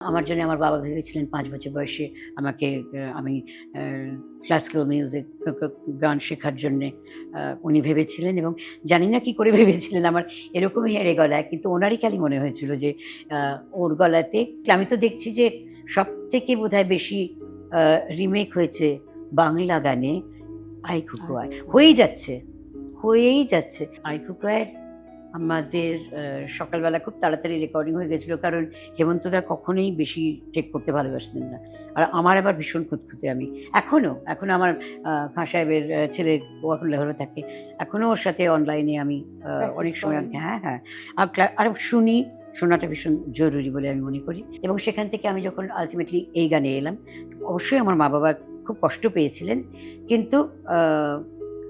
আমার জন্য আমার বাবা ভেবেছিলেন ৫ বছর বয়সে আমাকে আমি ক্লাসিক্যাল মিউজিক গান শেখার জন্যে উনি ভেবেছিলেন এবং জানি না কি করে ভেবেছিলেন আমার এরকম হেঁড়ে গলায়, কিন্তু ওনারই খালি মনে হয়েছিল যে ওর গলাতে আমি তো দেখছি যে সবথেকে বোধহয় বেশি রিমেক হয়েছে বাংলা গানে আই খুকু আয়। হয়েই যাচ্ছে। আই খুকু আয়ের আমাদের সকালবেলা খুব তাড়াতাড়ি রেকর্ডিং হয়ে গেছিলো, কারণ হেমন্তদা কখনোই বেশি টেক করতে ভালোবাসতেন না। আর আমার আবার ভীষণ খুঁতখুঁতে আমি। এখনও আমার খাঁ সাহেবের ছেলে ও এখন লেহরে থাকে। এখনও ওর সাথে অনলাইনে আমি অনেক সময় হ্যাঁ। আর শোনাটা ভীষণ জরুরি বলে আমি মনে করি। এবং সেখান থেকে আমি যখন আল্টিমেটলি এই গানে এলাম, অবশ্যই আমার মা-বাবা খুব কষ্ট পেয়েছিলেন। কিন্তু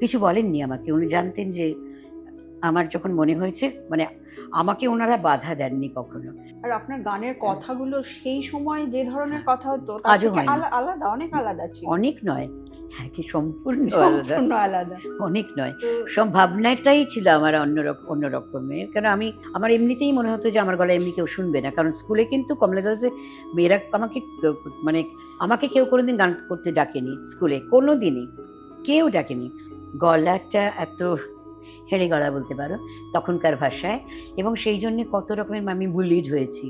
কিছু বলেননি আমাকে। উনি জানতেন যে আমার যখন মনে হয়েছে, মানে আমাকে ওনারা বাধা দেননি কখনো। আর আপনার গানের কথাগুলো সেই সময় যে ধরনের কথা হতো তার আজও থেকে হয়নি। আলাদা, অনেক আলাদা ছিল। অনেক নয়, হ্যাঁ, কি সম্পূর্ণ আলাদা। অনেক নয়। তো সব ভাবনাটাই ছিল আমার অন্য রকমের। কারণ আমার এমনিতেই মনে হতো যে আমার গলায় এমনি কেউ শুনবে না। কারণ স্কুলে কিন্তু কমলা গার্লসে মেয়েরা মানে আমাকে কেউ কোনোদিন গান করতে ডাকেনি স্কুলে, কোনোদিনই। কেউ ডাকেনি। গলাটা এত হেঁড়ে গলা বলতে পারো তখনকার ভাষায়, এবং সেই জন্যে কত রকমের আমি বুলিড হয়েছি।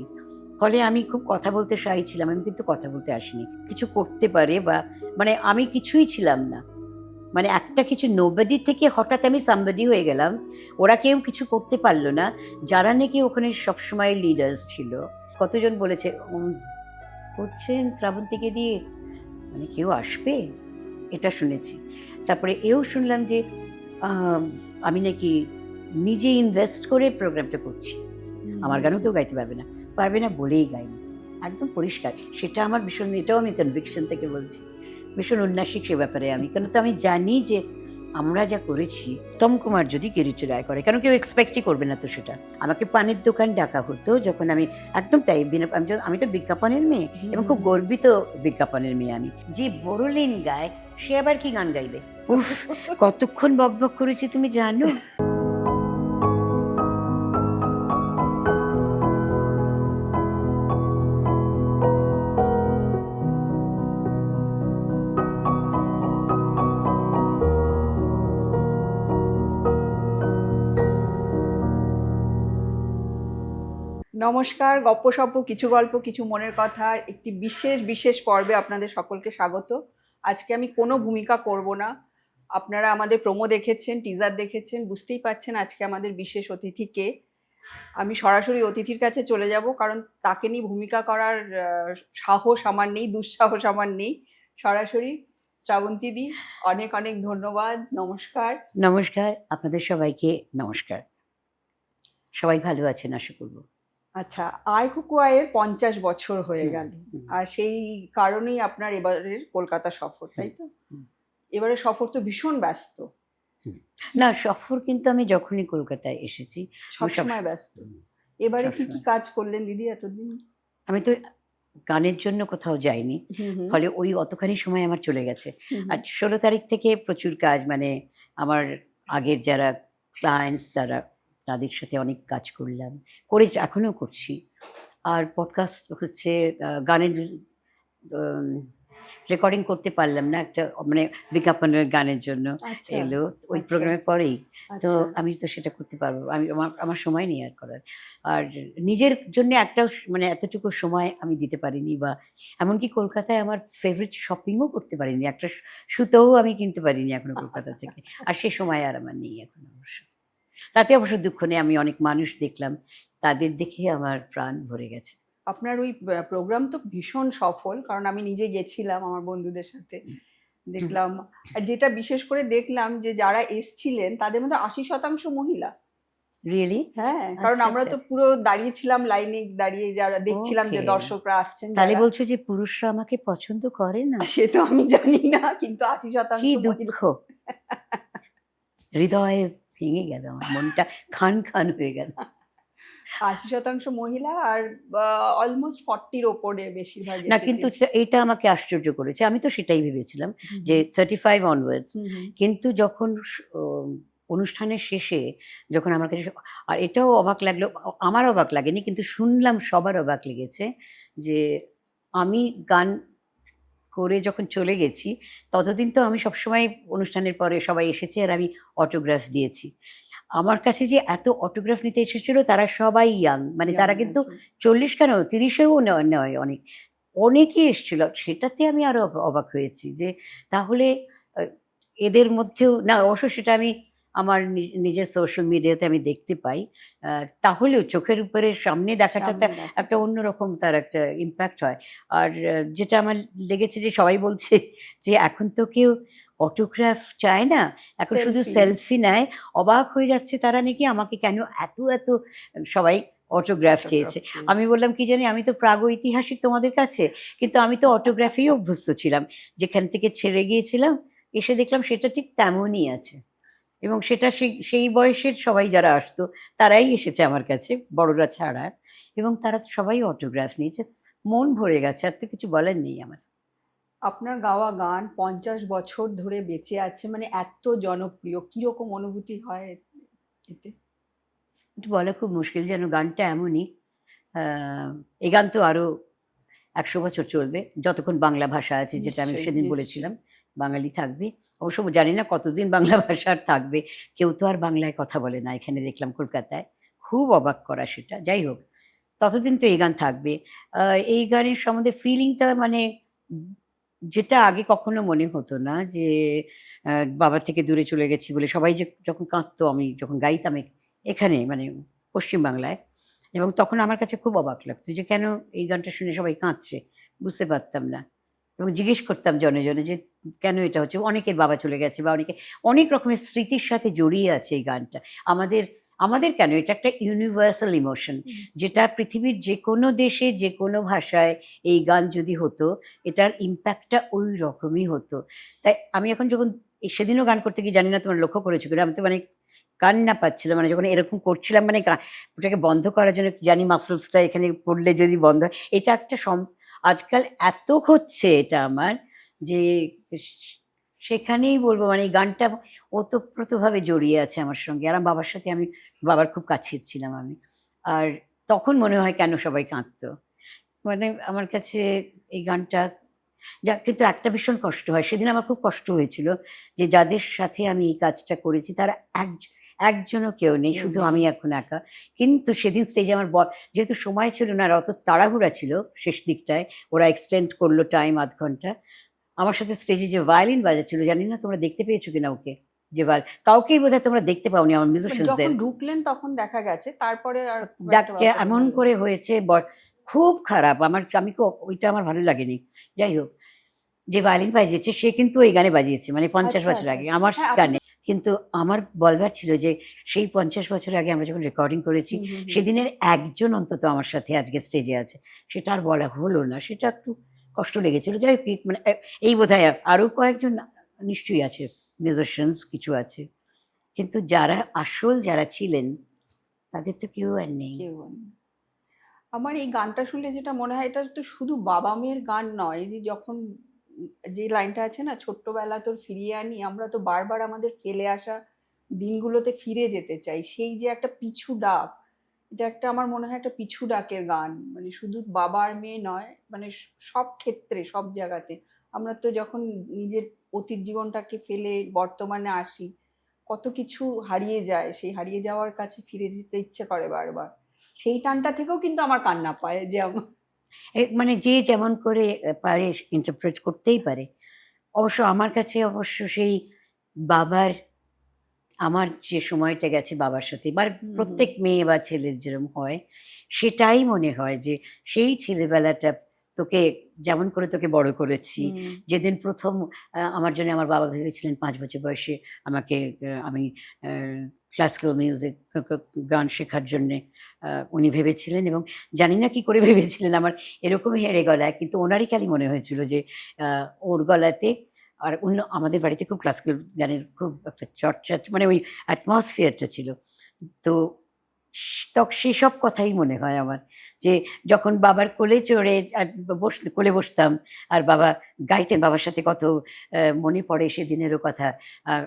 ফলে আমি খুব কথা বলতে শাই ছিলাম। আমি কিন্তু কথা বলতে আসিনি। কিছু করতে পারে বা মানে আমি কিছুই ছিলাম না। মানে একটা কিছু নোবডি থেকে হঠাৎ আমি সামবডি হয়ে গেলাম। ওরা কেউ কিছু করতে পারল না, যারা নাকি ওখানে সবসময় লিডার্স ছিল। কতজন বলেছে করছেন শ্রাবন্তীকে দিয়ে, মানে কেউ আসবে? এটা শুনেছি। তারপরে এও শুনলাম যে আমি নাকি নিজে ইনভেস্ট করে প্রোগ্রামটা করছি। আমার গানও কেউ গাইতে পারবে না বলেই গাইনি। একদম পরিষ্কার। সেটা আমার ভীষণ, এটাও আমি কনভিকশন থেকে বলছি। ভীষণ উন্নাসিক সে ব্যাপারে আমি। কেন তো আমি জানি যে আমরা যা করেছি, উত্তম কুমার যদি কিরিটি রায় করে, কেন কেউ এক্সপেক্টই করবে না তো সেটা। আমাকে পানের দোকান ডাকা হতো যখন আমি, একদম তাই, আমি তো বিজ্ঞাপনের মেয়ে এবং খুব গর্বিত বিজ্ঞাপনের মেয়ে আমি। যে বড়লিন গায় সে আবার কি গান গাইবে? উফ, কতক্ষণ বকবক করেছি তুমি জানো? নমস্কার, গপ্পসপ্প কিছু গল্প কিছু মনের কথার একটি বিশেষ পর্বে আপনাদের সকলকে স্বাগত। আজকে আমি কোনো ভূমিকা করব না। আপনারা আমাদের প্রোমো দেখেছেন, টিজার দেখেছেন, বুঝতেই পারছেন আজকে আমাদের বিশেষ অতিথি কে। আমি সরাসরি অতিথির কাছে চলে যাব, কারণ তাকে নিয়ে ভূমিকা করার সাহস আমার নেই, দুঃসাহস আমার নেই। সরাসরি শ্রাবন্তী দি, অনেক অনেক ধন্যবাদ। নমস্কার। নমস্কার, আপনাদের সবাইকে নমস্কার। সবাই ভালো আছেন আশা করব। আচ্ছা, আই খুকু আয়ের 50 বছর হয়ে গেল, আর সেই কারণেই আপনার এবারের কলকাতা সফর, তাই তো? এবারে সফর তো ভীষণ ব্যস্ত। না, সফর কিন্তু আমি যখনই কলকাতায় এসেছি সবসময় ব্যস্ত। এবারে কি কাজ করলেন দিদি এতদিন? আমি তো গানের জন্য কোথাও যাইনি, ফলে ওই অতখানি সময় আমার চলে গেছে। আর 16 তারিখ থেকে প্রচুর কাজ, মানে আমার আগের যারা ক্লায়েন্টস যারা, তাদের সাথে অনেক কাজ করলাম, এখনও করছি। আর পডকাস্ট হচ্ছে গানের রেকর্ডিং করতে পারলাম না, একটা মানে বিজ্ঞাপনের গানের জন্য এলো ওই প্রোগ্রামের পরেই। তো আমি তো সেটা করতে পারবো, আমার সময় নেই আর করার। আর নিজের জন্য একটা মানে এতটুকু সময় আমি দিতে পারিনি, বা এমনকি কলকাতায় আমার ফেভারিট শপিংও করতে পারিনি, একটা সুতোও আমি কিনতে পারিনি এখনো কলকাতা থেকে। আর সে সময় আর আমার নেই এখন অবশ্য। তাতে অবশ্য দুঃখ নেই, আমি অনেক মানুষ দেখলাম, তাদের দেখে আমার প্রাণ ভরে গেছে। আপনার ওই প্রোগ্রাম তো ভীষণ সফল, কারণ আমি নিজে গেছিলাম আমার বন্ধুদের সাথে, দেখলাম। আর যেটা বিশেষ করে দেখলাম যে যারা এসছিলেন তাদের মধ্যে 80% মহিলা। রিয়েলি? হ্যাঁ, কারণ আমরা তো পুরো দাঁড়িয়েছিলাম লাইনে, দাঁড়িয়ে যারা দেখছিলাম যে দর্শকরা আসছেন। তাহলে বলছো যে পুরুষরা আমাকে পছন্দ করে না? সে তো আমি জানি না, কিন্তু 80% কি দুঃখ! হৃদয়ে ভেঙে গেল, আমার মনটা খান হয়ে গেল। 80% মহিলা, আর অলমোস্ট 40-র ওপরে বেশিরভাগ। না, কিন্তু এটা আমাকে আশ্চর্য করেছে। আমি তো সেটাই ভেবেছিলাম যে 35 অনওয়ার্ডস। কিন্তু যখন অনুষ্ঠানের শেষে যখন আমার কাছে আর এটাও অবাক লাগলো, আমার অবাক লাগেনি কিন্তু শুনলাম সবার অবাক লেগেছে যে আমি গান করে যখন চলে গেছি, ততদিন তো আমি সবসময় অনুষ্ঠানের পরে সবাই এসেছে আর আমি অটোগ্রাফ দিয়েছি। আমার কাছে যে এত অটোগ্রাফ নিতে এসেছিল তারা সবাই ইয়াং, মানে তারা কিন্তু 40 কেন 30 এও নয় অনেক। অনেকেই এসেছিল। সেটাতে আমি আরো অবাক হয়েছি যে তাহলে আ এদের মধ্যেও না, অবশ্য সেটা আমি আমার নিজের সোশ্যাল মিডিয়াতে আমি দেখতে পাই। আ তাহলেও চোখের উপরে সামনে দেখাটা সামনে দেখা একটা অন্যরকম তার একটা ইমপ্যাক্ট হয়। আর যেটা আমার লেগেছে যে সবাই বলছে যে এখন তো কেউ অটোগ্রাফ চায় না। এখন শুধু Selfie. সেলফি নেয়। অবাক হয়ে যাচ্ছে তারা নাকি আমাকে কেন এত সবাই অটোগ্রাফ চেয়েছে। আমি বললাম কি জানি আমি তো প্রাগৈতিহাসিক তোমাদের কাছে। কিন্তু আমি তো অটোগ্রাফেই অভ্যস্ত ছিলাম। যেখান থেকে ছেড়ে গিয়েছিলাম এসে দেখলাম সেটা ঠিক তেমনই আছে। এবং সেটা সেই বয়সের সবাই যারা আসতো তারাই এসেছে আমার কাছে, বড়রা ছাড়া। এবং তারা সবাই অটোগ্রাফ নিয়েছে। মন ভরে গেছে। আর তো কিছু বলার নেই আমার। আপনার গাওয়া গান 50 বছর ধরে বেঁচে আছে, মানে এত জনপ্রিয়, কিরকম অনুভূতি হয় এতে? একটু বলা খুব মুশকিল, যেন গানটা এমনই আ এই গান তো আরো ১০০ বছর চলবে। যতক্ষণ বাংলা ভাষা আছে, যেটা আমি নিশ্চয়ই, সেদিন নিশ্চয়ই। বলেছিলাম, বাঙালি থাকবে। অবশ্য জানি না কতদিন বাংলা ভাষা আর থাকবে। কেউ তো আর বাংলায় কথা বলে না। এখানে দেখলাম কলকাতায়। খুব অবাক করা সেটা। যাই হোক, ততদিন তো এই গান থাকবে। আ এই গানের সম্বন্ধে ফিলিংটা মানে উম যেটা আগে কখনো মনে হতো না যে আ বাবা থেকে দূরে চলে গেছি বলে সবাই যে যখন কাঁদতো, আমি যখন গাইতাম এখানে মানে পশ্চিম বাংলায়, এবং তখন আমার কাছে খুব অবাক লাগতো যে কেন এই গানটা শুনে সবাই কাঁদছে? বুঝতে পারতাম না। এবং জিজ্ঞেস করতাম জনে যে কেন এটা হচ্ছে? অনেকের বাবা চলে গেছে বা অনেক রকমের স্মৃতির সাথে জড়িয়ে আছে এই গানটা। আমাদের আমাদের কেন, এটা একটা ইউনিভার্সাল ইমোশন, যেটা পৃথিবীর যেকোনো দেশে যেকোনো ভাষায় এই গান যদি হতো, এটার ইমপ্যাক্টটা ওই রকমই হতো। তাই আমি এখন যখন সেদিনও গান করতে গিয়ে, জানি না তোমরা লক্ষ্য করেছো কিনা, আমি তো মানে কান্না পাচ্ছিল। মানে যখন এরকম করছিলাম, মানে ওটাকে বন্ধ করার জন্য জানি মাসলসটা এখানে পড়লে যদি বন্ধ হয়। এটা একটা আজকাল এত হচ্ছে এটা আমার যে স সেখানেই বলব, মানে এই গানটা ওতপ্রোতভাবে জড়িয়ে আছে আমার সঙ্গে। আর আমার বাবার সাথে বাবার খুব কাছের ছিলাম আমি। আর তখন মনে হয় কেন সবাই কাঁদতো। মানে আমার কাছে এই গানটা কিন্তু একটা ভীষণ কষ্ট হয়। সেদিন আমার খুব কষ্ট হয়েছিল যে যাদের সাথে আমি এই কাজটা করেছি তারা একজনও কেউ নেই। কেউ শুধু নেই। আমি এখন একা। কিন্তু সেদিন স্টেজে আমার যেহেতু সময় ছিল না আর অত তাড়াহুড়া ছিল শেষ দিকটায়, ওরা এক্সটেন্ড করলো টাইম ০.৫ ঘন্টা। আমার সাথে স্টেজে যে ভায়োলিন বাজাচ্ছিল, জানি না তোমরা দেখতে পেয়েছো কিনা ওকে? যে কাউকেই বোধহয় তোমরা দেখতে পাওনি আমার যখন মিউজিশিয়ানসদের। ঢুকলেন তখন দেখা গেছে, তারপরে আর খুব একটা ডাককে ব্যাপারটা এমন হলো না। করে হয়েছে খুব খারাপ। আমি ওইটা আমার ভালো লাগেনি। যাই হোক, যে ভায়োলিন বাজিয়েছে সে কিন্তু এই গানে বাজিয়েছে। মানে ৫০ আচ্ছা, বছর আচ্ছা, আগে আচ্ছা। আমার হ্যাঁ, আপনি গানে। কিন্তু আমার বলবার ছিল যে সেই ৫০ বছর আগে আমরা যখন রেকর্ডিং করেছি, হুম, হুম, হুম। সেদিনের একজন অন্তত আমার সাথে আজকে স্টেজে আছে। সেটা আর বলা হলো না। সেটা একটু কষ্ট লেগেছিল। যাই হোক, মানে এই বোধহয় আরো কয়েকজন নিশ্চয়ই আছে, মিউজিশিয়ানস কিছু আছে। কিন্তু যারা ছিলেন তাদের তো কেউ আর নেই। কেউ নেই। আমার এই গানটা শুনলে যেটা মনে হয়, এটা তো শুধু বাবা মেয়ের গান নয়, যে যখন যে লাইনটা আছে না, ছোট্টবেলা তোর ফিরিয়ে আনি, আমরা তো বারবার আমাদের ফেলে আসা দিনগুলোতে ফিরে যেতে চাই, সেই যে একটা পিছু ডাক, এটা একটা আমার মনে হয় একটা পিছু ডাকের গান, মানে শুধু বাবা আর মেয়ে নয়, মানে সব ক্ষেত্রে সব জায়গাতে আমরা তো যখন নিজের অতীত জীবনটাকে ফেলে বর্তমানে আসি, কত কিছু হারিয়ে যায়, সেই হারিয়ে যাওয়ার কাছে ফিরে যেতে ইচ্ছে করে বারবার। সেই টানটা থেকেও কিন্তু আমার কান্না পায় যে মানে যে যেমন করে পারে ইন্টারপ্রেট করতেই পারে। আমার কাছে অবশ্য সেই বাবার আমার যে সময়টা গেছে বাবার সাথে, এবার হুম, হুম। প্রত্যেক মেয়ে বা ছেলের যেরকম হয়, সেটাই মনে হয় যে সেই ছেলেবেলাটা যেমন করে তোকে বড় করেছি। হুম, যেদিন ১ম আমার জন্য আমার বাবা ভেবেছিলেন ৫ বছর বয়সে আমাকে আমি অ্যা ক্লাসিক্যাল মিউজিক গান শেখার জন্যে উনি ভেবেছিলেন, এবং জানি না কি করে ভেবেছিলেন আমার এরকমই হেঁড়ে গলায়। কিন্তু উনারই খালি মনে হয়েছিল যে আ ওর গলাতে, আর আমাদের বাড়িতে খুব ক্লাসিক্যাল গানের খুব একটা চর্চা, মানে ওই অ্যাটমসফিয়ারটা ছিল। তো সেসব কথাই মনে হয় আমার। যে যখন বাবার কোলে চড়ে আর কোলে বসতাম আর বাবা গাইতেন, বাবার সাথে কত মনে পড়ে সেদিনেরও কথা। আর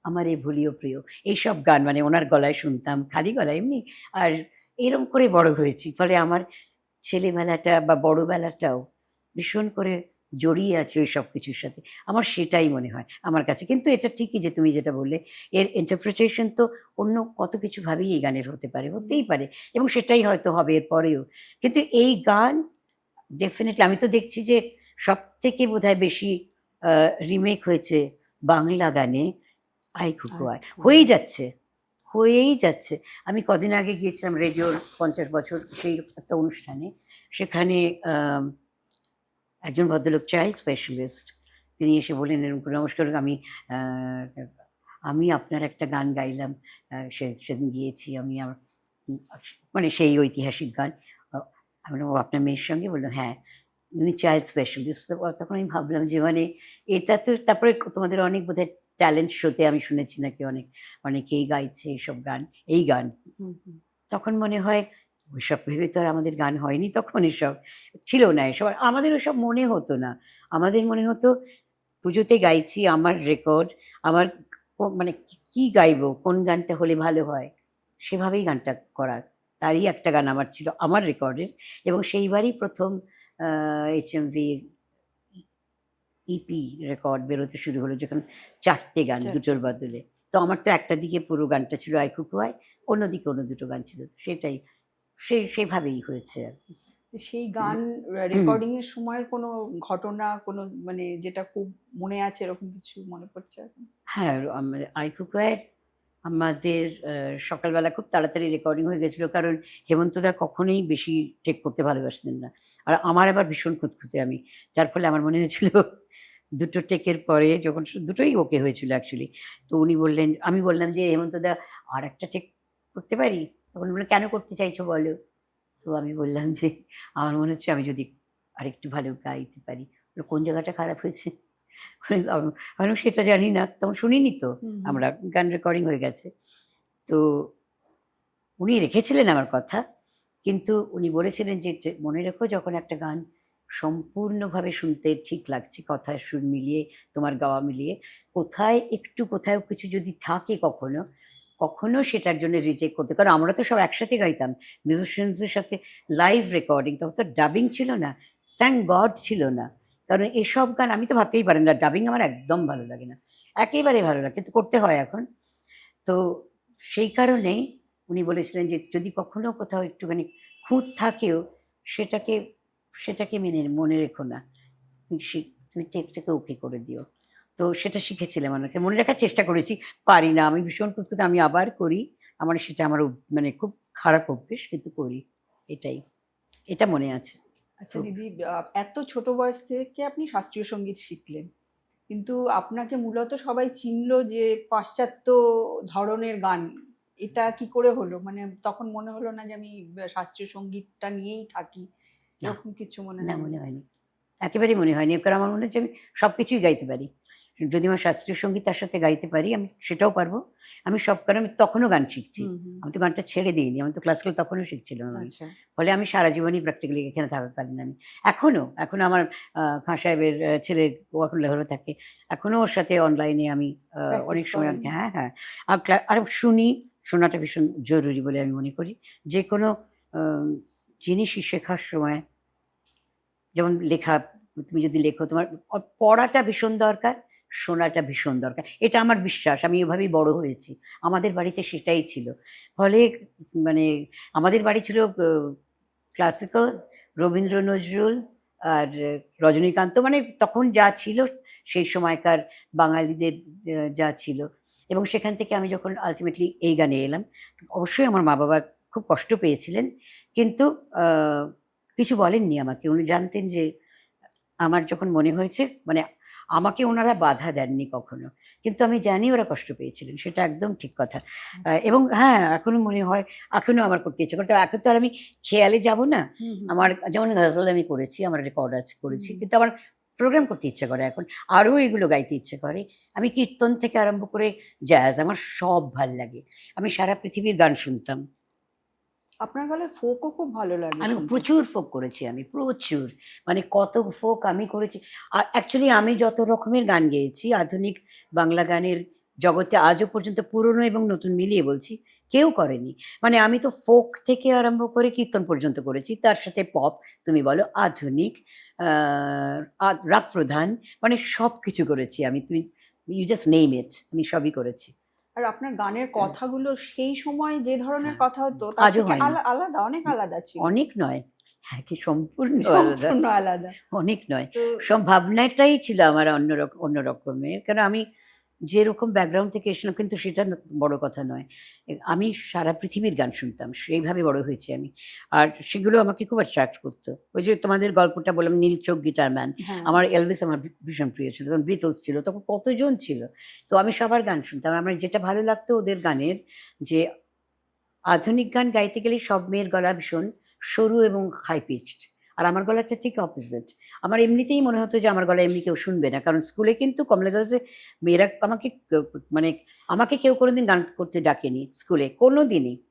আমার এই ভুলিও প্রিয় এইসব গান মানে ওনার গলায় শুনতাম খালি গলায় এমনি। আর এরম করে বড় হয়েছি, ফলে আমার ছেলেবেলাটা বা বড়বেলাটাও ভীষণ করে জড়িয়ে আছে ওই সব কিছুর সাথে। আমার সেটাই মনে হয় আমার কাছে। কিন্তু এটা ঠিকই যে তুমি যেটা বললে, এর ইন্টারপ্রিটেশন তো অন্য কত কিছু ভাবেই এই গানের হতে পারে, হতেই পারে, এবং সেটাই হয়তো হবে এর পরেও। কিন্তু এই গান ডেফিনিটলি আমি তো দেখছি যে সবথেকে বোধহয় বেশি রিমেক হয়েছে বাংলা গানে 'আই খুকু আয়'। হয়েই যাচ্ছে, হয়েই যাচ্ছে। আমি কদিন আগে গিয়েছিলাম রেডিওর ৫০ বছর সেই একটা অনুষ্ঠানে। সেখানে আম একজন ভদ্রলোক চাইল্ড স্পেশালিস্ট, তিনি এসে বললেন এরকম করে, "নমস্কার, আ আমি আপনার একটা গান গাইলাম। সেদিন গিয়েছি আমি আমার মানে সেই ঐতিহাসিক গান।" আ আমি বললাম, "ও আপনার মেয়ের সঙ্গে?" বলল, "হ্যাঁ।" উনি চাইল্ড স্পেশালিস্ট। তো তখন আমি ভাবলাম যে মানে এটা তো তারপরে তোমাদের অনেক বোধহয় ট্যালেন্ট শোতে আমি শুনেছি নাকি অনেকেই গাইছে এইসব গান, এই গান। হুম, হুম। তখন মনে হয় ওইসব ভেবে তো আর আমাদের গান হয়নি তখন এসব। ছিল না এসব। আর আমাদের ওসব মনে হতো না। আমাদের মনে হতো পুজোতে গাইছি আমার রেকর্ড, আমার মানে কি গাইবো? কোন গানটা হলে ভালো হয়? সেভাবেই গানটা করা। তারই একটা গান আমার ছিল আমার রেকর্ডের, এবং সেইবারই ১ম আ HMV ইপি রেকর্ড বেরোতে শুরু হলো, যখন ৪ টে গান ৪ দুটোর টা। বদলে। তো আমার তো একটা দিকে পুরো গানটা ছিল 'আই খুকু আয়', অন্যদিকে অন্য দুটো গান ছিল। তো সেটাই সেভাবেই হয়েছে আরকি। সেই গান রেকর্ডিং এর সময়ের কোনো ঘটনা, কোনো মানে যেটা খুব মনে আছে এরকম কিছু মনে পড়ছে এখন? হ্যাঁ, 'আই খুকু আয়' আমাদের সকালবেলা খুব তাড়াতাড়ি রেকর্ডিং হয়ে গেছিল। কারণ হেমন্তদা কখনোই বেশি টেক করতে ভালোবাসতেন না। আর আমার আবার ভীষণ খুঁতখুঁতে আমি। যার ফলে আমার মনে হয়েছিল দুটো টেকের পরে যখন দুটোই ওকে হয়েছিল অ্যাকচুয়ালি। তো উনি বললেন, আমি বললাম যে, "হেমন্তদা আরেকটা টেক করতে পারি?" তখন বলল, "কেন করতে চাইছো বলো?" তো আমি বললাম যে, "আমার মনে হচ্ছে আমি যদি আরেকটু ভালো গাইতে পারি।" বলল, "কোন জায়গাটা খারাপ হয়েছে?" আমি বললাম, "সেটা জানি না। তখন শুনিনি তো হুম, হুম। আমরা। গান রেকর্ডিং হয়ে গেছে।" তো উনি রেখেছিলেন আমার কথা। কিন্তু উনি বলেছিলেন যে, "মনে রেখো, যখন একটা গান সম্পূর্ণভাবে শুনতে ঠিক লাগছে, কথার সুর মিলিয়ে, তোমার গাওয়া মিলিয়ে, কোথাও কিছু যদি থাকে কখনো, কখনো সেটার জন্য রিটেক করতে।" কারণ আমরা তো সব একসাথে গাইতাম। মিউজিশিয়ানস এর সাথে লাইভ রেকর্ডিং, তখন তো ডাবিং ছিল না। থ্যাংক গড ছিল না। কারণ এসব গান আমি তো ভাবতেই পারি না। ডাবিং আমার একদম ভালো লাগে না। একেবারে ভালো লাগে, কিন্তু করতে হয় এখন। তো সেই কারণেই উনি বলেছিলেন যে, "যদি কখনো কোথাও একটুখানি খুঁত থাকেও, সেটাকে সেটাকে মনে রেখো না। তুমি তুমি টেকটাকে ওকে করে দিও।" তো সেটা শিখেছিলাম ওনাকে। মনে রাখার চেষ্টা করেছি। পারি না। আমি ভীষণ খুঁতখুঁতে, আমি আবার করি। আমার সেটা আমার মানে খুব খারাপ অভ্যেস, কিন্তু করি। এটাই। এটা মনে আছে আচ্ছা খুব। দিদি, এত ছোট বয়স থেকে আপনি শাস্ত্রীয় সঙ্গীত শিখলেন। কিন্তু আপনাকে মূলত সবাই চিনল যে পাশ্চাত্য ধরনের গান। এটা কি করে হলো? মানে তখন মনে হলো না যে আমি শাস্ত্রীয় সঙ্গীতটা নিয়েই থাকি? না, এরকম কিছু মনে না হয়নি? মনে হয়নি। একেবারেই মনে হয়নি। কারণ আমার মনে হচ্ছে আমি সবকিছুই গাইতে পারি। যদি আমার শাস্ত্রীয় সঙ্গীত তার সাথে গাইতে পারি, আমি সেটাও পারব। আমি সব, কারণ আমি তখনও গান শিখছি। হুম, হুম। আমি তো গানটা ছেড়ে দিইনি। আমি তো ক্লাসিক্যাল তখনও শিখছিলাম আমি। আচ্ছা। ফলে আমি সারা জীবনই প্র্যাকটিক্যালি এখানে থাকাকালীন আমি এখনো আমার খাঁ সাহেবের ছেলে, ও এখন লাহোরে থাকে। এখনো ওর সাথে অনলাইনে আমি প্র্যাকটিস অনেক সময় করেন? হ্যাঁ, হ্যাঁ। আর শোনাটা ভীষণ জরুরি বলে আমি মনে করি। যেকোনো আ জিনিসই শেখার সময়, যেমন লেখা, তুমি যদি লেখো তোমার পড়াটা ভীষণ দরকার, শোনাটা ভীষণ দরকার। এটা আমার বিশ্বাস। আমি এভাবেই বড় হয়েছি। আমাদের বাড়িতে সেটাই ছিল। ফলে মানে আমাদের বাড়ি ছিল ক্লাসিক্যাল, রবীন্দ্র নজরুল আর রজনীকান্ত, মানে তখন যা ছিল সেই সময়কার বাঙালিদের যা ছিল, এবং সেখান থেকে আমি যখন আল্টিমেটলি এই গানে এলাম, অবশ্যই আমার মা-বাবা খুব কষ্ট পেয়েছিলেন। কিন্তু আ কিছু বলেননি আমাকে। উনি জানতেন যে আমার যখন মনে হয়েছে, মানে আমাকে উনারা বাধা দেননি কখনো। কিন্তু আমি জানি ওরা কষ্ট পেয়েছিলেন। সেটা একদম ঠিক কথা। আচ্ছা। এবং হ্যাঁ, এখনো মনে হয়, এখনো আমার করতে ইচ্ছে করে। তো এখন তো আর আমি খেয়ালে যাব না। হুম, হুম, আমার যেমন গজল আমি করেছি, আমার রেকর্ড আছে, হুম, করেছি। হুম। কিন্তু আমার প্রোগ্রাম করতে ইচ্ছে করে এখন। আরো এগুলো গাইতে ইচ্ছে করে। আমি কীর্তন থেকে আরম্ভ করে জ্যাজ, আমার সব ভাল লাগে। আমি সারা পৃথিবীর গান শুনতাম। আপনার গলায় ফোকও খুব ভালো লাগে আমি শুনতে। প্রচুর ফোক করেছি আমি, প্রচুর। মানে কত ফোক আমি করেছি। অ্যাকচুয়ালি আমি যত রকমের গান গেয়েছি, আধুনিক বাংলা গানের জগতে আজও পর্যন্ত পুরনো এবং নতুন মিলিয়ে বলছি কেউ করেনি। মানে আমি তো ফোক থেকে আরম্ভ করে কীর্তন পর্যন্ত করেছি, তার সাথে পপ, তুমি বলো আধুনিক, রাগ প্রধান, মানে সব কিছু করেছি আমি। তুমি ইউ জাস্ট নেম ইট, আমি সবই করেছি। আর আপনার গানের কথাগুলো সেই সময় যে ধরনের হ্যাঁ, কথা হতো তার আজও থেকে হয়নি। আলাদা, অনেক আলাদা ছিল। অনেক নয়, হ্যাঁ, কি সম্পূর্ণ আলাদা। সম্পূর্ণ আলাদা। অনেক নয়। তো ভাবনাটাই ছিল আমার অন্য রকমের। কারণ আমি যেরকম ব্যাকগ্রাউন্ড থেকে এসেছিলাম, কিন্তু সেটা বড় কথা নয়। আমি সারা পৃথিবীর গান শুনতাম। সেইভাবে বড় হয়েছি আমি। আর সেগুলো আমাকে খুব অ্যাট্রাক্ট করত। ওই যে তোমাদের গল্পটা বললাম, নীল চোখ গিটার ম্যান। হ্যাঁ, আমার এলভিস আমার ভীষণ প্রিয় ছিল। তখন বিটলস ছিল। তখন কতজন ছিল। তো আমি সবার গান শুনতাম। আমার যেটা ভালো লাগতো ওদের গানের, যে আধুনিক গান গাইতে গেলে সব মেয়ের গলা ভীষণ সরু এবং হাই পিচড। আর আমার গলাটা ঠিক অপোজিট। আমার এমনিতেই মনে হতো যে আমার গলা এমনি কেউ শুনবে না। কারণ স্কুলে কিন্তু কমলা গার্লসে মেয়েরা আমাকে মানে আমাকে কেউ কোনোদিন গান করতে ডাকেনি স্কুলে, কোনোদিনই।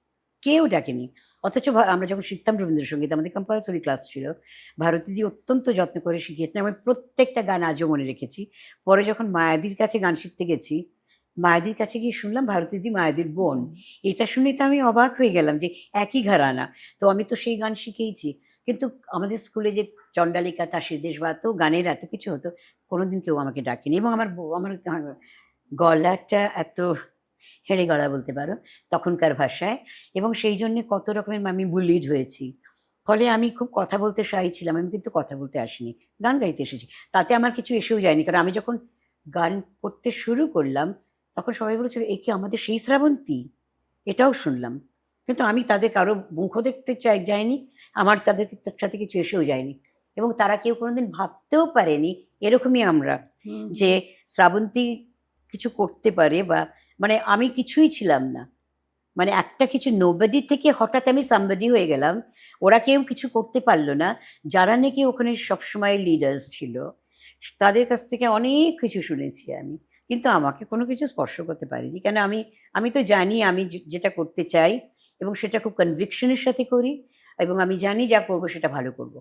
কেউ ডাকেনি। অথচ আমরা যখন শিখতাম রবীন্দ্রসঙ্গীত, আমাদের কম্পালসরি ক্লাস ছিল। ভারতীদি অত্যন্ত যত্ন করে শিখিয়েছেন। আমি প্রত্যেকটা গান আজও মনে রেখেছি। পরে যখন মায়াদির কাছে গান শিখতে গেছি, মায়াদির কাছে গিয়ে শুনলাম ভারতীদি মায়াদির বোন। এটা শুনে তো আমি অবাক হয়ে গেলাম যে একই ঘরানা। তো আমি তো সেই গান শিখেইছি। কিন্তু আমাদের স্কুলে যে চণ্ডালিকা, তাসের দেশ বা এত গানের এত কিছু হতো, কোনোদিন কেউ আমাকে ডাকেনি। এবং আমার গলাটা এত হেঁড়ে গলা বলতে পারো তখনকার ভাষায়। এবং সেই জন্যে কত রকমের আমি বুলিড হয়েছি। ফলে আমি খুব কথা বলতে শাই ছিলাম। আমি কিন্তু কথা বলতে আসিনি। গান গাইতে এসেছি। তাতে আমার কিছু এসেও যায়নি। কারণ আমি যখন গান করতে শুরু করলাম, তখন সবাই বলেছিল, "এ কি আমাদের সেই শ্রাবন্তী?" এটাও শুনলাম। কিন্তু আমি তাদের কারো মুখও দেখতে যাইনি। আমার তাদের সাথে কিছু এসেও যায়নি। এবং তারা কেউ কোনোদিন ভাবতেও পারেনি এরকমই আমরা, হুম, যে শ্রাবন্তী কিছু করতে পারে, বা মানে আমি কিছুই ছিলাম না। মানে একটা কিছু নোবডি থেকে হঠাৎ আমি সামবডি হয়ে গেলাম। ওরা কেউ কিছু করতে পারল না। যারা নাকি ওখানে সবসময় লিডার্স ছিল, তাদের কাছ থেকে অনেক কিছু শুনেছি আমি। কিন্তু আমাকে কোনো কিছু স্পর্শ করতে পারেনি। কেন আমি তো জানি আমি যেটা করতে চাই, এবং সেটা খুব কনভিকশন এর সাথে করি, এবং আমি জানি যা করব সেটা ভালো করব।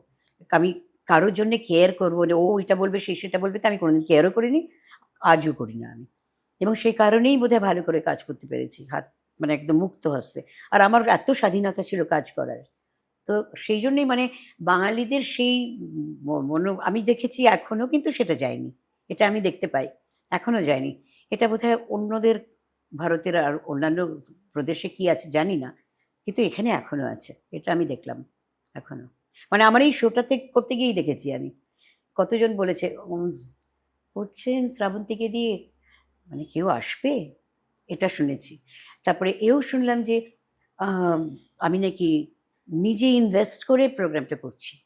আমি কারোর জন্যে কেয়ার করব না, ও এটা বলবে, সে সেটা বলবে, তো আমি কোনোদিন কেয়ারও করিনি। আজও করি না আমি। এবং সেই কারণেই বোধহয় ভালো করে কাজ করতে পেরেছি। মানে একদম মুক্ত হস্তে। আর আমার এত স্বাধীনতা ছিল কাজ করার। তো সেই জন্যই মানে বাঙালিদের সেই আমি দেখেছি এখনো কিন্তু সেটা যায়নি। এটা আমি দেখতে পাই। এখনো যায়নি। এটা বোধহয় অন্যদের, ভারতের আর অন্যান্য প্রদেশে কি আছে জানি না। কিন্তু এখানে এখনো আছে। এটা আমি দেখলাম এখনো। মানে আমার এই শোটাতে করতে গিয়েই দেখেছি আমি। কতজন বলেছে, করছেন শ্রাবন্তীকে দিয়ে, মানে কেউ আসবে? এটা শুনেছি। তারপরে এও শুনলাম যে আম আমি নাকি নিজে ইনভেস্ট করে প্রোগ্রামটা করছি।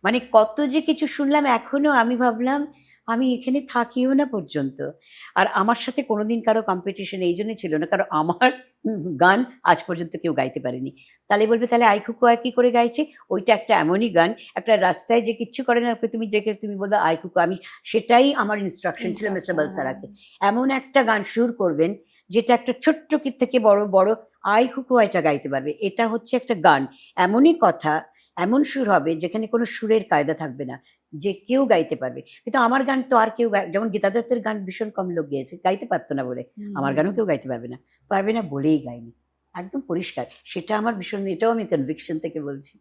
মানে কত যে কিছু শুনলাম, এখনো আমি ভাবলাম আমি এখানে থাকিও না পর্যন্ত। আর আমার সাথে কোনোদিন কারো কম্পিটিশন এইজন্য ছিল না। কারণ আমার গান আজ পর্যন্ত কেউ গাইতে পারেনি। তাহলে বলবে, "তাহলে আইখুকু আর কি করে গাইছে?" ওইটা একটা এমনই গান, একটা রাস্তায় যে কিচ্ছু করে না, ওকে তুমি ডেকে তুমি বলবে আইখুকু। সেটাই আমার ইনস্ট্রাকশন ছিল মিস্টার ইন্টারেস্টিং, হ্যাঁ। বালসারাকে। এমন একটা গান সুর করবেন, যেটা একটা ছোট্ট কিড থেকে বড় আইখুকু এটা গাইতে পারবে। এটা হচ্ছে একটা গান। এমনই কথা, এমন সুর হবে যেখানে কোনো সুরের কায়দা থাকবে না। যে কেউ গাইতে পারবে। কিন্তু আমার গান তো আর কেউ যেমন গীতা দত্তের গান ভীষণ কম লোক গেয়েছে। গাইতে পারত না বলে। হুম, আমার হুম, গানও কেউ গাইতে পারবে না। পারবে না বলেই গায়নি। একদম পরিষ্কার। সেটা আমার ভীষণ, এটাও আমি কনভিকশন থেকে বলছি।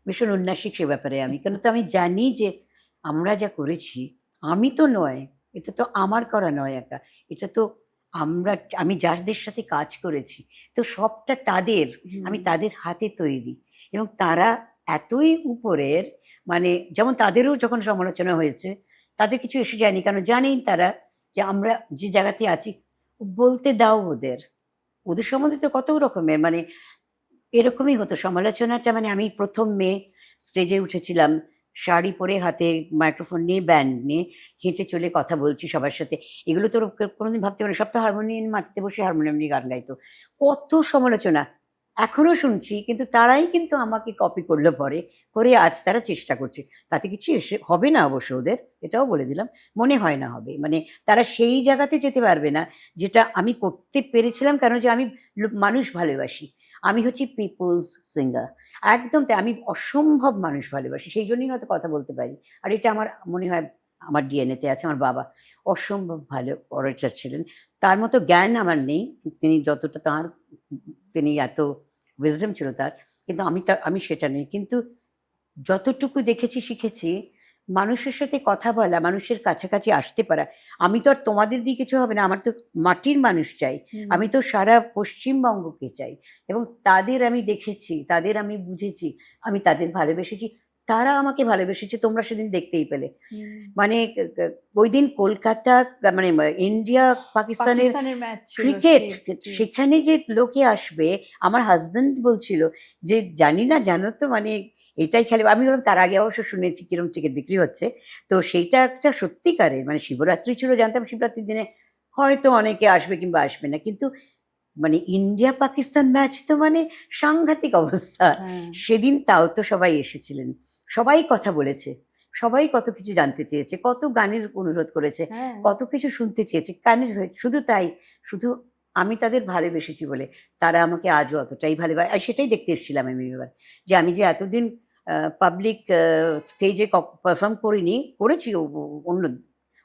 ভীষণ উন্নাসিক সে ব্যাপারে আমি। কেন তো আমি জানি যে আমরা যা করেছি, আমি তো নয়। এটা তো আমার করা নয় একা। এটা তো আমরা, আমি যাদের সাথে কাজ করেছি, তো সবটা তাদের। আমি হুম। তাদের হাতে তৈরি। এবং তারা এতই উপরের, মানে যেমন তাদেরও যখন সমালোচনা হয়েছে, তাদের কিছু এসে যায়নি। কারণ জানেন তারা যে আমরা যে জায়গাতে আছি, বলতে দাও ওদের। ওদের সম্বন্ধে তো কত রকমের, মানে এরকমই হতো সমালোচনাটা। মানে আমি ১ম মেয়ে স্টেজে উঠেছিলাম। শাড়ি পরে, হাতে মাইক্রোফোন নিয়ে, ব্যান্ড নিয়ে হেঁটে চলে কথা বলছি সবার সাথে। এগুলো তো কোনোদিন ভাবতে পারিনি। সব তো হারমোনিয়াম, মাটিতে বসে হারমোনিয়াম নিয়ে গান গাইতো। কত সমালোচনা! এখনো শুনছি, কিন্তু তারাই কিন্তু আমাকে কপি করল পরে। করে আজ তারা চেষ্টা করছে। তাতে কিছু হবে না অবশ্য ওদের, এটাও বলে দিলাম। মনে হয় না হবে। মানে তারা সেই জায়গাতে যেতে পারবে না, যেটা আমি করতে পেরেছিলাম। কেন যে আমি মানুষ ভালোবাসি। আমি হচ্ছি পিপলস সিঙ্গার। একদম তাই। আমি অসম্ভব মানুষ ভালোবাসি। সেই জন্যই হয়তো কথা বলতে পারি। আর এটা আমার মনে হয় আমার ডিএনএতে আছে। আমার বাবা অসম্ভব ভালো অরেটর ছিলেন। তার মতো জ্ঞান আমার নেই। তিনি যতটা তিনি এত উইজডম ছিল তার। কিন্তু আমি সেটা নেই। কিন্তু যতটুকু দেখেছি, শিখেছি, মানুষের সাথে কথা বলা, মানুষের কাছাকাছি আসতে পারা। আমি তো আর তোমাদের দিয়ে কিছু হবে না। আমার তো মাটির মানুষ চাই। আমি তো সারা পশ্চিমবঙ্গকে চাই এবং তাদের আমি দেখেছি, তাদের আমি বুঝেছি, আমি তাদের ভালোবেসেছি। তারা আমাকে ভালোবেসেছে, তোমরা সেদিন দেখতেই পেলে। মানে ওইদিন কলকাতা মানে ইন্ডিয়া পাকিস্তানের পাকিস্তানের ম্যাচ ছিল ক্রিকেট, ঠিক। সেখানে যে লোকে আসবে, আমার হাসব্যান্ড বলছিল যে, "জানি না, জানো তো মানে এটাই খেলে।" আমি বললাম, "তার আগে অবশ্য শুনেছি কিরম টিকিট বিক্রি হচ্ছে।" তো সেইটা একটা সত্যিকারের মানে শিবরাত্রি ছিল, জানতাম শিবরাত্রির দিনে হয়তো অনেকে আসবে কিংবা আসবে না। কিন্তু মানে ইন্ডিয়া পাকিস্তান ম্যাচ তো মানে সাংঘাতিক অবস্থা। হ্যাঁ। সেদিন তাও তো সবাই এসেছিলেন। সবাই কথা বলেছে। সবাই কত কিছু জানতে চেয়েছে, কত গানের অনুরোধ করেছে, হ্যাঁ। কত কিছু শুনতে চেয়েছে। কানের হয়ে শুধু তাই, শুধু আমি তাদের ভালোবেসেছি বলে তারা আমাকে আজও অতটাই ভালোবাসে। আর সেটাই দেখতে এসেছিলাম আমি এবার। যে আমি যে এতদিন পাবলিক স্টেজে পারফর্ম করিনি, করেছি অন্য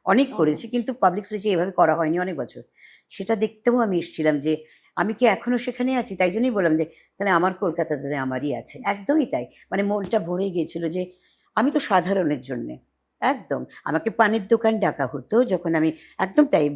অনেক করেছি। কিন্তু পাবলিক স্টেজে এভাবে করা হয়নি অনেক বছর। সেটা দেখতেও আমি এসেছিলাম যে আমি কি এখনো সেখানে আছি? তাই জন্যই বললাম যে তাহলে আমার কলকাতা তাহলে আমারই আছে। একদমই তাই। মানে মনটা ভরে গিয়েছিল যে আমি তো সাধারণের জন্যে। একদম। আমাকে পানের দোকান ডাকা হতো যখন আমি একদম তাই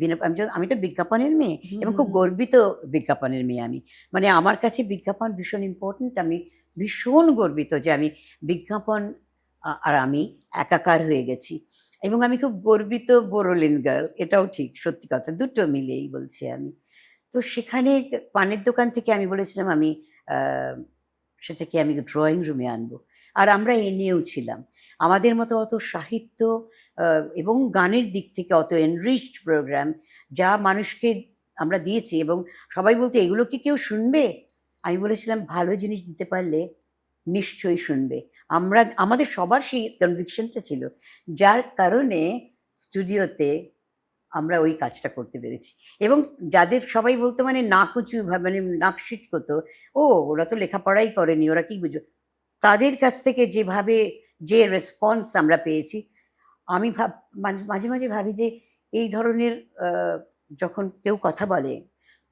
আমি তো বিজ্ঞাপনের মেয়ে এবং খুব গর্বিত বিজ্ঞাপনের মেয়ে আমি। মানে আমার কাছে বিজ্ঞাপন ভীষণ ইম্পোর্টেন্ট। আমি ভীষণ গর্বিত যে আমি বিজ্ঞাপন আর আমি একাকার হয়ে গেছি। এবং আমি খুব গর্বিত বোরোলিন গার্ল। এটাও ঠিক, সত্যি কথা। দুটো মিলিয়েই বলছি আমি। তো সেখানে পানের দোকান থেকে আমি বলেছিলাম আমি আ সেটাকে আমি ড্রয়িং রুমে আনবো। আর আমরা এ নিয়েও ছিলাম। আমাদের মতো অত সাহিত্য আ এবং গানের দিক থেকে অত enriched প্রোগ্রাম যা মানুষকে আমরা দিয়েছি এবং সবাই বলত, "এগুলো কি কেউ শুনবে?" আমি বলেছিলাম, "ভালো জিনিস দিতে পারলে নিশ্চয়ই শুনবে।" আমাদের সবার সেই conviction টা ছিল। যার কারণে স্টুডিওতে আমরা ওই কাজটা করতে পেরেছি। এবং যাদের সবাই বলত মানে নাকুচু মানে নাক সিটকোত, "ও ওরা তো লেখাপড়াই করেনি, ওরা কি বুঝবে?" তাদের কাছ থেকে যেভাবে যে রেসপন্স আমরা পেয়েছি, আমি মাঝে, মাঝে ভাবি যে এই ধরনের আ যখন কেউ কথা বলে,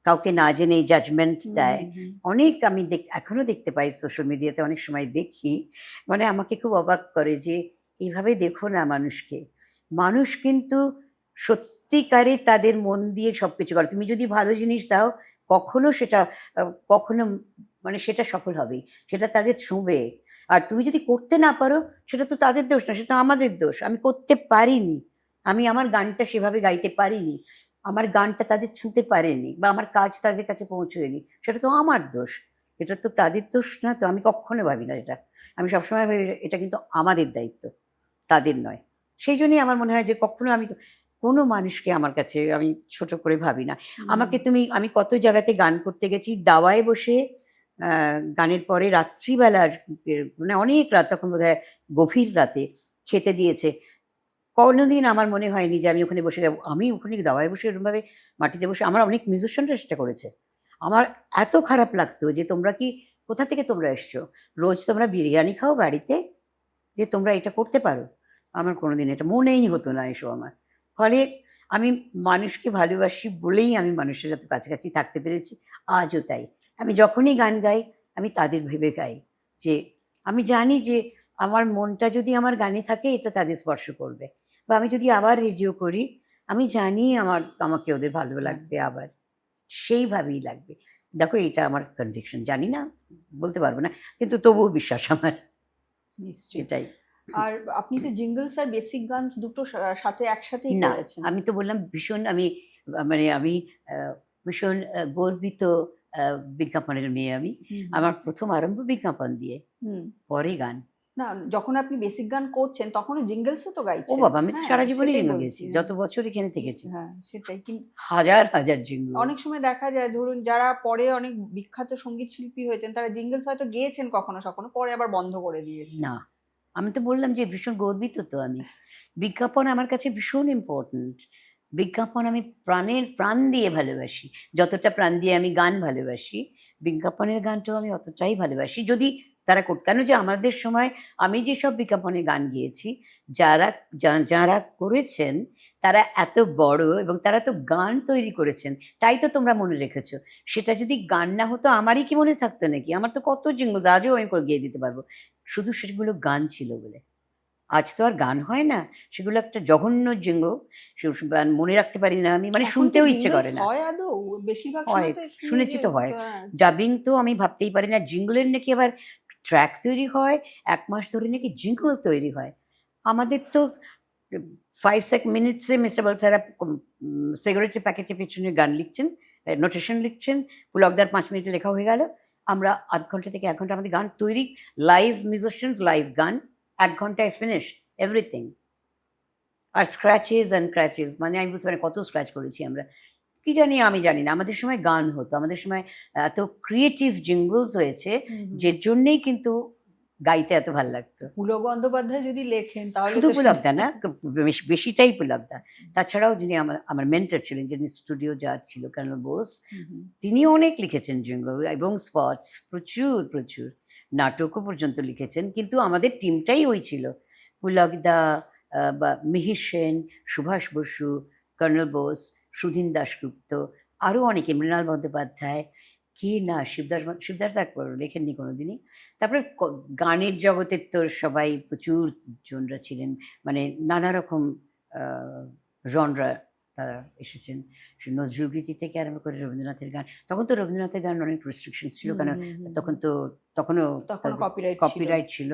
কাউকে না জেনেই জাজমেন্ট দেয়, অনেক আমি এখনো দেখতে পাই সোশ্যাল মিডিয়াতে অনেক সময় দেখি। মানে আমাকে খুব অবাক করে যে, "এভাবে দেখো না মানুষকে। মানুষ কিন্তু সত্যিকারে তাদের মন দিয়ে সবকিছু করে। তুমি যদি ভালো জিনিস দাও, কখনো সেটা আ কখনো মানে সেটা সফল হবেই। সেটা তাদের ছুঁবে। আর তুমি যদি করতে না পারো, সেটা তো তাদের দোষ না, সেটা আমাদের দোষ। আমি করতে পারিনি। আমি আমার গানটা সেভাবে গাইতে পারিনি। আমার গানটা তাদের ছুঁতে পারেনি বা আমার কাজ তাদের কাছে পৌঁছয়নি। সেটা তো আমার দোষ। এটা তো তাদের দোষ না তো। আমি কক্ষনো ভাবি না এটা। আমি সবসময় ভাবি এটা কিন্তু আমাদের দায়িত্ব, তাদের নয়। সেইজন্যই আমার মনে হয় যে কখনো আমি কোনো মানুষকে আমার কাছে আমি ছোট করে ভাবি না। আমি কত জায়গাতে গান করতে গেছি, দাওয়ায় বসে আ গানের পরে রাত্রিবেলার মানে অনেক রাত, তখন বোধহয় গভীর রাতে খেতে দিয়েছে। কোনোদিন আমার মনে হয়নি যে আমি ওখানে বসে আমি ওখানে দাওয়ায় বসে এরমভাবে মাটিতে বসে আমার অনেক মিউজিশিয়ানরা সেটা করেছে। আমার এত খারাপ লাগতো যে, "তোমরা কি কোথা থেকে তোমরা এসছো? রোজ তোমরা বিরিয়ানি খাও বাড়িতে? যে তোমরা এটা করতে পারো?" আমার কোনোদিন এটা মনেই হতো না এসব আমার। ফলে আমি মানুষকে ভালোবাসি বলেই আমি মানুষের এত কাছাকাছি থাকতে পেরেছি। আজও তাই। আমি যখনই গান গাই, আমি তাদের ভেবে গাই। যে আমি জানি যে আমার মনটা যদি আমার গানে থাকে এটা তাদের স্পর্শ করবে। বা আমি যদি আবার রেডিও করি, আমি জানি আমাকে ওদের ভালো লাগবে আবার। সেইভাবেই লাগবে। দেখো এটা আমার কনভিকশন। জানি না, বলতে পারব না। কিন্তু তবুও বিশ্বাস আমার। নিশ্চয়ই। এটাই। আর আপনি তো জিঙ্গলস আর বেসিক গান দুটো সাথে একসাথেই না, করেছেন। আমি তো বললাম ভীষণ আমি মানে আমি আ ভীষণ গর্বিত আ বিজ্ঞাপনের মেয়ে আমি। আমার ১ম আরম্ভ বিজ্ঞাপন দিয়ে, হুম। পরে গান। না, যখন আপনি বেসিক গান করছেন তখনও জিঙ্গলসও তো ও গাইছেন। বাবা! আমি তো হ্যাঁ, সারা জীবনই সেটাই জিঙ্গল বলছি। গেয়েছি। হ্যাঁ। যত বছর এখানে থেকেছি। হ্যাঁ, সেটাই। হাজার, হাজার জিঙ্গল। অনেক সময় দেখা যায় ধরুন যারা পরে অনেক বিখ্যাত সঙ্গীত শিল্পী হয়েছেন তারা জিঙ্গলস হয়তো গেয়েছেন কখনো সখনো, পরে আবার বন্ধ করে দিয়েছেন। না, আমি তো বললাম যে ভীষণ গর্বিত তো আমি। বিজ্ঞাপন আমার কাছে ভীষণ ইম্পোর্টেন্ট। বিজ্ঞাপন আমি প্রাণ দিয়ে ভালোবাসি। যতটা প্রাণ দিয়ে আমি গান ভালোবাসি, বিজ্ঞাপনের গানটাও আমি অতটাই ভালোবাসি। যদি তারা করত কেন যে আমাদের সময় আমি যেসব বিজ্ঞাপনে গান গেয়েছি যারা করেছেন তারা এত বড় এবং তারা তো গান তৈরি করেছেন, তাই তো তোমরা মনে রেখেছো। সেটা যদি গান না হতো আমারই কি মনে থাকতো নাকি? আমার তো কত জিঙ্গলস আজও আমি করে গেয়ে দিতে পারবো, শুধু সেগুলো গান ছিল বলে। আজ তো আর গান হয় না, সেগুলো একটা জঘন্য জিঙ্গল, গান মনে রাখতে পারি না আমি, মানে এখন কি শুনতেও ইচ্ছে jingles করে না। হয় আদৌ? বেশিরভাগ হয়, সময় তো শুনি শুনেছি যে তো হয়। আহ, ডাবিং তো আমি ভাবতেই পারি না। জিঙ্গলের নাকি আবার ট্র্যাক তৈরি হয়, ১ মাস ধরে নাকি জিঙ্গল তৈরি হয়। আমাদের তো 5 মিনিটসে মিস্টার বালসারা সিগারেটের প্যাকেটের পেছনে গান লিখছেন, নোটেশন লিখছেন, পুলকদার ৫ মিনিটে লেখা হয়ে গেল। আমরা ০.৫ ঘন্টা থেকে ১ ঘন্টা আমাদের গান তৈরি, লাইভ মিউজিশিয়ানস, লাইভ গান, ১ ঘন্টায় ফিনিশড এভরিথিং। আর স্ক্র্যাচেস অ্যান্ড ক্র্যাচেস, মানে আমি বুঝতে পারি কত স্ক্র্যাচ করেছি আমরা। কি জানি আমি জানি না। আমাদের সময় গান হতো। আমাদের সময় এত ক্রিয়েটিভ জিঙ্গলস হয়েছে, হুম, হুম। যে জন্যেই কিন্তু গাইতে এত ভাল লাগতো। পুলক বন্দ্যোপাধ্যায় যদি লেখেন তাহলে শুধু তো পুলকদা না, বেশিটাই পুলকদা। তাছাড়াও যিনি আমার মেন্টর ছিলেন, যিনি স্টুডিও জাজ ছিল, কর্নেল বোস, হুম, হুম। তিনিও অনেক লিখেছেন জিঙ্গল এবং স্পটস, প্রচুর, প্রচুর। নাটকও পর্যন্ত লিখেছেন। কিন্তু আমাদের টিমটাই ওই ছিল। পুলকদা, বা মিহির সেন, সুভাষ বসু, কর্নেল বোস, সুধীন দাশগুপ্ত, আরও অনেকে, মৃণাল বন্দ্যোপাধ্যায়, কে না, শিবদাস দা লেখেননি কোনোদিনই। তারপরে গানের জগতের তো সবাই প্রচুর জনরা ছিলেন। মানে নানা রকম আ জনরা তারা এসেছেন। সে নজরুলগীতি থেকে আরম্ভ করে রবীন্দ্রনাথের গান। তখন তো রবীন্দ্রনাথের গান অনেক রেস্ট্রিকশনস ছিল। হুম, কেন হুম, হুম, তখন হুম। তো তখনও তখনও তাদের কপিরাইট ছিল। কপিরাইট ছিল।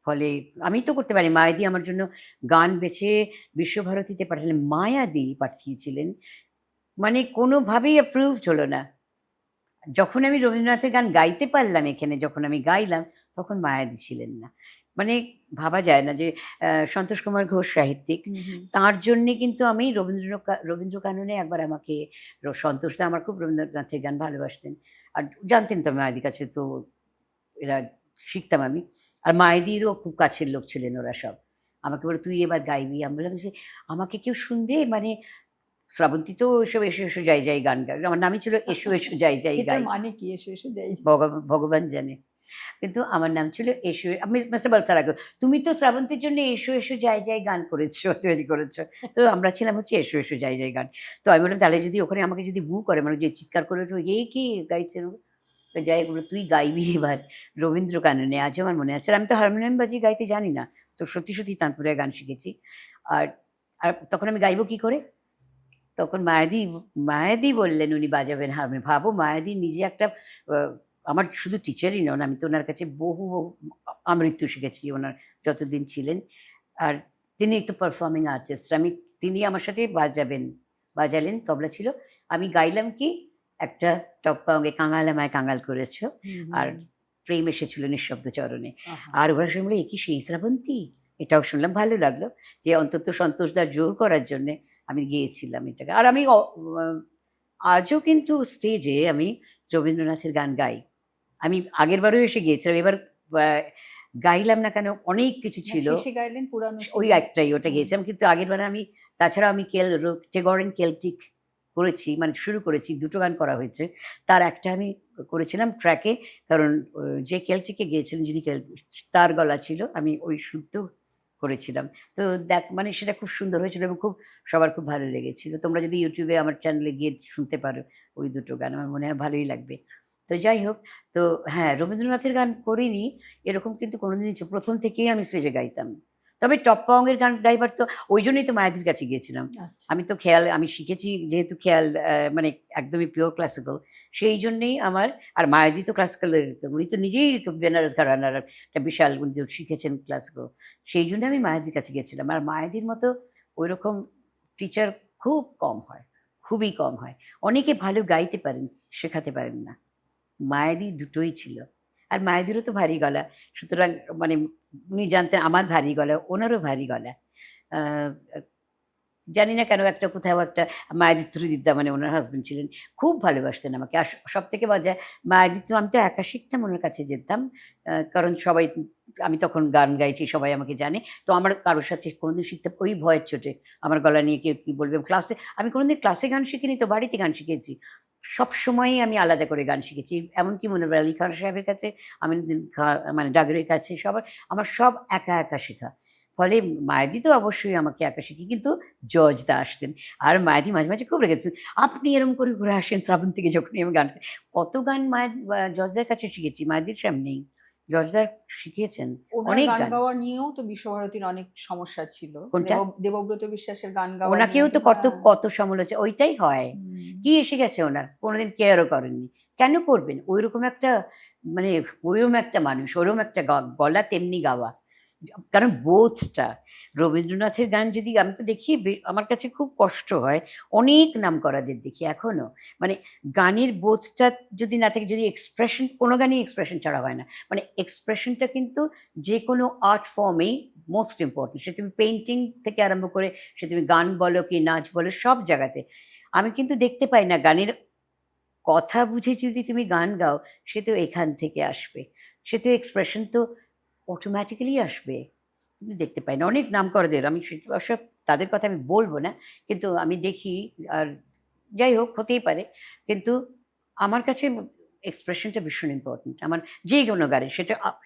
ফলে আমি তো করতে পারি। মায়াদি আমার জন্য গান বেছে বিশ্বভারতীতে পাঠালেন। মায়াদি পাঠিয়েছিলেন। মানে কোনোভাবেই অ্যাপ্রুভড হলো না। যখন আমি রবীন্দ্রনাথের গান গাইতে পারলাম এখানে, যখন আমি গাইলাম, তখন মায়াদি ছিলেন না। মানে ভাবা যায় না যে সন্তোষ কুমার ঘোষ সাহিত্যিক, হুম, হুম। তাঁর জন্যে কিন্তু আমি রবীন্দ্রকাননে একবার আমাকে সন্তোষদা আমার খুব রবীন্দ্রনাথের গান ভালোবাসতেন। আর জানতেন তো মায়াদির কাছে তো এরা শিখতাম আমি। আর মায়াদিরও খুব কাছের লোক ছিলেন ওরা সব। আমাকে বলল, "তুই এবার গাইবি।" আমি বললাম যে, "আমাকে কেউ শুনবে?" মানে শ্রাবন্তী তো ওইসব এসো, এসো যাই, যাই গান গায়। আমার নামই ছিল এসো, এসো যাই, যাই এটার গাই। মানে কি এসে এসে যাই? ভগবান জানে। কিন্তু আমার নাম ছিল এসো, আমি মিস্টার বালসার আগে, "তুমি তো শ্রাবন্তীর জন্য এসো, এসো যাই, যাই গান করেছো, তৈরি করেছো।" তো আমরা ছিলাম হচ্ছে এসো, এসো যাই, যাই গান। তো আমি বললাম, "তাহলে যদি ওখানে আমাকে যদি বু করে, মানে যে চিৎকার করে ওঠে, এই কি গাইছে?" তো যাই হোক, বলল, "তুই গাইবি এবার রবীন্দ্র কাননে।" আজও আমার মনে আছে। আর আমি তো হারমোনিয়াম বাজিয়ে গাইতে জানি না। তো সত্যি, সত্যি তানপুরায় গান শিখেছি। আর আর তখন আমি গাইবো কি করে? তখন মায়াদি বললেন উনি বাজাবেন হারমোনিয়াম। ভাবো, মায়াদি নিজে একটা আ আমার শুধু টিচারই নন, আমি তো উনার কাছে বহু আমৃত্যু শিখেছি ওনার যতদিন ছিলেন। আর তিনি তো পারফর্মিং আর্টিস্ট। তিনি আমার সাথে বাজালেন, তবলা ছিল। আমি গাইলাম কি, একটা টপ্পা অঙ্গে কাঙাল আমায় কাঙাল করেছ। হুম, আর হুম। প্রেম এসেছিল নিঃশব্দ চরণে। আহা! আর ওরা শুনল, এ কি সেই শ্রাবন্তী? এটাও শুনলাম, ভালো লাগলো। যে অন্তত সন্তোষদার জোর করার জন্যে আমি গেয়েছিলাম এটাকে। আর আমি আ আজও কিন্তু স্টেজে আমি রবীন্দ্রনাথের গান গাই। আমি আগেরবারও এসে গিয়েছিলাম। এবার আ গাইলাম না কেন, অনেক কিছু না, ছিল। শেষে গাইলেন, পুরানো ওই ছিল। একটাই, ওটা হুম। গেয়েছিলাম। কিন্তু আগেরবার আমি, তাছাড়াও আমি টেগরিয়ান কেল্টিক করেছি, মানে শুরু করেছি, ২ টো গান করা হয়েছে। তার একটা আমি করেছিলাম ট্র্যাকে, কারণ যে কেল্টিকে গেয়েছিলেন, যিনি তার গলা ছিল, আমি ওই সুরতেও করেছিলাম। তো দেখ, মানে সেটা খুব সুন্দর হয়েছিল এবং সবার খুব ভালো লেগেছিল। তোমরা যদি YouTube এ আমার চ্যানেলে গিয়ে শুনতে পারো ওই ২ টো গান, আমার মনে হয় ভালোই লাগবে। তো যাই হোক, তো হ্যাঁ, রবীন্দ্রনাথের গান করিনি এরকম কিন্তু কোনোদিনই ১ম থেকেই আমি স্টেজে গাইতাম। তবে টপ্পা অঙ্গের গান গাইবার তো ওইজন্যই তো মায়াদির কাছে গিয়েছিলাম। আচ্ছা। আমি শিখেছি যেহেতু খেয়াল, মানে একদমই পিওর ক্লাসিক্যাল। সেই জন্যেই আমার, আর মায়াদি তো ক্লাসিক্যালের, উনি তো নিজেই বেনারস ঘরানার একটা বিশাল, উনি তো শিখেছেন ক্লাসিক্যাল। সেই জন্য আমি মায়াদির কাছে গিয়েছিলাম। আর মায়াদির মতো ঐরকম টিচার খুব কম হয়, খুবই কম হয়। অনেকে ভালো গাইতে পারেন, শেখাতে পারেন না। মায়াদি দুটোই ছিল। আর মায়াদিরও তো ভারী গলা। সুতরাং মানে উনি জানতেন আমার ভারী গলা, ওনারও ভারী গলা। আ জানি না কেন একটা কোথাও একটা মায়াদিত্য ত্রিদীপদা মানে ওনার হাজবেন্ড ছিলেন, খুব ভালোবাসতেন আমাকে। আর সব থেকে মজা মায়াদিত্য, আমি তো একা শিখতাম, ওনার কাছে যেতাম। কারণ সবাই, আমি তখন গান গাইছি, সবাই আমাকে জানে। তো আমার কারোর সাথে কোনোদিন শিখতে ওই ভয়ের চোটে আমার গলা নিয়ে কেউ কী বলবে। আমি কোনোদিন ক্লাসে গান শিখিনি, তো বাড়িতে গান শিখেছি। সবসময়ই আমি আলাদা করে গান শিখেছি। এমনকি মনিরুল আলী খান সাহেবের কাছে, আমিনুদ্দিন মানে ডাগরের কাছে, আমার সব একা একা শেখা। ফলে মায়াদি তো অবশ্যই আমাকে একা শিখি, কিন্তু জজদা আসতেন। আর মায়াদি মাঝে মাঝে খুব রেগেছেন, আপনি এরম করে ঘুরে আসেন শ্রাবন্তীকে, যখনই আমি গান কত গান জজদার কাছে শিখেছি, মায়াদির সামনেই জজদার শিখিয়েছেন ওনার অনেক গান গান। গাওয়া নিয়েও তো বিশ্বভারতীর অনেক সমস্যা ছিল। কোনটা? দেবব্রত বিশ্বাসের গান গাওয়া ওনাকেও নিয়ে তো কত হ্যাঁ। কত সমালোচনা, ওইটাই হয়। কি এসে গেছে ওনার? কোনোদিন কেয়ারও করেননি। কেন করবেন? ওইরকম একটা মানে ওইরকম একটা মানুষ, ওরকম একটা গলা তেমনি গাওয়া। কারণ বোধটা, রবীন্দ্রনাথের গান যদি আমি তো দেখি, আমার কাছে খুব কষ্ট হয়। অনেক নামকরাদের দেখি এখনো। মানে গানের বোধটা যদি না থাকে, যদি এক্সপ্রেশন, কোনো গানেই এক্সপ্রেশন ছাড়া হয় না। মানে এক্সপ্রেশনটা কিন্তু যেকোনো আর্ট ফর্মেই মোস্ট ইম্পর্টেন্ট। সে তুমি পেইন্টিং থেকে আরম্ভ করে, সে তুমি গান বলো কি নাচ বলো, সব জায়গাতে। আমি কিন্তু দেখতে পাই না গানের কথা বুঝে যদি তুমি গান গাও, সে তো এখান থেকে আসবে। সে তো এক্সপ্রেশন তো অটোমেটিক্যালি আসবে। কিন্তু দেখতে পাই না অনেক নামকরাদের। আমি অবশ্য তাদের কথা আমি বলব না। কিন্তু আমি দেখি, আর যাই হোক, হতেই পারে। কিন্তু আমার কাছে এক্সপ্রেশনটা ভীষণ ইম্পর্টেন্ট। আমার যেই কোনো গানে,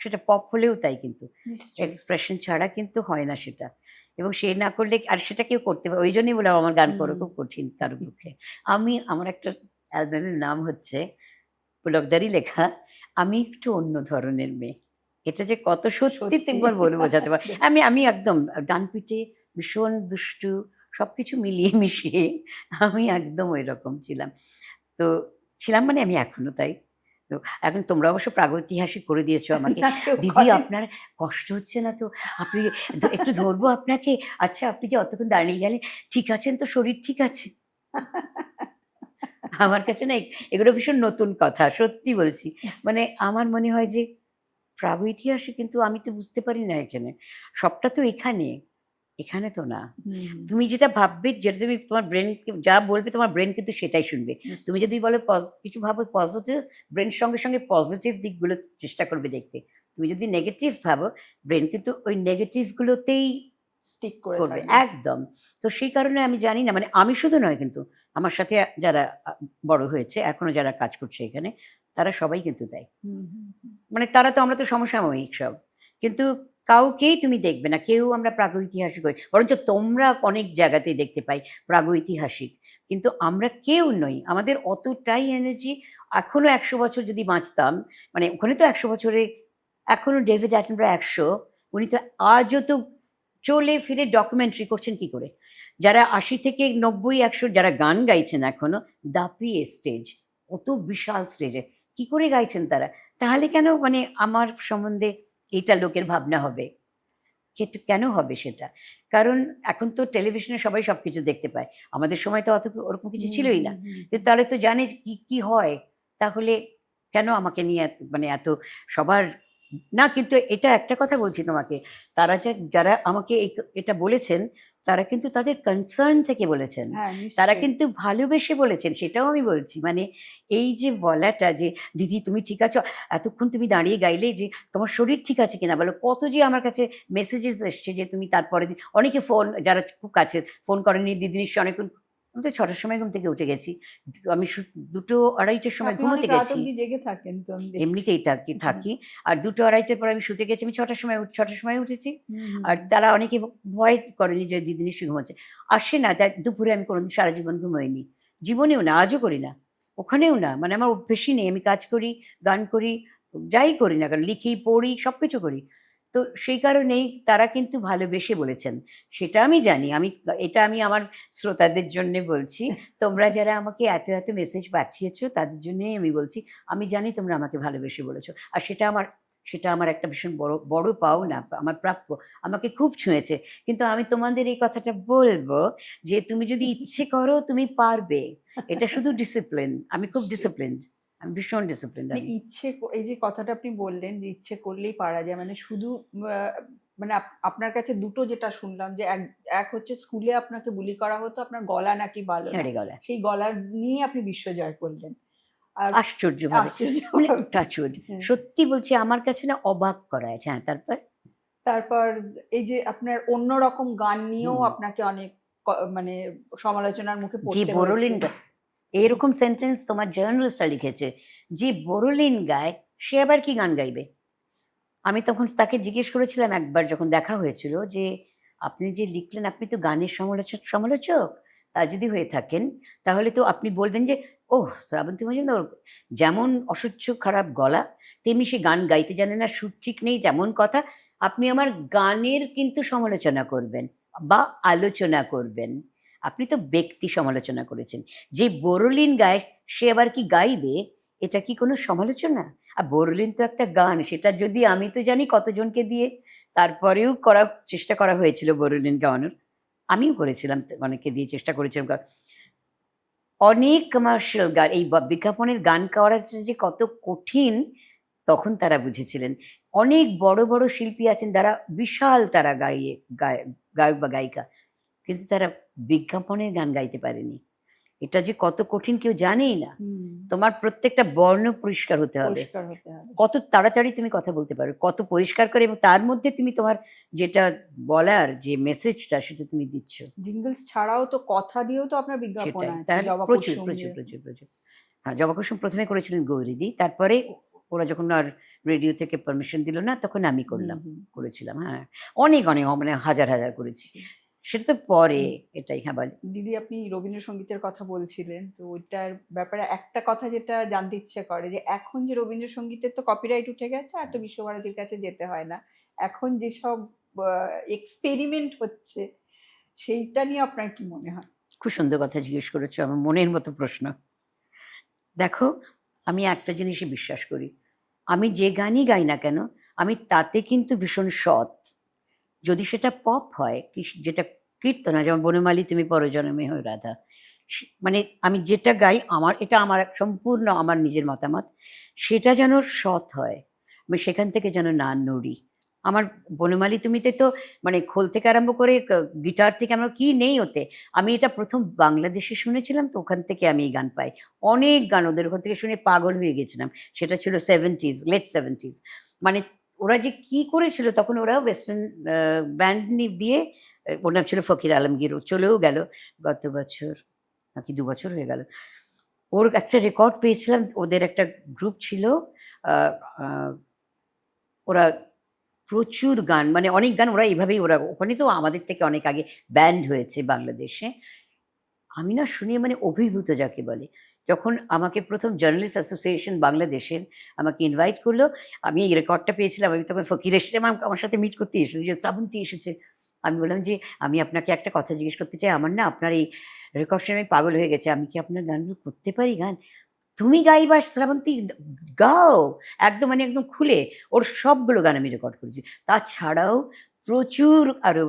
সেটা পপ হলেও তাই কিন্তু। নিশ্চয়ই। এক্সপ্রেশন ছাড়া কিন্তু হয় না সেটা। এবং সে না করলে আর সেটা কেউ করতে পারে। ওইজন্যই বললাম আমার গান করা খুব কঠিন কারো পক্ষে। আমার একটা অ্যালবামের নাম হচ্ছে পুলকদারই লেখা, 'আমি একটু অন্য ধরনের মেয়ে।' এটা যে কত সত্যি সত্যি। একবার বলে বোঝাতে আমি একদম ডানপিটে, ভীষণ দুষ্টু, সবকিছু মিলিয়ে মিশিয়ে আমি একদম ঐরকম ছিলাম। তো ছিলাম মানে আমি এখনো তাই। তো এখন তোমরা অবশ্য প্রাগৈতিহাসিক করে দিয়েছো আমাকে। না কেউ "দিদি করেনি। আপনার কষ্ট হচ্ছে না তো? আপনি একটু ধরবো আপনাকে? আচ্ছা আপনি যে অতক্ষণ দাঁড়িয়ে গেলেন, ঠিক আছেন তো? শরীর ঠিক আছে?" আমার কাছে না এগুলো ভীষণ নতুন কথা। সত্যি বলছি। মানে আমার মনে হয় যে প্রাগৈতিহাসিক, কিন্তু আমি তো বুঝতে পারি না এখানে। সবটা তো এখানে। এখানে তো না। হুম, তুমি যেটা ভাববে, যেটা তুমি তোমার ব্রেন যা বলবে, তোমার ব্রেন কিন্তু সেটাই শুনবে। তুমি নিশ্চয়ই। যদি বলো কিছু ভাবো পজিটিভ, ব্রেন সঙ্গে সঙ্গে পজিটিভ দিকগুলো চেষ্টা করবে দেখতে। তুমি যদি নেগেটিভ ভাবো, ব্রেন কিন্তু ওই নেগেটিভ গুলোতেই স্টিক করে করবে থাকবে। একদম। তো সেই কারণে আমি জানি না, মানে আমি শুধু নয় কিন্তু, আমার সাথে যারা বড় হয়েছে, এখনো যারা কাজ করছে এখানে, তারা সবাই কিন্তু তাই। হুম, হুম, হুম। মানে আমরা তো সমসাময়িক সব। কিন্তু কাউকেই তুমি দেখবে না। কেউ আমরা প্রাগৈতিহাসিক হই। বরঞ্চ তোমরা অনেক জায়গাতেই দেখতে পাই প্রাগৈতিহাসিক। কিন্তু আমরা কেউ নই। আমাদের অতটাই এনার্জি, এখনো ১০০ বছর যদি বাঁচতাম, মানে ওখানে তো ১০০ বছরে, এখনো ডেভিড অ্যাটনবরা ১০০, উনি তো আজও তো চলে ফিরে ডকুমেন্টারি করছেন কি করে? যারা ৮০ থেকে ৯০, ১০০ যারা গান গাইছেন এখনো, দাপিয়ে স্টেজ, অত বিশাল স্টেজে কি করে গাইছেন তারা? তাহলে কেন মানে আমার সম্বন্ধে এটা লোকের ভাবনা হবে? কেন হবে সেটা? কারণ এখন তো টেলিভিশনে সবাই সবকিছু দেখতে পায়। আমাদের সময় তো ওরকম কিছু হুম, ছিলই হুম, না। হুম, কিন্তু হুম। তাহলে তো জানে কি হয়। তাহলে কেন আমাকে নিয়ে মানে এত সবার, না কিন্তু এটা একটা কথা বলছি তোমাকে, তারা যারা আমাকে এটা বলেছেন, তারা কিন্তু তাদের কনসার্ন থেকে বলেছেন। হ্যাঁ, তারা নিশ্চয়ই। কিন্তু ভালোবেসে বলেছেন, সেটাও আমি বলছি। মানে এই যে বলাটা যে, "দিদি তুমি ঠিক আছো? এতক্ষণ তুমি দাঁড়িয়ে গাইলে যে তোমার শরীর ঠিক আছে কিনা বলো?" কত যে আমার কাছে মেসেজেস এসছে যে তুমি তারপরের দিন, অনেকে ফোন, যারা খুব কাছের, ফোন করেননি, দিদি নিশ্চয়ই অনেকক্ষণ। আমি তো ৬টার সময় ঘুম থেকে উঠে গেছি। আমি ২টো ২:৩০টার সময় আপনি অনেক ঘুমোতে রাত গেছি। অব্দি জেগে থাকেন তো আমি দেখছি। এমনিতেই থাকি। আর ২টো ২:৩০টার পরে আমি শুতে গেছি। আমি ৬টার সময় উঠেছি। হুম, হুম, আর হুম। তারা অনেকে ভয় করেনি যে দিদি নিশ্চয়ই ঘুমাচ্ছে। আসে না, তাই দুপুরে আমি কোনোদিন সারা জীবন ঘুমোইনি। জীবনেও না, আজও করি না। ওখানেও না। মানে আমার অভ্যেসই নেই। আমি কাজ করি, গান করি, যাই করি না কেন, লিখি, পড়ি, সবকিছু করি। তো সেই কারণেই তারা কিন্তু ভালোবেসে বলেছেন। সেটা আমি জানি। এটা আমি আমার শ্রোতাদের জন্যে বলছি। তোমরা যারা আমাকে এত মেসেজ পাঠিয়েছো, তাদের জন্যই আমি বলছি। আমি জানি তোমরা আমাকে ভালোবেসে বলেছো। আর সেটা আমার একটা ভীষণ বড় পাওনা, আমার প্রাপ্য। আমাকে খুব ছুঁয়েছে। কিন্তু আমি তোমাদের এই কথাটা বলব যে, তুমি যদি ইচ্ছে করো তুমি পারবে। এটা শুধু ডিসিপ্লিন। আমি খুব নিশ্চয়ই। ডিসিপ্লিনড। আমি ভীষণ ডিসিপ্লিনড মানে আমি। এই যে কথাটা আপনি বললেন যে ইচ্ছে করলেই পারা যায়। মানে শুধু আ মানে আপনার কাছে দুটো যেটা শুনলাম যে এক এক হচ্ছে স্কুলে আপনাকে বুলি করা হতো, আপনার গলা নাকি ভালো না, হেঁড়ে গলা সেই গলার নিয়ে আপনি বিশ্ব জয় করলেন। আর আশ্চর্যভাবে, আশ্চর্য মানে টাচউড, হ্যাঁ। সত্যি বলছি আমার কাছে না অবাক করায়। হ্যাঁ, তারপর তারপর এই যে আপনার অন্যরকম গান নিয়েও হুম, আপনাকে অনেক মানে সমালোচনার মুখে যে পড়তে বোরোলিন হয়েছে। এরকম সেন্টেন্স তোমার জার্নালিস্টরা লিখেছে, যে বোরোলিন গায় সে আবার কি গান গাইবে। আমি তখন তাকে জিজ্ঞেস করেছিলাম একবার যখন দেখা হয়েছিল যে, "আপনি যে লিখলেন আপনি তো গানের সমালোচক। তা যদি হয়ে থাকেন তাহলে তো আপনি বলবেন যে, 'ওহ! শ্রাবন্তী মজুমদার যেমন অসহ্য খারাপ গলা, তেমনি সে গান গাইতে জানে না, সুর ঠিক নেই যেমন কথা। আপনি আমার গানের কিন্তু সমালোচনা করবেন বা আলোচনা করবেন। আপনি তো ব্যক্তি সমালোচনা করেছেন। যে বোরোলিন গায় সে আবার কি গাইবে? এটা কি কোনো সমালোচনা?' আর বোরলিন তো একটা গান, সেটা যদি আমি তো জানি কতজনকে দিয়ে তারপরেও করার চেষ্টা করা হয়েছিল বোরলিন গাওয়ানোর। আমিও করেছিলাম, অনেককে দিয়ে চেষ্টা করেছিলাম। অনেক কমার্শিয়াল গান এই বিজ্ঞাপনের গান করা যে কত কঠিন তখন তারা বুঝেছিলেন। অনেক বড়, বড় শিল্পী আছেন যারা বিশাল তারা গায়ক বা গায়িকা। কিন্তু তারা বিজ্ঞাপনের গান গাইতে পারেনি। এটা যে কত কঠিন কেউ জানেই না। হুম, তোমার প্রত্যেকটা বর্ণ পরিষ্কার হতে হবে। পরিষ্কার হতে হবে। কত তাড়াতাড়ি তুমি কথা বলতে পারো, কত পরিষ্কার করে, এবং তার মধ্যে তুমি তোমার যেটা বলার যে মেসেজটা সেটা তুমি দিচ্ছ। জিঙ্গলস ছাড়াও তো কথা দিয়েও তো আপনার বিজ্ঞাপন সেটাই। আছে, তাহলে জবা প্রচুর, কুসুম প্রচুর, দিয়ে। প্রচুর, প্রচুর। হ্যাঁ, জবা কুসুম ১ম এ করেছিলেন গৌরীদি। তারপরে ওরা যখন আর রেডিও থেকে পারমিশন দিল না তখন আমি হুম, হুম। করেছিলাম। হ্যাঁ। অনেক, অনেক মানে হাজার, হাজার করেছি। সেটা তো পরে এটাই। হ্যাঁ, বল। দিদি আপনি রবীন্দ্রসঙ্গীতের কথা বলছিলেন, তো ওইটার ব্যাপারে একটা কথা যেটা জানতে ইচ্ছে করে যে এখন যে রবীন্দ্রসঙ্গীতের তো কপিরাইট উঠে গেছে, আর তো বিশ্বভারতীর কাছে যেতে হয় না। এখন যেসব এক্সপেরিমেন্ট হচ্ছে সেইটা নিয়ে আপনার কি মনে হয়? খুব সুন্দর কথা জিজ্ঞেস করেছো। আমার মনের মতো প্রশ্ন। দেখো, আমি একটা জিনিসই বিশ্বাস করি। আমি যে গানই গাই না কেন, আমি তাতে কিন্তু ভীষণ সৎ। যদি সেটা পপ হয়, যেটা কীর্তন হয়, যেমন বনমালী তুমি পরজনমে হও রাধা। মানে আমি যেটা গাই এটা আমার সম্পূর্ণ আমার নিজের মতামত। সেটা যেন সৎ হয়। আমি সেখান থেকে যেন না নড়ি। আমার বনমালী তুমিতে তো মানে খোল থেকে আরম্ভ করে গিটার থেকে আমার কি নেই ওতে। আমি এটা ১ম বাংলাদেশে শুনেছিলাম, তো ওখান থেকে আমি এই গান পাই। অনেক গান ওদের ওখান থেকে শুনে পাগল হয়ে গেছিলাম। সেটা ছিল 70s, লেট 70s। মানে ওরা যে কি করেছিল তখন, ওরা ওয়েস্টার্ন ব্যান্ড দিয়ে, ওর নাম ছিল ফকির আলমগীর। ও চলেও গেল গত বছর, নাকি ২ বছর হয়ে গেল। ওর একটা রেকর্ড পেয়েছিলাম। ওদের একটা গ্রুপ ছিল। আ আ ওরা প্রচুর গান, মানে অনেক গান ওরা এভাবেই, ওরা ওখানে তো আমাদের থেকে অনেক আগে ব্যান্ড হয়েছে বাংলাদেশে। আমি না শুনে মানে অভিভূত যাকে বলে। যখন আমাকে ১ম জার্নালিস্ট অ্যাসোসিয়েশন বাংলাদেশের আমাকে ইনভাইট করল, আমি এই রেকর্ডটা পেয়েছিলাম। আমি তখন ফকির এসে আমার সাথে মিট করতে এসেছিল যে, "শ্রাবন্তী এসেছে।" আমি বললাম যে, "আমি আপনাকে একটা কথা জিজ্ঞেস করতে চাই। আমার না আপনার এই রেকর্ড শুনে আমি পাগল হয়ে গেছি। আমি কি আপনার গানগুলো করতে পারি গান?" "তুমি গাইবা শ্রাবন্তী, গাও।" একদম মানে একদম খুলে ওর সবগুলো গান আমি রেকর্ড করেছি। তাছাড়াও প্রচুর আরো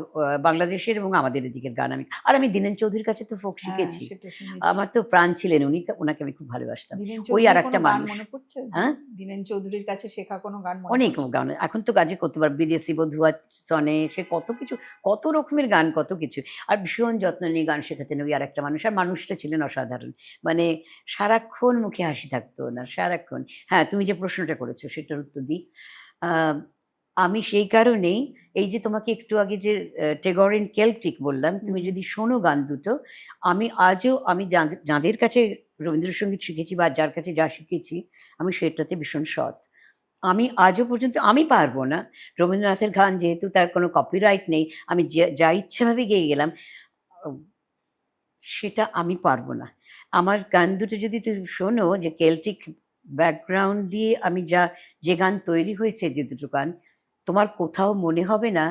বাংলাদেশের এবং আমাদের এদিকের গান আমি দীনেন চৌধুরীর কাছে তো ফোক হ্যাঁ, শিখেছি। সেটা শুনেছি। আমার তো প্রাণ ছিলেন উনি, ওনাকে আমি খুব ভালোবাসতাম। দীনেন ওই চৌধুরীর কোনো আরেকটা গান মানুষ। মনে পড়ছে? হ্যাঁ? দীনেন চৌধুরীর কাছে শেখা কোনো গান মনে অনেক পড়ছে? গান। এখন তো কাজে করতে পারবে। বিদেশি বধুয়া সনে, সে কত কিছু, কত রকমের গান, কত কিছু। আর ভীষণ যত্ন নিয়ে গান শেখাতেন ওই আরেকটা মানুষ। আর মানুষটা ছিলেন অসাধারণ। মানে সারাক্ষণ মুখে হাসি থাকতো ওনার, সারাক্ষণ। হ্যাঁ, তুমি যে প্রশ্নটা করেছো সেটার উত্তর দিই। আ আমি সেই কারণেই এই যে তোমাকে একটু আগে যে টেগরিন কেল্টিক বললাম, হুম, তুমি হুম। যদি শোনো গান দুটো, আমি আজও যাঁদের কাছে রবীন্দ্রসঙ্গীত শিখেছি বা যার কাছে যা শিখেছি, আমি সেটাতে ভীষণ সৎ। আমি আজও পর্যন্ত আমি পারব না। রবীন্দ্রনাথের গান যেহেতু তার কোনো কপিরাইট নেই, আমি যা ইচ্ছাভাবে গেয়ে গেলাম, আ সেটা আমি পারব না। আমার গান দুটো যদি তুমি শোনো, যে কেল্টিক ব্যাকগ্রাউন্ড দিয়ে আমি যে গান তৈরি হয়েছে, যে দুটো গান, তোমার কোথাও মনে হবে না,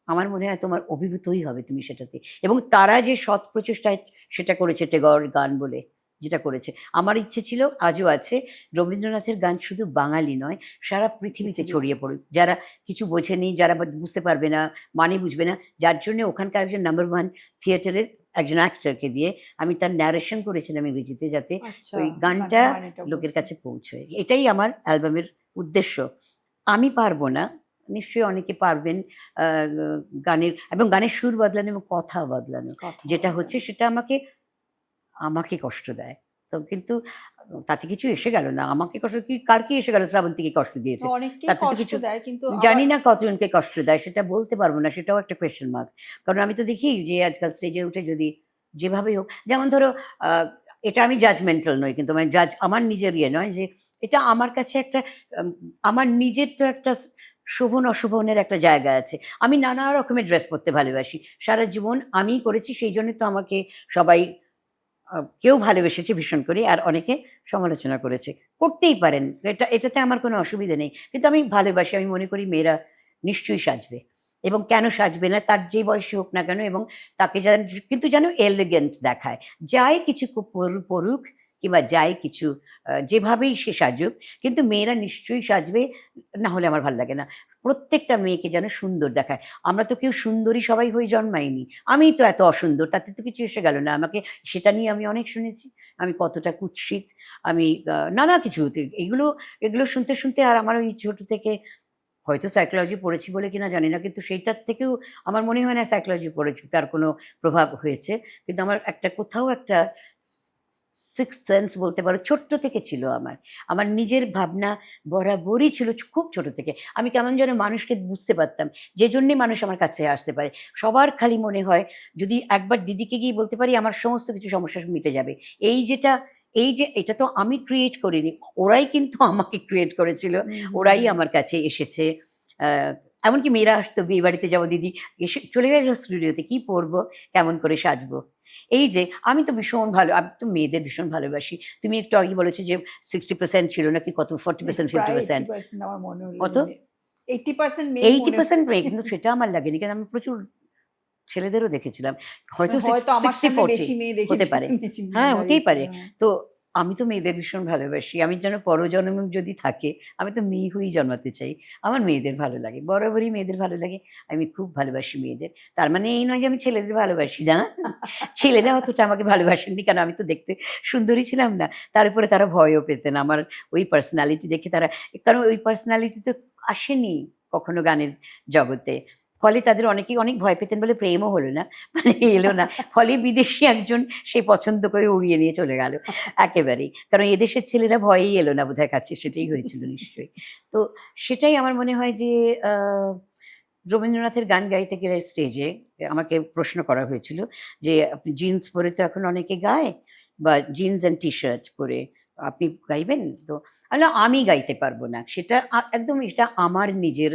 আমার মনে হয় তোমার অভিভূতই হবে তুমি সেটাতে। এবং তারা যে সৎ প্রচেষ্টায় সেটা করেছে, টেগর গান বলে যেটা করেছে। আমার ইচ্ছে ছিল, আজও আছে, রবীন্দ্রনাথের গান শুধু বাঙালি নয়, সারা পৃথিবীতে ছড়িয়ে পড়ুক। যারা কিছু বোঝেনি, যারা বুঝতে পারবে না, মানে বুঝবে না, যার জন্যে ওখানকার একজন নাম্বার 1 থিয়েটারের একজন অ্যাক্টরকে দিয়ে আমি তার ন্যারেশন করেছিলাম ইংরেজিতে, যাতে আচ্ছা, ওই গানটা গানটার মানেটা লোকের বুঝতে। কাছে পৌঁছয়। এটাই আমার অ্যালবামের উদ্দেশ্য। আমি পারব না, নিশ্চয়ই অনেকে পারবেন গানের, এবং গানের সুর বদলানো এবং কথা বদলানো, কথা যেটা বলা। হচ্ছে সেটা আমাকে আমাকে কষ্ট দেয়। তো কিন্তু তাতে কিছু এসে গেল না। আমাকে কষ্ট কি, কার কি এসে গেল শ্রাবন্তীকে কষ্ট দিয়েছে? অনেককেই তাতে তো কষ্ট কিছু দেয় কিন্তু আবার জানি না কতজনকে কষ্ট দেয়, সেটা বলতে পারব না। সেটাও একটা কোয়েশ্চেন মার্ক। কারণ আমি তো দেখি যে আজকাল স্টেজে উঠে যদি যেভাবেই হোক, যেমন ধরো আ এটা আমি জাজমেন্টাল নই, কিন্তু মানে আমার নিজের ইয়ে নয় যে এটা আমার কাছে একটা আম আমার নিজের তো একটা শোভন অশোভনের একটা জায়গা আছে। আমি নানা রকমের ড্রেস পরতে ভালোবাসি। সারা জীবন আমিই করেছি, সেইজন্য তো আমাকে সবাই কেউ ভালোবেসেছে ভীষণ করে, আর অনেকে সমালোচনা করেছে। করতেই পারেন। এটাতে আমার কোনো অসুবিধে নেই। কিন্তু আমি ভালোবাসি। আমি মনে করি মেয়েরা নিশ্চয়ই সাজবে। এবং কেন সাজবে না? তার যে বয়সী হোক না কেন, এবং তাকে কিন্তু যেন এলিগেন্ট দেখায়। যাই কিছু পড়ুক কিংবা যাই কিছু যেভাবেই সে সাজুক, কিন্তু মেয়েরা নিশ্চয়ই সাজবে। না হলে আমার ভাল লাগে না। প্রত্যেকটা মেয়েকে যেন সুন্দর দেখায়। আমরা তো কেউ সুন্দরী সবাই হয়ে জন্মাইনি। আমিই তো এত অসুন্দর, তাতে তো কিছু এসে গেল না। সেটা নিয়ে আমি অনেক শুনেছি। আমি কতটা কুৎসিত, আমি নানা কিছু এগুলো শুনতে, শুনতে আর আমার ওই ছোট থেকে হয়তো সাইকোলজি পড়েছি বলে কিনা জানি না। কিন্তু সেইটার থেকেও আমার মনে হয় না সাইকোলজি পড়েছি তার কোনো প্রভাব হয়েছে। কিন্তু আমার একটা কোথাও একটা সিক্সথ সেন্স বলতে পারো, ছোট্ট থেকে ছিল আমার। আমার নিজের ভাবনা বরাবরই ছিল খুব ছোট থেকে। আমি কেমন যেন মানুষকে বুঝতে পারতাম। যেজন্যে মানুষ আমার কাছে আসতে পারে। সবার খালি মনে হয় যদি একবার দিদিকে গিয়ে বলতে পারি আমার সমস্ত কিছু সমস্যা মিটে যাবে। এই যেটা এই যে এটা তো আমি ক্রিয়েট করিনি। ওরাই কিন্তু আমাকে ক্রিয়েট করেছিল। হুম, হুম, ওরাই হুম। আমার কাছে এসেছে। আ এমনকি মেয়েরা আসতো, বিয়েবাড়িতে যাবো, দিদি এসে চলে গেল স্টুডিওতে, কি পরবো? কেমন করে সাজবো? এই যে আমি তো ভীষণ আমি তো মেয়েদের ভীষণ ভালোবাসি। তুমি একটু আগে বলেছ যে 60% ছিল নাকি কত 40% প্রায় 50%? 80% আমার মনে হলো কত? যে 80% মেয়ে মনে 80% মেয়ে, কিন্তু সেটা আমার লাগেনি। কারণ আমি প্রচুর ছেলেদেরও দেখেছিলাম। হয়তো হয়তো আমার সামনে 60-40 বেশি মেয়ে হতে দেখেছি, পারে। বেশি মেয়ে হ্যাঁ, হতেই দাঁড়িয়েছিল। পারে। হ্যাঁ। তো আমি তো মেয়েদের ভীষণ ভালোবাসি। আমি যেন পরজন্ম যদি থাকে, আমি তো মেয়ে হয়েই জন্মাতে চাই। আমার মেয়েদের ভালো লাগে। বরাবরই মেয়েদের ভালো লাগে। আমি খুব ভালোবাসি মেয়েদের। তার মানে এই নয় যে আমি ছেলেদের ভালোবাসি না। ছেলেরা অতটা আমাকে ভালোবাসেননি, কারণ আমি তো দেখতে সুন্দরী ছিলাম না। তার উপরে তারা ভয়ও পেতেন আমার ওই পার্সোনালিটি দেখে। কারণ ওই পার্সোনালিটি তো আসেনি কখনো গানের জগতে। ফলে তাদের অনেকেই অনেক ভয় পেতেন বলে প্রেমও হলো না। মানে এলো না। ফলে বিদেশী একজন সে পছন্দ করে উড়িয়ে নিয়ে চলে গেল একেবারেই। কারণ এদেশের ছেলেরা ভয়েই এলো না বোধহয় কাছে, সেটাই হয়েছিল নিশ্চয়ই। তো সেটাই আমার মনে হয় যে আ রবীন্দ্রনাথের গান গাইতে গেলে স্টেজে আমাকে প্রশ্ন করা হয়েছিল যে, "আপনি জিন্স পরে তো এখন অনেকে গায়, বা জিন্স অ্যান্ড টি-শার্ট পরে আপনি গাইবেন?" তো আমি বললাম, "আমি গাইতে পারব না। সেটা একদম এটা আমার নিজের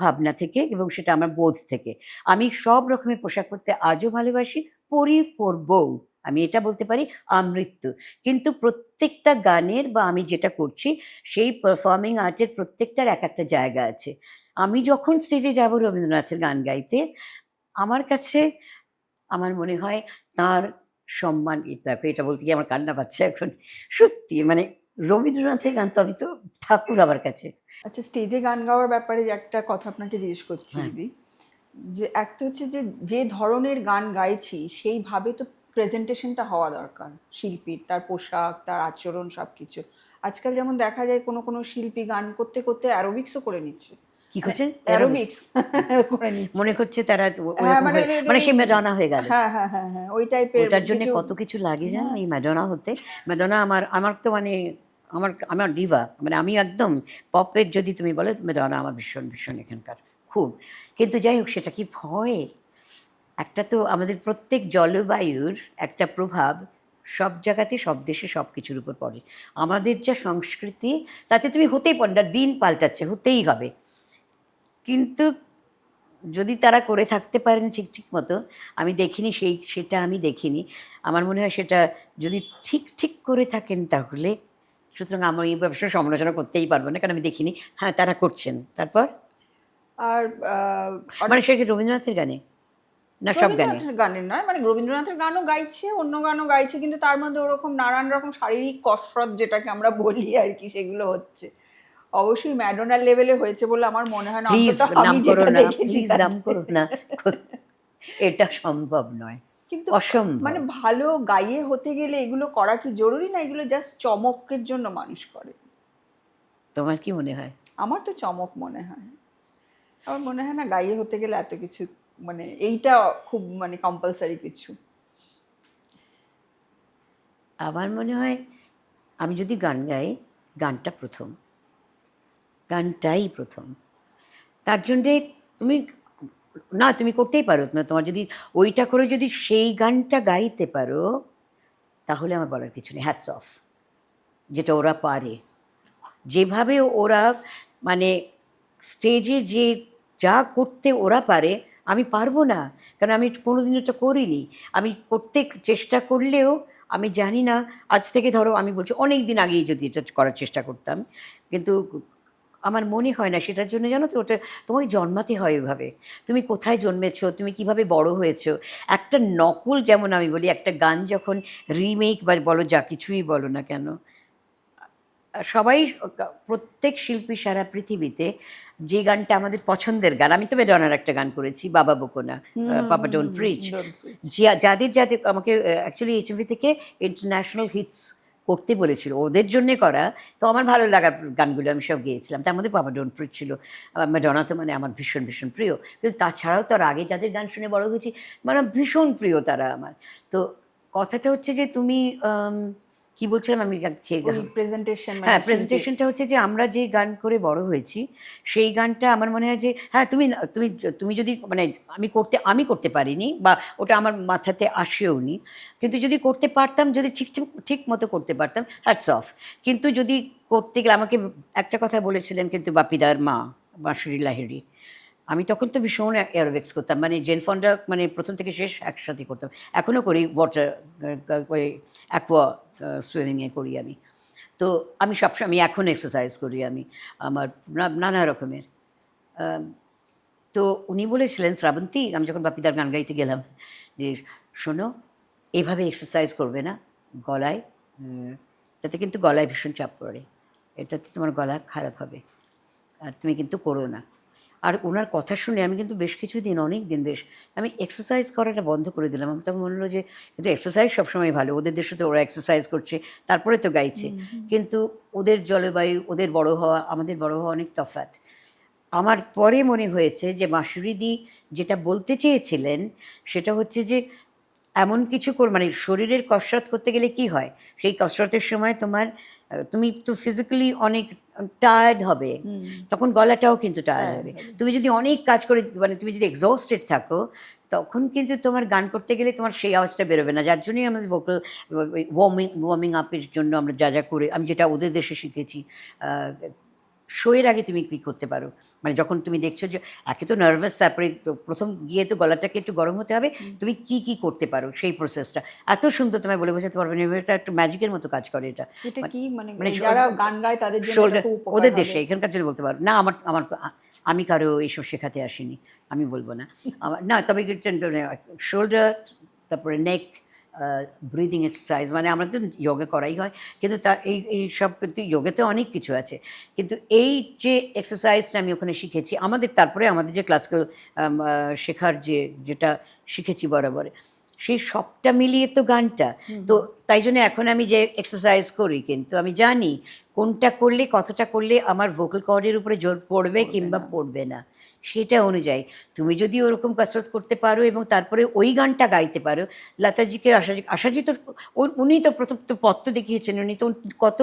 ভাবনা থেকে, এবং সেটা আমার বোধ থেকে। আমি সব রকমের পোশাক পরতে আজও ভালোবাসি, পরবও। আমি এটা বলতে পারি আমৃত্যু। কিন্তু প্রত্যেকটা গানের বা আমি যেটা করছি, সেই পারফর্মিং আর্টের প্রত্যেকটার একটা জায়গা আছে। আমি যখন স্টেজে যাব রবীন্দ্রনাথের গান গাইতে, আমার কাছে আমার মনে হয় তাঁর সম্মান, দেখো এটা বলতে গিয়ে আমার কান্না পাচ্ছে এখন। সত্যি মানে রবীন্দ্রনাথের গান তো আমি তো ঠাকুর আমার কাছে। আচ্ছা, স্টেজে গান গাওয়ার ব্যাপারে যে একটা কথা আপনাকে জিজ্ঞেস করছি হ্যাঁ, দিদি, যে একটা হচ্ছে যে যে ধরনের গান গাইছি সেইভাবে তো প্রেজেন্টেশনটা হওয়া দরকার শিল্পীর, তার পোশাক, তার আচরণ, সব কিছু। আজকাল যেমন দেখা যায় কোনো কোনো শিল্পী গান করতে করতে অ্যারোবিক্সও করে নিচ্ছে। কি মানে করছেন? এরোবিক্স। অ্যারোবিক্স আচ্ছা। করে নিচ্ছে। মনে করছে তারা হ্যাঁ, ওরকম মানে হয়ে, ওই মানে ওই সে ম্যাডোনা হয়ে গেল। হ্যাঁ, হ্যাঁ, হ্যাঁ, হ্যাঁ, ওই টাইপের ওটার জন্যে কিছু। কত কিছু লাগে জানেন হ্যাঁ, এই ম্যাডোনা হতে? ম্যাডোনা আমার আমার তো মানে আমার আমার ডিভা। মানে আমি একদম পপের যদি তুমি বলো, ম্যাডোনা আমার ভীষণ, ভীষণ এখানকার খুব। কিন্তু যাই হোক, সেটা কি হয়? একটা তো আমাদের প্রত্যেক জলবায়ুর একটা প্রভাব সব জায়গাতে, সব দেশে, সব কিছুর উপর পড়ে। আমাদের যা সংস্কৃতি, তাতে তুমি হতেই পারো না, দিন পাল্টাচ্ছে, হতেই হবে। কিন্তু যদি তারা করে থাকতে পারেন ঠিক, ঠিক মতো, আমি দেখিনি সেটা আমি দেখিনি। আমার মনে হয় সেটা যদি ঠিক, ঠিক করে থাকেন তাহলে, সুতরাং আমি এই ব্যবসার সমালোচনা করতেই পারব না, কারণ আমি দেখিনি। হ্যাঁ, তারা করছেন। তারপর? আর আহ, মানে অনেক সেটা কি রবীন্দ্রনাথের গানে? না সব গানে? রবীন্দ্রনাথের গানের নয়, মানে রবীন্দ্রনাথের গানও গাইছে, অন্য গানও গাইছে, কিন্তু তার মধ্যে ওরকম নানান রকম শারীরিক কসরত যেটাকে আমরা বলি আর কি, সেগুলো হচ্ছে। অবশ্যই ম্যাডোনার লেভেলে হয়েছে বলে আমার মনে হয় না, প্লিজ অন্তত আমি নাম করো যেটা না, দেখেছি প্লিজ নাম তাতে। করো না। এটা সম্ভব নয়। কিন্তু মানে অসম্ভব। ভালো গাইয়ে হতে গেলে এগুলো করা কি জরুরি, না এগুলো জাস্ট চমকের জন্য মানুষ করে? তোমার কি মনে হয়? আমার তো চমক মনে হয়। আমার মনে হয় না গাইয়ে হতে গেলে এত কিছু, মানে এইটা খুব মানে কম্পালসারি কিছু। আমার মনে হয় আমি যদি গান গাই, গানটা প্রথম, গানটাই প্রথম। তার জন্যে তুমি না তুমি করতেই পারো না, তোমার যদি ওইটা করে যদি সেই গানটা গাইতে পারো তাহলে আমার বলার কিছু নেই, হ্যাটস অফ। যেটা ওরা পারে, যেভাবে ওরা মানে স্টেজে যে যা করতে ওরা পারে আমি পারবো না, কারণ আমি কোনোদিন এটা করিনি। আমি করতে চেষ্টা করলেও আমি জানি না, আজ থেকে ধরো আমি বলছি অনেক দিন আগেই যদি এটা করার চেষ্টা করতাম, কিন্তু আমার মনে হয় না সেটার জন্য, জানো তো, ওটা তোমাকে জন্মাতে হয় ওইভাবে। তুমি কোথায় জন্মেছো, তুমি কিভাবে বড় হয়েছো। একটা নকল, যেমন আমি বলি, একটা গান যখন রিমেক বা বলো, যা কিছুই বলো না কেন, সবাই প্রত্যেক শিল্পী সারা পৃথিবীতে যে গানটা আমাদের পছন্দের গান, আমি তো ম্যাডোনার একটা গান করেছি, বাবা বোকোনা, পাপা ডোন্ট প্রিচ, যাদের যাদের আমাকে অ্যাকচুয়ালি এইচএমভি থেকে ইন্টারন্যাশনাল হিটস করতে বলেছিল, ওদের জন্যে করা। তো আমার ভালো লাগার গানগুলো আমি সব গেয়েছিলাম, তার মধ্যে পাপা ডোন্ট প্রিচ ছিল। ম্যাডোনা তো মানে আমার ভীষণ ভীষণ প্রিয়, কিন্তু তাছাড়াও তার আগে যাদের গান শুনে বড় হয়েছি মানে ভীষণ প্রিয় তারা আমার। তো কথাটা হচ্ছে যে তুমি কি বলছিলাম আমি ওই প্রেজেন্টেশন, হ্যাঁ, প্রেজেন্টেশনটা হচ্ছে যে আমরা যে গান করে বড় হয়েছি সেই গানটা আমার মনে হয় যে হ্যাঁ, তুমি তুমি তুমি যদি মানে আমি করতে পারিনি বা ওটা আমার মাথাতে আসেও নি, কিন্তু যদি করতে পারতাম, যদি ঠিক ঠিক ঠিক মতো করতে পারতাম, হ্যাটস অফ। কিন্তু যদি করতে গেলে আমাকে একটা কথা বলেছিলেন কিন্তু বাপিদার মা, বাঁশুরি লাহিড়ী, আমি তখন তো ভীষণ অ্যারোবিক্স করতাম, মানে জেন ফন্ডা মানে প্রথম থেকে শেষ একসাথে করতাম, এখনও করি, ওয়াটার ওই অ্যাকোয়া সুইমিংয়ে করি আমি। তো আমি সবসময়, আমি এখন এক্সারসাইজ করি আমি, আমার নানা রকমের। তো উনি বলেছিলেন, শ্রাবন্তী, আমি যখন বাপিদার গান গাইতে গেলাম, যে শোনো, এভাবে এক্সারসাইজ করবে না গলায়, তাতে কিন্তু গলায় ভীষণ চাপ পড়ে, এটাতে তোমার গলা খারাপ হবে, আর তুমি কিন্তু করো না। আর ওনার কথা শুনে আমি কিন্তু বেশ কিছুদিন, অনেক দিন বেশ, আমি এক্সারসাইজ করাটা বন্ধ করে দিলাম। আমার তখন মনে হলো যে কিন্তু এক্সারসাইজ সবসময় ভালো, ওদের দেশে তো ওরা এক্সারসাইজ করছে তারপরে তো গাইছে, কিন্তু ওদের জলবায়ু, ওদের বড় হওয়া, আমাদের বড় হওয়া অনেক তফাৎ। আমার পরে মনে হয়েছে যে মাসুরিদি যেটা বলতে চেয়েছিলেন সেটা হচ্ছে যে এমন কিছু মানে শরীরের কসরত করতে গেলে কি হয়, সেই কসরতের সময় তোমার তুমি তো ফিজিক্যালি অনেক টায়ার্ড হবে, তখন গলাটাও কিন্তু টায়ার্ড হবে। তুমি যদি অনেক কাজ করে মানে তুমি যদি এক্সস্টেড থাকো, তখন কিন্তু তোমার গান করতে গেলে তোমার সেই আওয়াজটা বেরোবে না। যার জন্যই আমাদের ভোকাল ওয়ার্মিং আপের জন্য আমরা যা যা করে, আমি যেটা ওদের দেশে শিখেছি, শোয়ের আগে তুমি কী করতে পারো, মানে যখন তুমি দেখছো যে একে তো নার্ভাস, তারপরে তো প্রথম গিয়ে তো গলাটাকে একটু গরম হতে হবে, তুমি কি কি করতে পারো সেই প্রসেসটা এত সুন্দর তোমায় বলে বোঝাতে পারবে না, এটা একটা ম্যাজিকের মতো কাজ করে এটা। এটা কি মানে যারা গান গায় তাদের জন্য শোল্ডার, এটা খুব উপকার ওদের হবে। দেশে এখানকার জন্য বলতে পারো না, আমার আমার আমি কারো এইসব শেখাতে আসিনি, আমি বলবো না আমার, না তবে শোল্ডার, তারপরে নেক, ব্রিদিং এক্সারসাইজ, মানে আমরা তো যোগা করাই হয়, কিন্তু তা এই সব কিন্তু যোগাতে অনেক কিছু আছে, কিন্তু এই যে এক্সারসাইজটা আমি ওখানে শিখেছি, আমাদের তারপরে আমাদের যে ক্লাসিক্যাল শেখার যেটা শিখেছি বরাবর, সেই সবটা মিলিয়ে তো গানটা। তো তাই জন্য এখন আমি যে এক্সারসাইজ করি, কিন্তু আমি জানি কোনটা করলে, কতটা করলে আমার ভোকাল কর্ডের উপরে জোর পড়বে কিংবা পড়বে না, সেটা অনুযায়ী তুমি যদি ওরকম কসরত করতে পারো এবং তারপরে ওই গানটা গাইতে পারো। লতাজিকে, আশাজি তো উনি তো প্রথম তো পথ তো দেখিয়েছেন, উনি তো কত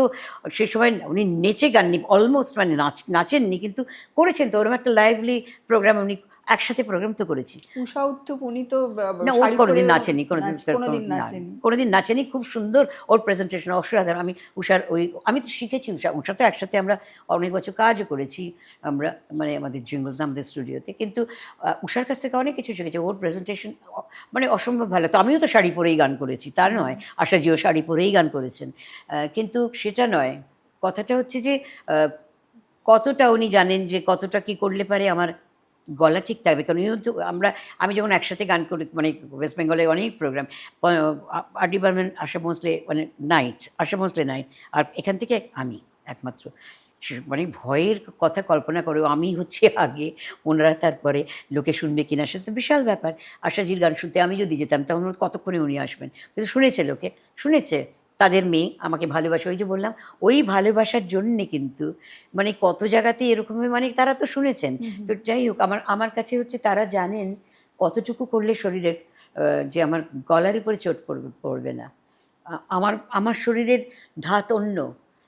সে সময় উনি নেচে গাননি, অলমোস্ট মানে নাচেননি, কিন্তু করেছেন তো, ওরকম একটা লাইভলি প্রোগ্রাম, উনি একসাথে প্রোগ্রাম তো করেছি। উষা উত্থুপ উনি তো না, ও শাড়ি কোনোদিন পরে নাচেনি, কোনোদিন নাচেনি, খুব সুন্দর ওর প্রেজেন্টেশন, অসাধারণ। আমি উষার আমি তো শিখেছি, উষা তো একসাথে আমরা অনেক বছর কাজও করেছি আমরা, মানে আমাদের জিঙ্গলস, আমাদের স্টুডিওতে, কিন্তু উষার কাছ থেকে অনেক কিছু শিখেছি। ওর প্রেজেন্টেশন মানে অসম্ভব ভালো। তো আমিও তো শাড়ি পরেই গান করেছি, তার নয়, আশাজিও শাড়ি পরেই গান করেছেন, কিন্তু সেটা নয়। কথাটা হচ্ছে যে কতটা উনি জানেন যে কতটা কী করলে পারে আমার গলা ঠিক থাকবে, কারণ তো আমি যখন একসাথে গান করি, মানে ওয়েস্ট বেঙ্গলে অনেক প্রোগ্রাম, আরডি বর্মন, আশা ভোঁসলে, মানে আশা ভোঁসলে নাইট, আর এখান থেকে আমি একমাত্র, মানে ভয়ের কথা কল্পনা করো, আমি হচ্ছে আগে, ওনারা তারপরে, লোকে শুনবে কিনা সে তো বিশাল ব্যাপার। আশাজির গান শুনতে আমি যদি যেতাম তখন কতক্ষণে উনি আসবেন, কিন্তু শুনেছে লোকে, শুনেছে, তাদের মেয়ে আমাকে ভালোবাসে, ওই যে বললাম ওই ভালোবাসার জন্যে কিন্তু মানে কত জায়গাতে এরকমই, মানে তারা তো শুনেছেন। তো যাই হোক, আমার আমার কাছে হচ্ছে তারা জানেন কতটুকু করলে শরীরের যে আমার গলার উপরে চোট পড়বে পড়বে না। আমার আমার শরীরের ধাত অন্য,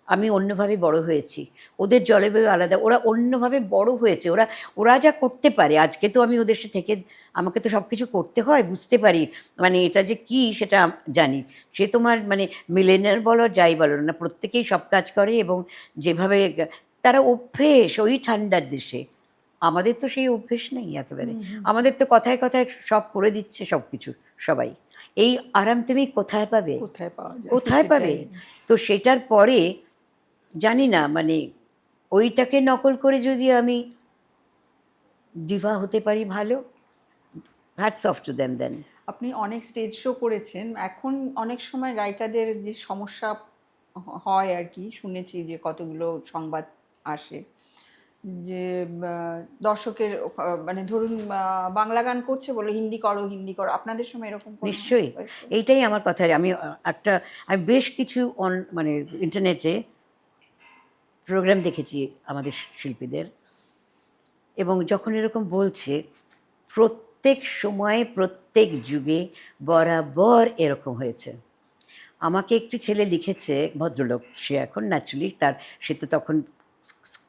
আমি অন্যভাবে বড় হয়েছি, ওদের জলবায়ু আলাদা, ওরা অন্যভাবে বড় হয়েছে, ওরা ওরা যা করতে পারে আজকে তো আমি ওদের সাথে থেকে আমাকে তো সব কিছু করতে হয়, বুঝতে পারি মানে এটা যে কী সেটা জানি। সে তোমার মানে মিলেনিয়ার বলো যাই বলো না, প্রত্যেকেই সব কাজ করে এবং যেভাবে তারা অভ্যেস ওই ঠান্ডার দেশে। আমাদের তো সেই অভ্যেস নেই একেবারে। আমাদের তো কথায় কথায় সব করে দিচ্ছে সব কিছু সবাই। এই আরাম তুমি কোথায় পাবে? কোথায় পাওয়া যায়? কোথায় পাবে? সেটাই। তো সেটার পরে জানি না মানে ওইটাকে নকল করে যদি আমি ডিভা হতে পারি ভালো, হ্যাটস অফ টু দেম দেন। আপনি অনেক স্টেজ শো করেছেন। এখন অনেক সময় গায়িকাদের যে সমস্যা হয় আর কি, শুনেছি যে কতগুলো সংবাদ আসে যে দর্শকের মানে ধরুন বাংলা গান করছে বলে হিন্দি করো হিন্দি করো, আপনাদের সময় এরকম কোনো নিশ্চয়ই, হয়েছে? এইটাই আমার কথা। আমি আমি বেশ কিছু মানে ইন্টারনেটে প্রোগ্রাম দেখেছি আমাদের শিল্পীদের, এবং যখন এরকম বলছে প্রত্যেক সময়ে প্রত্যেক যুগে বরাবর এরকম হয়েছে। আমাকে একটি ছেলে লিখেছে, ভদ্রলোক, সে এখন ন্যাচুরালি সে তো তখন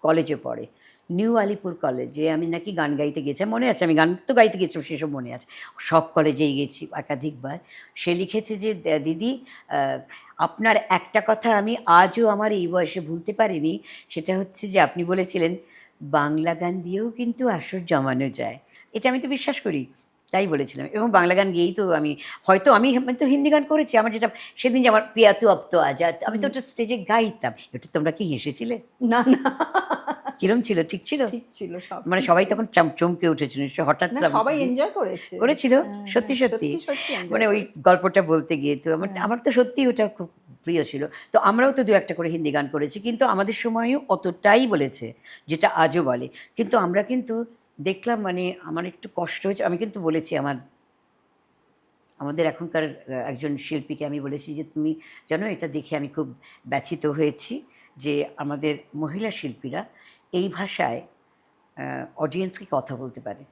কলেজে পড়ে, নিউ আলিপুর কলেজে আমি নাকি গান গাইতে গেছিলাম, মনে আছে আমি গান তো গাইতে গেছিলাম সেসব মনে আছে, সব কলেজেই গেছি একাধিকবার। সে লিখেছে যে দিদি আপনার একটা কথা আমি আজও আমার এই বয়সে ভুলতে পারিনি, সেটা হচ্ছে যে আপনি বলেছিলেন বাংলা গান দিয়েও কিন্তু আসর জমানো যায়। এটা আমি তো বিশ্বাস করি, তাই বলেছিলাম, এবং বাংলা গান গেয়েই তো আমি তো হিন্দি গান করেছি। আমার যেটা সেদিন যে আমার পিয়া তু আব তো আজাদ, আমি তো ওটা স্টেজে গাইতাম। এটা তোমরা কি হেসেছিলে? না না, কিরম ছিল? ঠিক ছিল? ঠিক ছিল, সব মানে ঠিক সবাই ছিল। তখন চমকে উঠেছিল নিশ্চয়ই, হঠাৎ না, সবাই এনজয় করেছে। করেছিল? হ্যাঁ, সত্যি, হ্যাঁ, সত্যি? সত্যি সত্যি মানে এনজয় ওই করেছে। গল্পটা বলতে গিয়ে তো আমার হ্যাঁ। আমার তো সত্যিই ওটা খুব প্রিয় ছিল। তো আমরাও তো ২-১ টা করে হিন্দি গান করেছি। কিন্তু আমাদের সময়েও অতটাই বলেছে, যেটা আজও বলে। কিন্তু আমরা কিন্তু দেখলাম মানে আমার একটু কষ্ট হয়েছে। আমি কিন্তু বলেছি আমাদের এখনকার একজন শিল্পীকে আমি বলেছি যে, "তুমি জানো এটা দেখে আমি খুব ব্যথিত হয়েছি যে আমাদের মহিলা শিল্পীরা এই ভাষায় অডিয়েন্সকে কথা বলতে পারে।"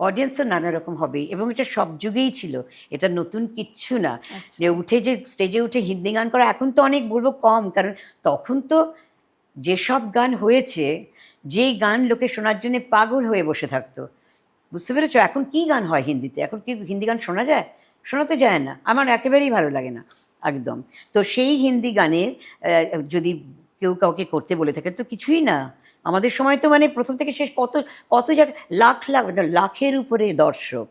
অডিয়েন্স তো নানা রকম হবেই, এবং এটা সব যুগেই ছিল। এটা নতুন কিচ্ছু না। আচ্ছা। যে স্টেজে উঠে হিন্দি গান করা এখন তো অনেক বলব কম। কারণ তখন তো যেসব গান হয়েছে, যেই গান লোকে শোনার জন্যে পাগল হয়ে বসে থাকতো। বুঝতে পেরেছ? এখন কী গান হয় হিন্দিতে? এখন কি হিন্দি গান শোনা যায়? শোনা তো যায় না। আমার একেবারেই ভালো লাগে না, একদম। তো সেই হিন্দি গানের যদি কেউ কাউকে করতে বলে থাকে তো কিছুই না। আমাদের সময় তো মানে প্রথম থেকে শেষ কত, কত লাখ, লাখ লাখের উপরে দর্শক।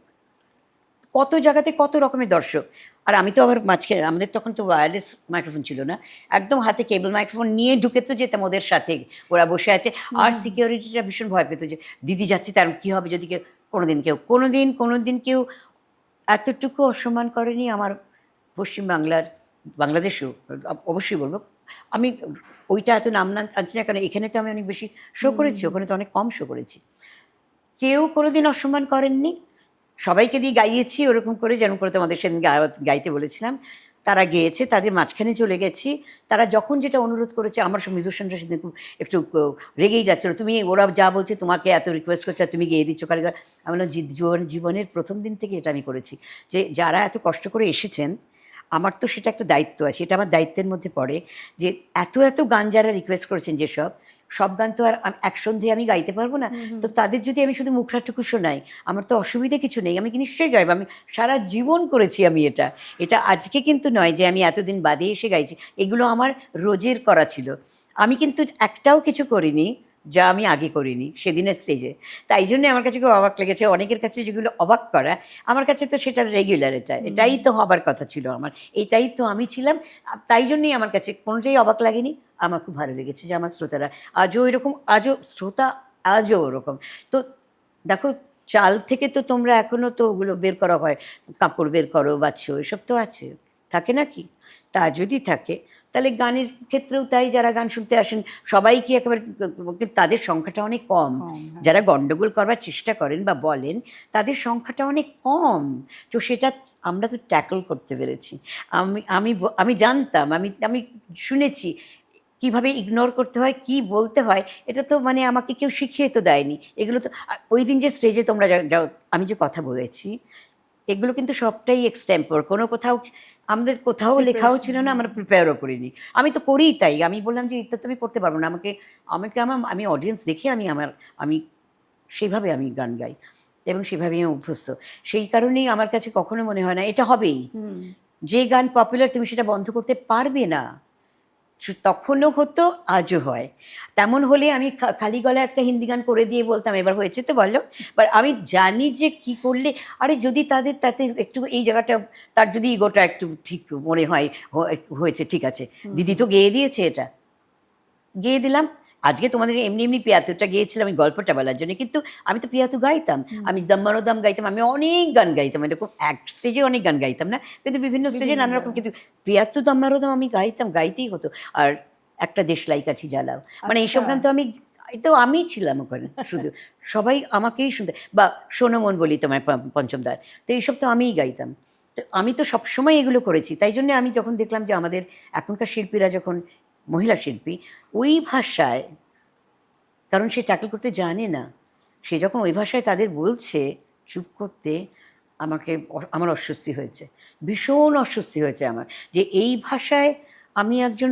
কত জায়গাতে কত রকমের দর্শক। আর আমি তো আবার মাঝখানে, আমাদের তখন তো ওয়্যারলেস মাইক্রোফোন ছিল না। একদম হাতে কেবল মাইক্রোফোন নিয়ে ঢুকে তো যেতাম ওদের সাথে। ওরা বসে আছে। আর সিকিউরিটিরা ভীষণ ভয় পেত যে দিদি যাচ্ছে, তার কী হবে যদি কেউ কোনোদিন কেউ এতটুকু অসম্মান করেনি আমার পশ্চিমবাংলার, বাংলাদেশেও অবশ্যই বলব। আমি ওইটা এত নাম আনছি না, কারণ এখানে তো আমি অনেক বেশি শো করেছি, ওখানে তো অনেক কম শো করেছি। কেউ কোনোদিন অসম্মান করেননি। সবাইকে দিয়ে গাইয়েছি ওরকম করে, যেরকম করে তোমাদের সেদিন গাইতে বলেছিলাম। তারা গেয়েছে, তাদের মাঝখানে চলে গেছি। তারা যখন যেটা অনুরোধ করেছে, আমার সব মিউজিশিয়ানরা সেদিন খুব একটু রেগেই যাচ্ছিল। তুমি ওরা যা বলছে তোমাকে এত রিকোয়েস্ট করছে আর তুমি গেয়ে দিচ্ছ কারিগর। আমি বললাম জীবনের প্রথম দিন থেকে এটা আমি করেছি যে যারা এত কষ্ট করে এসেছেন, আমার তো সেটা একটা দায়িত্ব আছে। এটা আমার দায়িত্বের মধ্যে পড়ে যে এত গান যারা রিকোয়েস্ট করেছেন, যেসব সব গান তো আর এক সন্ধ্যে আমি গাইতে পারবো না। তো তাদের যদি আমি শুধু মুখরাটুকু শোনাই, আমার তো অসুবিধে কিছু নেই, আমি কি নিশ্চয়ই গাইবো। আমি সারা জীবন করেছি আমি এটা। এটা আজকে কিন্তু নয় যে আমি এতদিন বাদে এসে গাইছি। এগুলো আমার রোজের করা ছিল। আমি কিন্তু একটাও কিছু করিনি যা আমি আগে করিনি সেদিনের স্টেজে। তাই জন্যে আমার কাছে খুব অবাক লেগেছে। অনেকের কাছে যেগুলো অবাক করা, আমার কাছে তো সেটা রেগুলার। এটাই তো হবার কথা ছিল আমার। এটাই তো আমি ছিলাম। তাই জন্যেই আমার কাছে কোনোটাই অবাক লাগেনি। আমার খুব ভালো লেগেছে যে আমার শ্রোতারা আজও এরকম, আজও ওরকম। তো দেখো, চাল থেকে তো তোমরা এখনও তো ওগুলো বের করা হয়, কাপড় বের করো, বাছো, এসব তো আছে। থাকে নাকি? তা যদি থাকে তাহলে গানের ক্ষেত্রেও তাই, যারা গান শুনতে আসেন সবাই কি একেবারে, কিন্তু তাদের সংখ্যাটা অনেক কম। হ্যাঁ। যারা গন্ডগোল করবার চেষ্টা করেন বা বলেন, তাদের সংখ্যাটা অনেক কম। তো সেটা আমরা তো ট্যাকল করতে পেরেছি। আমি জানতাম, আমি শুনেছি কিভাবে ইগনোর করতে হয়, কি বলতে হয়। এটা তো মানে আমাকে কেউ শিখিয়ে তো দেয়নি এগুলো। তো ওই দিন যে স্টেজে তোমরা আমি যে কথা বলেছি, এগুলো কিন্তু সবটাই এক্সটেম্পোর। কোনো কোথাও আমাদের কোথাও লেখাও ছিল না, আমরা প্রিপেয়ারও করিনি। আমি তো করিই তাই। আমি বললাম যে এটা তুমি করতে পারবো না, আমাকে আমাকে আমার আমি অডিয়েন্স দেখে আমি সেভাবে আমি গান গাই এবং সেভাবেই আমি অভ্যস্ত। সেই কারণেই আমার কাছে কখনো মনে হয় না এটা হবেই। যে গান পপুলার তুমি সেটা বন্ধ করতে পারবে না। তখনও হতো, আজও হয়। তেমন হলে আমি খালি গলায় একটা হিন্দি গান করে দিয়ে বলতাম, এবার হয়েছে তো বলো। বাট আমি জানি যে কি করলে, আরে যদি তাতে একটু এই জায়গাটা, তার যদি ইগোটা একটু ঠিক মনে হয় হয়েছে, ঠিক আছে, দিদি তো গেয়ে দিয়েছে, এটা গেয়ে দিলাম। আজকে তোমাদের এমনি এমনি পিয়াতুটা গিয়েছিলাম আমি গল্পটা বলার জন্য, কিন্তু আমি তো পিয়াতু গাইতাম, আমি দম্মারো দাম গাইতাম, আমি অনেক গান গাইতাম, এরকম এক স্টেজে অনেক গান গাইতাম না, কিন্তু বিভিন্ন স্টেজে নানা রকম, কিন্তু পিয়াতু দম্মারো দাম আমি গাইতেই হতো। আর একটা দেশলাই কাঠি জ্বালাও, মানে এইসব গান তো আমি ছিলাম ওখানে শুধু, সবাই আমাকেই শুনতে, বা সোনমন বলি তোমায় পঞ্চমদার, তো এইসব তো আমিই গাইতাম। তো আমি তো সবসময় এগুলো করেছি। তাই জন্য আমি যখন দেখলাম যে আমাদের এখনকার শিল্পীরা যখন, মহিলা শিল্পী, ওই ভাষায়, কারণ সে ট্যাকল করতে জানে না, সে যখন ওই ভাষায় তাদের বলছে চুপ করতে, আমার অস্বস্তি হয়েছে, ভীষণ অস্বস্তি হয়েছে আমার, যে এই ভাষায় আমি একজন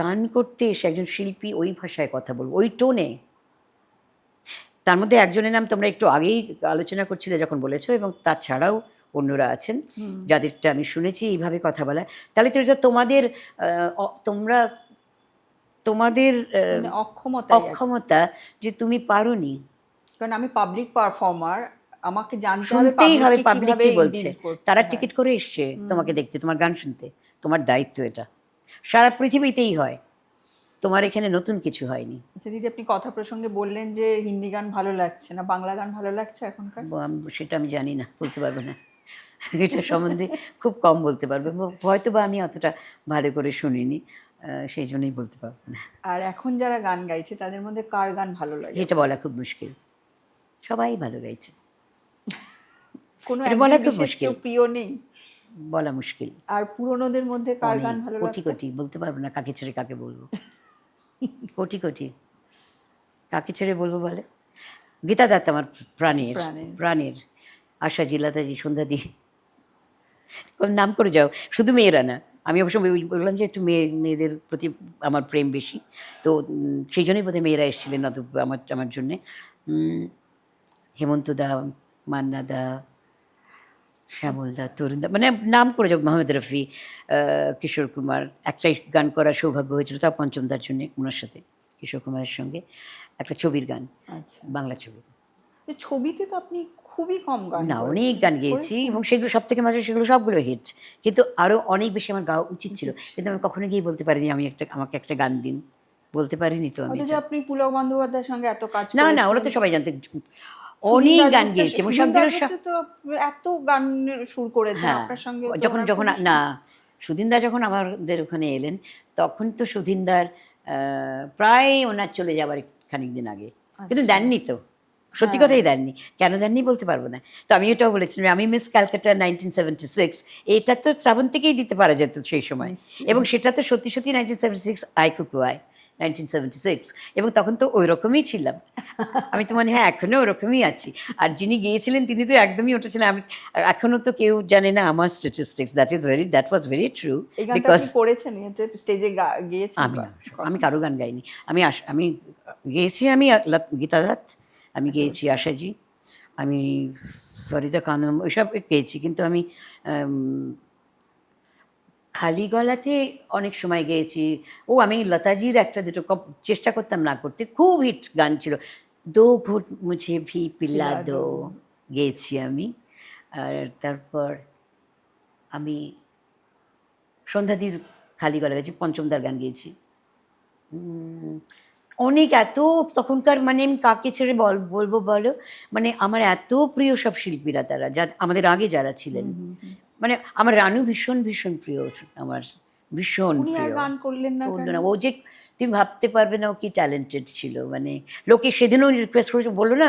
গান করতে এসে, একজন শিল্পী ওই ভাষায় কথা বলবো, ওই টোনে। তার মধ্যে একজনের নাম তোমরা একটু আগেই আলোচনা করছিলে যখন বলেছো, এবং তাছাড়াও অন্যরা আছেন যাদেরটা আমি শুনেছি এইভাবে কথা বলা। তাহলে তো এটা তোমাদের অক্ষমতা, যে তুমি পারোনি। কারণ আমি পাবলিক পারফর্মার, আমাকে জানতে হবে শুনতেই হবে পাবলিক কি বলছে। তারা হয়। টিকিট করে এসছে তোমাকে দেখতে, তোমার গান শুনতে, তোমার দায়িত্ব এটা, সারা পৃথিবীতেই হয়, তোমার এখানে নতুন কিছু হয়নি। আচ্ছা দিদি, আপনি কথা প্রসঙ্গে বললেন যে হিন্দি গান ভালো লাগছে না, বাংলা গান ভালো লাগছে এখনকার? সেটা আমি জানি না, বলতে পারবো না। এটা সম্বন্ধে খুব কম বলতে পারবো, হয়তো বা আমি অতটা ভালো করে শুনিনি, সেই জন্যই বলতে পারবো না। আর এখন যারা গান গাইছে তাদের মধ্যে কার গান ভালো লাগে? এটা বলা খুব মুশকিল, সবাই ভালো গাইছে, কোনো এটা বলা খুব মুশকিল, প্রিয় নেই, বলা মুশকিল। আর পুরনোদের মধ্যে কার গান ভালো লাগে? কোটি কোটি, বলতে পারবো না, কাকে ছেড়ে কাকে বলবো। কোটি কোটি, কাকে ছেড়ে বলবো বলে। গীতা দত্ত আমার প্রাণের প্রাণের, আশাজি, লতাজি, সন্ধ্যাদি, নাম করে যাও, শুধু মেয়েরা না। আমি অবশ্য বললাম যে একটু মেয়েদের প্রতি আমার প্রেম বেশি, তো সেই জন্যই বোধহয় মেয়েরা এসেছিলেন আমার জন্যে। হেমন্ত দা, মান্না দা, শ্যামল দা, তরুণ দা, মানে নাম করে যাও, মোহাম্মদ রফি, কিশোর কুমার, একটাই গান করার সৌভাগ্য হয়েছিল, তাও পঞ্চমদার জন্যে, ওনার সাথে, কিশোর কুমারের সঙ্গে একটা ছবির গান, বাংলা ছবি। ছবিতে তো আপনি খুবই কম গান, না অনেক গান গেয়েছি, এবং সেগুলো সব থেকে মাঝে, সেগুলো সবগুলো হিট, কিন্তু আরও অনেক বেশি আমার গাওয়া উচিত ছিল, কিন্তু আমি কখনো গিয়ে বলতে পারিনি আমাকে একটা গান দিন, বলতে পারিনি তো আমি। আপনি পুলক বন্দ্যোপাধ্যায়ের সঙ্গে এত কাজ না না, ওরা তো সবাই জানতে, অনেক গান গেয়েছে, এবং সবগুলো এত গান সুর করেছে আপনার সঙ্গে। যখন না, সুধীনদা যখন আমাদের ওখানে এলেন, তখন তো সুধীনদার প্রায় ওনার চলে যাওয়ার খানিক দিন আগে, কিন্তু দেননি তো, সত্যি কথাই দেননি, কেন দেননি বলতে পারবো না। তো আমি এটাও বলেছিলাম, আমি মিস ক্যালকাটা 1976, এটা তো শ্রাবণ থেকেই দিতে পারা যেত সেই সময়, এবং সেটা তো সত্যি 1976 আই কুকুয়ায় 1976, এবং তখন তো ওই রকমই ছিলাম আমি, তো মানে হ্যাঁ এখনো ওরকমই আছি। আর যিনি গিয়েছিলেন তিনি তো একদমই ওটা ছিলেন, আমি এখনো তো কেউ জানে না আমার statistics, that was very true. Because করেছেন স্টেজে গিয়েছেন? আমি কারো গান গাইনি, আমি গেয়েছি, আমি গীতা দত্ত, আমি গেয়েছি আশাজি, আমি ফরিদা খানম, ওইসব গেয়েছি, কিন্তু আমি খালি গলাতে অনেক সময় গেয়েছি। আমি লতাজির একটা দুটো চেষ্টা করতাম না করতে, খুব হিট গান ছিল, দো ঘুট মুঝে ভি পিলা দো, গেয়েছি আমি। আর তারপর আমি সন্ধ্যাদির খালি গলা গেছি, পঞ্চমদার গান গেয়েছি, অনেক, এত তখনকার, মানে আমি কাকে ছেড়ে বলবো বলো, মানে আমার এত প্রিয় সব শিল্পীরা, তারা আমাদের আগে যারা ছিলেন, মানে আমার রানু ভীষণ ভীষণ প্রিয়, আমার ভীষণ উনি আর প্রিয়। গান করলেন না করলো কেন? না, ও যে তুমি ভাবতে পারবে না ও কি ট্যালেন্টেড ছিল, মানে লোকে সেদিনও রিকোয়েস্ট করেছে, বললো না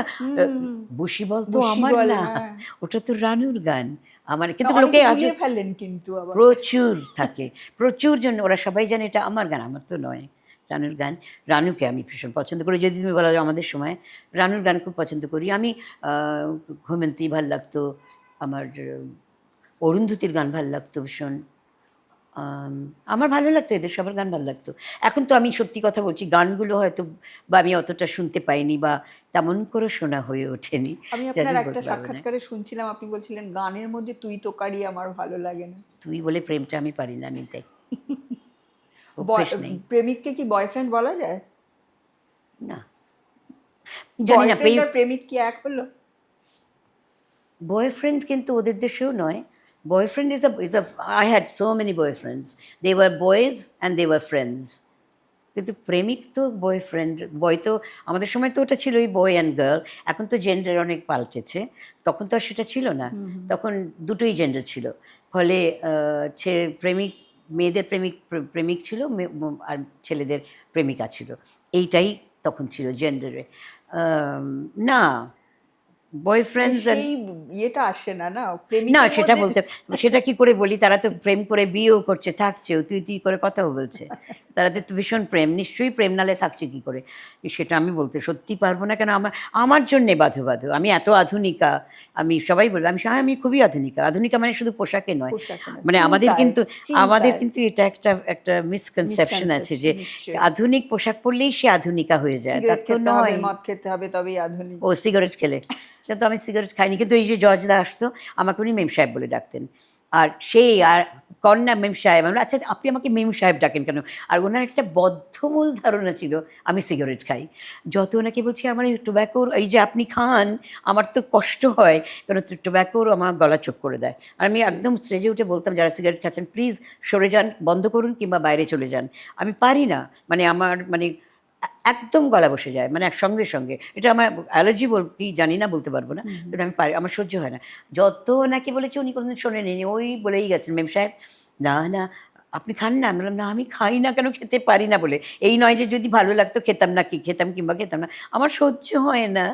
বসি বল তো আমার বল, না, হ্যাঁ। ওটা তো রানুর গান আমার, কিন্তু লোকে অনেকে আজ গুলিয়ে ফেললেন কিন্তু আবার। প্রচুর থাকে, প্রচুর জন, ওরা সবাই জানে এটা আমার গান, আমার তো নয়, রানুর গান। রানুকে আমি ভীষণ পছন্দ করি, যদি তুমি বলা যায় আমাদের সময় রানুর গান খুব পছন্দ করি আমি। ঘুমন্তি ভাল লাগতো আমার, অরুন্ধতির গান ভাল লাগতো ভীষণ। আমার ভালো লাগতো, এদের সবার গান ভালো লাগতো। এখন তো আমি সত্যি কথা বলছি, গানগুলো হয়তো বা আমি অতটা শুনতে পাইনি বা তেমন করে শোনা হয়ে ওঠেনি, আমি যার আপনার জন্য একটা বলতে পারবো না। সাক্ষাৎকারে শুনছিলাম, আপনি বলছিলেন গানের মধ্যে তুই তোকারি আমার ভালো লাগে না। তুই বলে প্রেমটা আমি পারি না নিতে, অভ্যেস নেই। প্রেমিককে কি বয়ফ্রেন্ড বলা যায়? না, জানি না। বয়ফ্রেন্ড আর প্রেমিক কি এক হলো? বয়ফ্রেন্ড কিন্তু ওদের দেশেও নয়। Boyfriend is a I had so many boyfriends, they were boys and they were friends. কিন্তু প্রেমিক তো বয়ফ্রেন্ড, বয় তো আমাদের সময় তো ওটা ছিল ওই বয় অ্যান্ড গার্ল। এখন তো জেন্ডার অনেক পাল্টেছে, তখন তো আর সেটা ছিল না। তখন দুটোই জেন্ডার ছিল। ফলে প্রেমিক, মেয়েদের প্রেমিক ছিল, আর ছেলেদের প্রেমিকা ছিল, এইটাই তখন ছিল জেন্ডারে। না, বয়ফ্রেন্ডস অ্যান্ড, সেই ইয়েটা আসে না, না না প্রেমিকের সেটা মধ্যে। বলতে, সেটা কি করে বলি, তারা তো প্রেম করে বিয়েও করছে, থাকছেও, তুই তুই করে কথাও বলছে, তাদের তো ভীষণ প্রেম, নিশ্চয়ই প্রেম নালে থাকছে কি করে, সেটা আমি বলতে সত্যি পারবো না। কেন আমার জন্যে বাধো বাধো, আমি এত আধুনিকা, আমি সবাই বলবো আমি খুবই আধুনিকা। আধুনিকা মানে শুধু পোশাকে নয়, পোশাকে না, মানে চিন্তায়, আমাদের চিন্তায়। কিন্তু এটা একটা একটা মিসকনসেপশন আছে যে নিশ্চয়ই। আধুনিক পোশাক পরলেই সে আধুনিকা হয়ে যায়, তা সিগারেট তো খেতে হবে, নয়। মদ খেতে হবে, তবেই আধুনিক। ও সিগারেট খেলে, কিন্তু আমি সিগারেট খাইনি, কিন্তু এই যে জজদা আসতো আমাকে উনি মেম সাহেব বলে ডাকতেন, আর সেই আর কন্যা মেম সাহেব, আমরা আচ্ছা আপনি আমাকে মেম সাহেব ডাকেন কেন? আর ওনার একটা বদ্ধমূল ধারণা ছিল আমি সিগারেট খাই। যত ওনাকে বলছি আমার এই টোব্যাকোর, এই যে আপনি খান, আমার তো কষ্ট হয়, কারণ টোব্যাকোর আমার গলা চোখ করে দেয়। আর আমি একদম স্টেজে উঠে বলতাম যারা সিগারেট খাচ্ছেন প্লিজ সরে যান, বন্ধ করুন, কিংবা বাইরে চলে যান। আমি পারি না, মানে আমার মানে একদম গলা বসে যায়, মানে সঙ্গে সঙ্গে। এটা আমার অ্যালার্জি কি জানি না, বলতে পারবো না, কিন্তু আমি পারি, আমার সহ্য হয় না। যত নাকি বলেছি উনি কোনোদিন শোনেনি, ওই বলেই গেছেন মেম সাহেব, না না আপনি খান না। আমি বললাম না আমি খাই না, কেন খেতে পারি না বলে, এই নয় যে যদি ভালো লাগতো খেতাম না, কি খেতাম কিংবা খেতাম না, আমার সহ্য হয় না।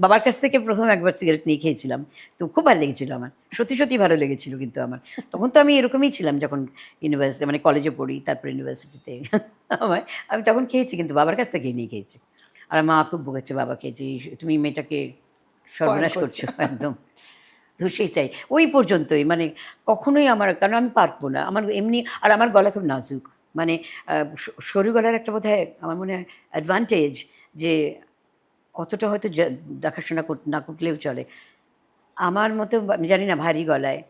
বাবার কাছ থেকে প্রথম একবার সিগারেট নিয়ে খেয়েছিলাম, তো খুব ভালো লেগেছিল আমার, সত্যি সত্যি ভালো লেগেছিল। কিন্তু আমার তখন তো আমি এরকমই ছিলাম, যখন ইউনিভার্সিটি মানে কলেজে পড়ি, তারপর ইউনিভার্সিটিতে আমার, আমি তখন খেয়েছি, কিন্তু বাবার কাছ থেকেই নিয়ে খেয়েছি। আর মা খুব বকেছে, বাবা খেয়েছি, তুমি মেয়েটাকে সর্বনাশ করছো একদম। তো সেটাই, ওই পর্যন্তই, মানে কখনোই আমার, কারণ আমি পারবো না, আমার এমনি, আর আমার গলা খুব নাজুক, মানে সরু গলার একটা বোধহয় আমার মনে হয় অ্যাডভান্টেজ, যে অতটা হয়তো দেখাশোনা না করলেও চলে। আমার মতো আমি জানি না, ভারী গলায়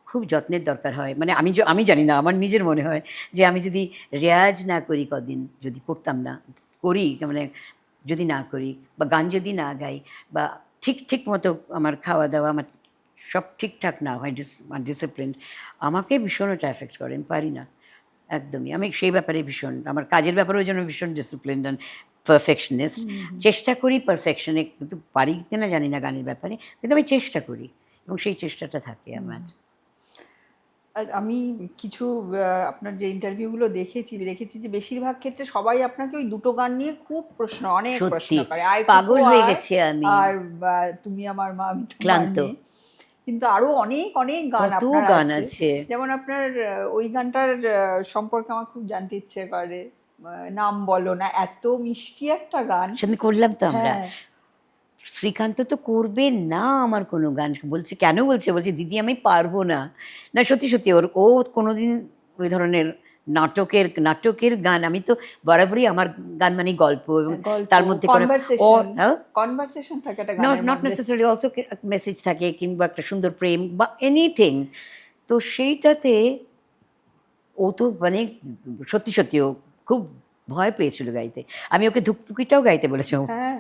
খুব যত্নের দরকার হয়, মানে আমি জানি না, আমার নিজের মনে হয় যে আমি যদি রেয়াজ না করি, কদিন যদি করতাম না, করি মানে যদি না করি, বা গান যদি না গাই, বা ঠিক ঠিক মতো আমার খাওয়া দাওয়া, আমার সব ঠিকঠাক না হয়, ডিসিপ্লিন, আমাকে ভীষণ ওটা এফেক্ট করে, আমি পারি না একদমই। আমি সেই ব্যাপারে ভীষণ, আমার কাজের ব্যাপারেও যেন ভীষণ ডিসিপ্লিনড অ্যান্ড পারফেকশনিস্ট। চেষ্টা করি পারফেকশনে, কিন্তু পারি কিনা জানি না গানের ব্যাপারে, কিন্তু আমি চেষ্টা করি, এবং সেই চেষ্টাটা থাকে আমার। আর আমি কিছু আপনার যে ইন্টারভিউগুলো দেখেছি যে বেশিরভাগ ক্ষেত্রে সবাই আপনাকে ওই দুটো গান নিয়ে খুব অনেক প্রশ্ন সত্যি করে, পাগল হয়ে গেছি আমি, আর তুমি আমার মা আমি তোমার ক্লান্ত। মেয়ে। কিন্তু আরো অনেক অনেক গান কত আপনার গান আছে। আছে। যেমন আপনার ওই গানটার সম্পর্কে আমার খুব জানতে ইচ্ছে করে, নাম বলো না, এত মিষ্টি একটা গান। সেদিন করলাম তো আমরা। হ্যাঁ, শ্রীকান্ত তো করবে না আমার কোনো গান, বলছে কেন, বলছে দিদি আমি পারবো না। না সত্যি সত্যি, ও কোনোদিন ওই ধরনের নাটকের গান, আমি তো বরাবরই আমার গান মানে গল্প, এবং গল্প, তার মধ্যে করে কনভারসেশন থাকে একটা নট গানের নট মধ্যে। নেসেসারি অলসো মেসেজ থাকে, কিংবা একটা সুন্দর প্রেম বা এনিথিং। তো সেইটাতে ও তো মানে সত্যি সত্যি ও খুব ভয় পেয়েছিল গাইতে। আমি ওকে ধুকপুকিটাও গাইতে বলেছি। হ্যাঁ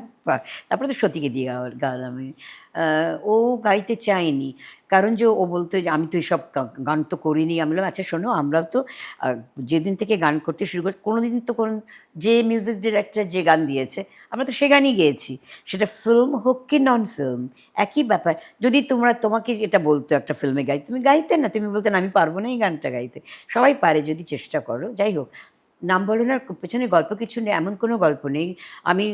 তারপরে তো সতীকে দিয়ে গাওয়ালাম আমি। ও গাইতে চায়নি। কারণ যে ও বলতো যে, "আমি তো এসব গান তো করিনি।" আমি বললাম, "আচ্ছা শোনো, আমরাও তো যেদিন থেকে গান করতে শুরু করি, কোনোদিন তো যে মিউজিক ডিরেক্টর যে গান দিয়েছে, আমরা তো সে গানই গেয়েছি। সেটা ফিল্ম হোক কি নন ফিল্ম, একই ব্যাপার। যদি তোমাকে এটা বলতো একটা ফিল্মে গাইতে, তুমি গাইতে না। তুমি বলতে, 'না, আমি পারব না এই গানটা গাইতে।' সবাই পারে যদি চেষ্টা করো। যাই হোক, নাম বলনার পেছনে গল্প কিছু নেই, এমন কোনো গল্প নেই। আমি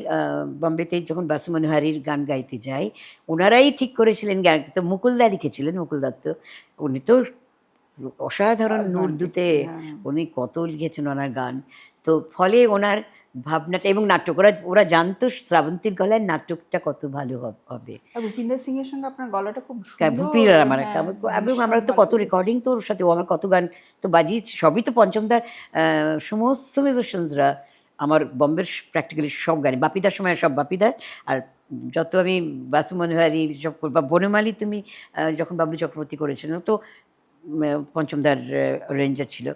বম্বেতে যখন বাসু মনোহারির গান গাইতে যাই, ওনারাই ঠিক করেছিলেন গান, তো মুকুলদা লিখেছিলেন, মুকুল দত্ত। উনি তো অসাধারণ গান নূরদূতে, লিখতেন, হ্যাঁ। উনি কত লিখেছেন ওনার গান। তো ফলে ওনার ভাবনাটা এবং নাটক, ওরা জানতো শ্রাবন্তীর গলায় নাটকটা কত ভালো হবে। আর ভূপিন্দর সিং এর সঙ্গে আপনার গলাটা খুব ভূপির সুন্দর, আর আমার হ্যাঁ, এবং ভীষণ আমরা তো ভালো কত লেগেছে। রেকর্ডিং তো ওর সাথে, ও আমার কত গান তো বাজিয়েছি, সবই তো পঞ্চমদার সমস্ত মিউজিশিয়ানসরা আমার বম্বের প্র্যাকটিক্যালি সব গানে, বাপিদার সময় সব বাপিদার, আর যত আমি বাসু মনোহারি সব বা বনমালী তুমি যখন বাবলু চক্রবর্তী করেছিলেন, তো পঞ্চমদার রেঞ্জার ছিল।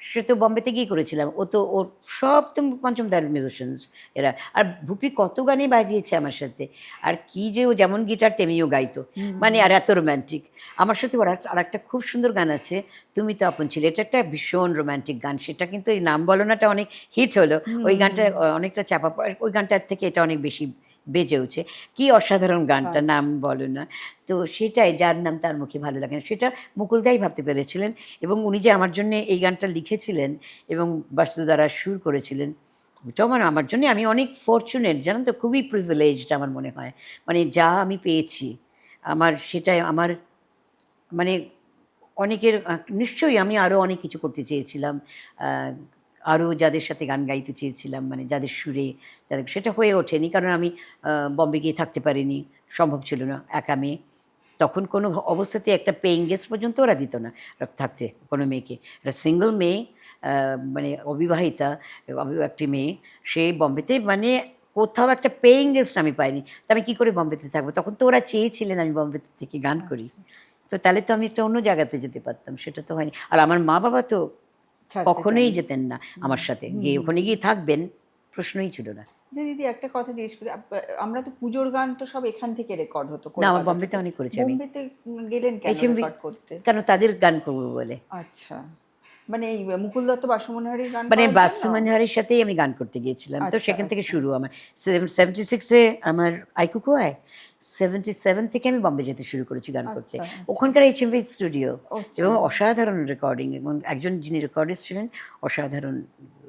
সে তো বম্বেতে গিয়ে করেছিলাম, ও তো ওর সব তো পঞ্চমদার মিউজিশিয়ানস এরা। আর ভূপি কত গানই বাজিয়েছে আমার সাথে। আর কি যে ও যেমন গিটার তেমনিও গাইতো, মানে আর এত রোম্যান্টিক। আমার সাথে ওর আর একটা খুব সুন্দর গান আছে, তুমি তো আপন ছিলে। এটা একটা ভীষণ রোম্যান্টিক গান, সেটা কিন্তু এই নাম বলনাটা অনেক হিট হলো। ওই গানটা অনেকটা চাপা পড়ে, ওই গানটার থেকে এটা অনেক বেশি বেজেওছে। কি অসাধারণ গানটা, নাম বলো না। তো সেটাই, যার নাম তার মুখে ভালো লাগে না, সেটা মুকুলদাই ভাবতে পেরেছিলেন। এবং উনি যে আমার জন্যে এই গানটা লিখেছিলেন এবং বাস্তু দ্বারা সুর করেছিলেন, ওটাও আমার জন্যে, আমি অনেক ফরচুনেট, জানেন তো, খুবই প্রিভিলেজড আমার মনে হয়। মানে যা আমি পেয়েছি, সেটাই আমার মানে অনেকের নিশ্চয়ই আমি আরও অনেক কিছু করতে চেয়েছিলাম। আরও যাদের সাথে গান গাইতে চেয়েছিলাম, মানে যাদের সুরে, সেটা হয়ে ওঠেনি, কারণ আমি বম্বে গিয়ে থাকতে পারিনি, সম্ভব ছিল না, একা মেয়ে। তখন কোনো অবস্থাতে একটা পেইং গেস্ট পর্যন্ত ওরা দিত না থাকতে কোনো মেয়েকে। একটা সিঙ্গল মেয়ে, মানে অবিবাহিতা একটি মেয়ে, সে বম্বেতে মানে কোথাও একটা পেইং গেস্ট আমি পাইনি। তো আমি কী করে বম্বেতে থাকবো? তখন তো ওরা চেয়েছিলেন আমি বম্বেতে থেকে গান করি। তো তাহলে তো আমি একটা অন্য জায়গাতে যেতে পারতাম, সেটা তো হয়নি। আর আমার মা বাবা তো ছাড়তে কখনোই চাননি। যেতেন না আমার সাথে, গিয়ে ওখানে গিয়ে থাকবেন প্রশ্নই ছিল না। যে দিদি একটা কথা জিজ্ঞেস করি, আমরা তো পুজোর গান তো সব এখান থেকে রেকর্ড হতো না, আমার কলকাতা বম্বেতে থেকে। অনেক করেছি আমি। বোম্বেতে গেলেন কেন HMV, রেকর্ড করতে? কেন তাদের গান করবো বলে। আচ্ছা, মানে এই মুকুল দত্ত বাসমনোহরির গান মানে করার জন্য? বাসু মনোহরের সাথেই আমি গান করতে গিয়েছিলাম, তো আচ্ছা সেখান থেকে আচ্ছা শুরু আমার। 76-এ আমার আইকুকো আয়, 77 থেকে আমি বম্বে যেতে শুরু করেছি গান করতে, আচ্ছা আচ্ছা। ওখানকার HMV স্টুডিও। আচ্ছা। এবং অসাধারণ রেকর্ডিং, এবং একজন যিনি রেকর্ডিস্ট ছিলেন, অসাধারণ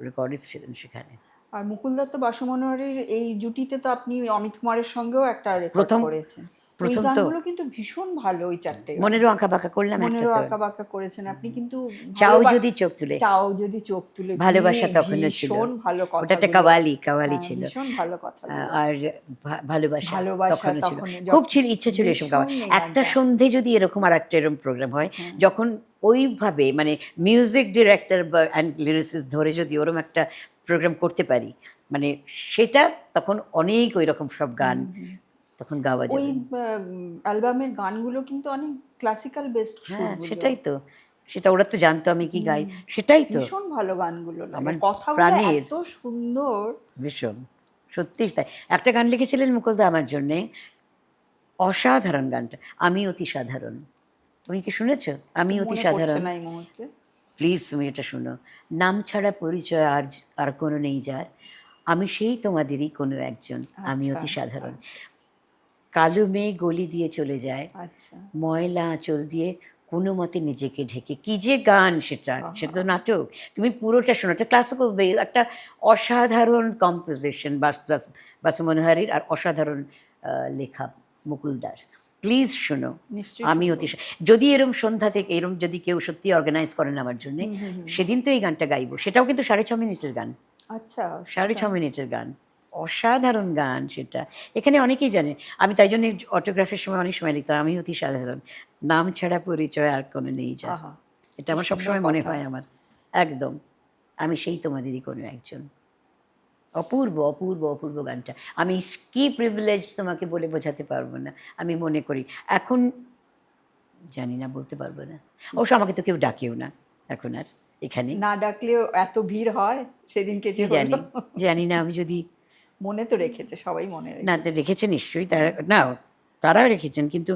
রেকর্ডিস্ট ছিলেন সেখানে। আর মুকুল দত্ত বাসমনোহরির এই জুটিতে তো আপনি অমিত কুমারের সঙ্গেও একটা রেকর্ড প্রথম করেছেন। ওই প্রথম তো গানগুলো কিন্তু ভীষণ ভালো, ওই চারটে গান। মনেরও আঁকা বাঁকা করলাম একটা মনেরও তো, আঁকা বাঁকা করেছেন আপনি, কিন্তু চাও যদি চোখ তুলে, চাও যদি চোখ তুলে, ভালোবাসা তখনও ছিল, ভীষণ ভালো ওটা একটা কথাগুলো। কাওয়ালি হ্যাঁ, ছিল। ভীষণ ভালো কথাগুলো। আর ভালোবাসা ভালোবাসা তখনও ছিল, তখন খুব ছিল, ইচ্ছে ছিল এসব গাওয়ার। ভীষণ এই একটা গানটা। সন্ধে যদি এরকম আর একটা এরকম প্রোগ্রাম হয়, হ্যাঁ। যখন ওইভাবে মানে মিউজিক ডিরেক্টর বা অ্যান্ড লিরিসিস্ট ধরে যদি ওরকম একটা প্রোগ্রাম করতে পারি, মানে সেটা তখন অনেক ওই রকম সব গান তখন গাওয়া ওই যাবে। অ্যালবামের গানগুলো কিন্তু অনেক ক্লাসিক্যাল বেসড হ্যাঁ, সুরগুলো। সেটাই তো, সেটা ওরা তো জানতো আমি কি গাই, সেটাই তো ভীষণ ভালো গানগুলো লাগে, আমার কথাগুলো প্রাণের, এত সুন্দর। ভীষণ, সত্যিই তাই। একটা গান লিখেছিলেন মুকুলদা আমার জন্যে, অসাধারণ গানটা, আমি অতি সাধারণ। তুমি কি শুনেছ? আমি অতি মনে পড়ছে সাধারণ। না এই মুহূর্তে। প্লিজ তুমি এটা শোনো। নাম ছাড়া পরিচয় আর কোনো নেই যার, আমি সেই তোমাদেরই কোনো একজন, আমি আচ্ছা অতি সাধারণ। কালো মেঘ গলি দিয়ে চলে যায়, আচ্ছা। ময়লা আঁচল দিয়ে কোনো মতে নিজেকে ঢেকে। কি যে গান সেটা, সেটা তো নাটক। তুমি পুরোটা শোনো, এটা ক্লাসিক্যাল একটা অসাধারণ কম্পোজিশন বাসু মনোহারির, আর অসাধারণ লেখা মুকুলদার। প্লিজ শোনো, নিশ্চয়ই আমি শুনবো। অতি যদি এরম সন্ধ্যা থেকে এরম যদি কেউ সত্যি অর্গানাইজ করেন আমার জন্যে, সেদিন তো এই গানটা গাইবো। সেটাও কিন্তু 6.5 মিনিটের গান, আচ্ছা 6.5 মিনিটের গান, অসাধারণ গান সেটা। এখানে অনেকেই জানে। আমি তাই জন্য অটোগ্রাফের সময় অনেক সময় লিখতাম, আমি অতি সাধারণ, নাম ছাড়া পরিচয় আর কোনো নেই যার। আহা, এটা কি আমার সুন্দর সবসময় মনে কথা। হয় আমার, একদম। আমি সেই তোমাদেরই কোনো একজন। অপূর্ব অপূর্ব অপূর্ব গানটা। আমি কি প্রিভিলেজ তোমাকে বলে বোঝাতে পারবো না। আমি মনে করি এখন, জানি না, বলতে পারবো না। অবশ্য আমাকে তো কেউ ডাকেও না এখন আর। এখানে। না ডাকলেও এত ভিড় হয় সেদিনকে যে কি জানি, হলো। জানি না আমি যদি মনে তো রেখেছে, সবাই মনে না রেখেছে। রেখেছে নিশ্চয়ই, তারা না তারাও রেখেছেন, কিন্তু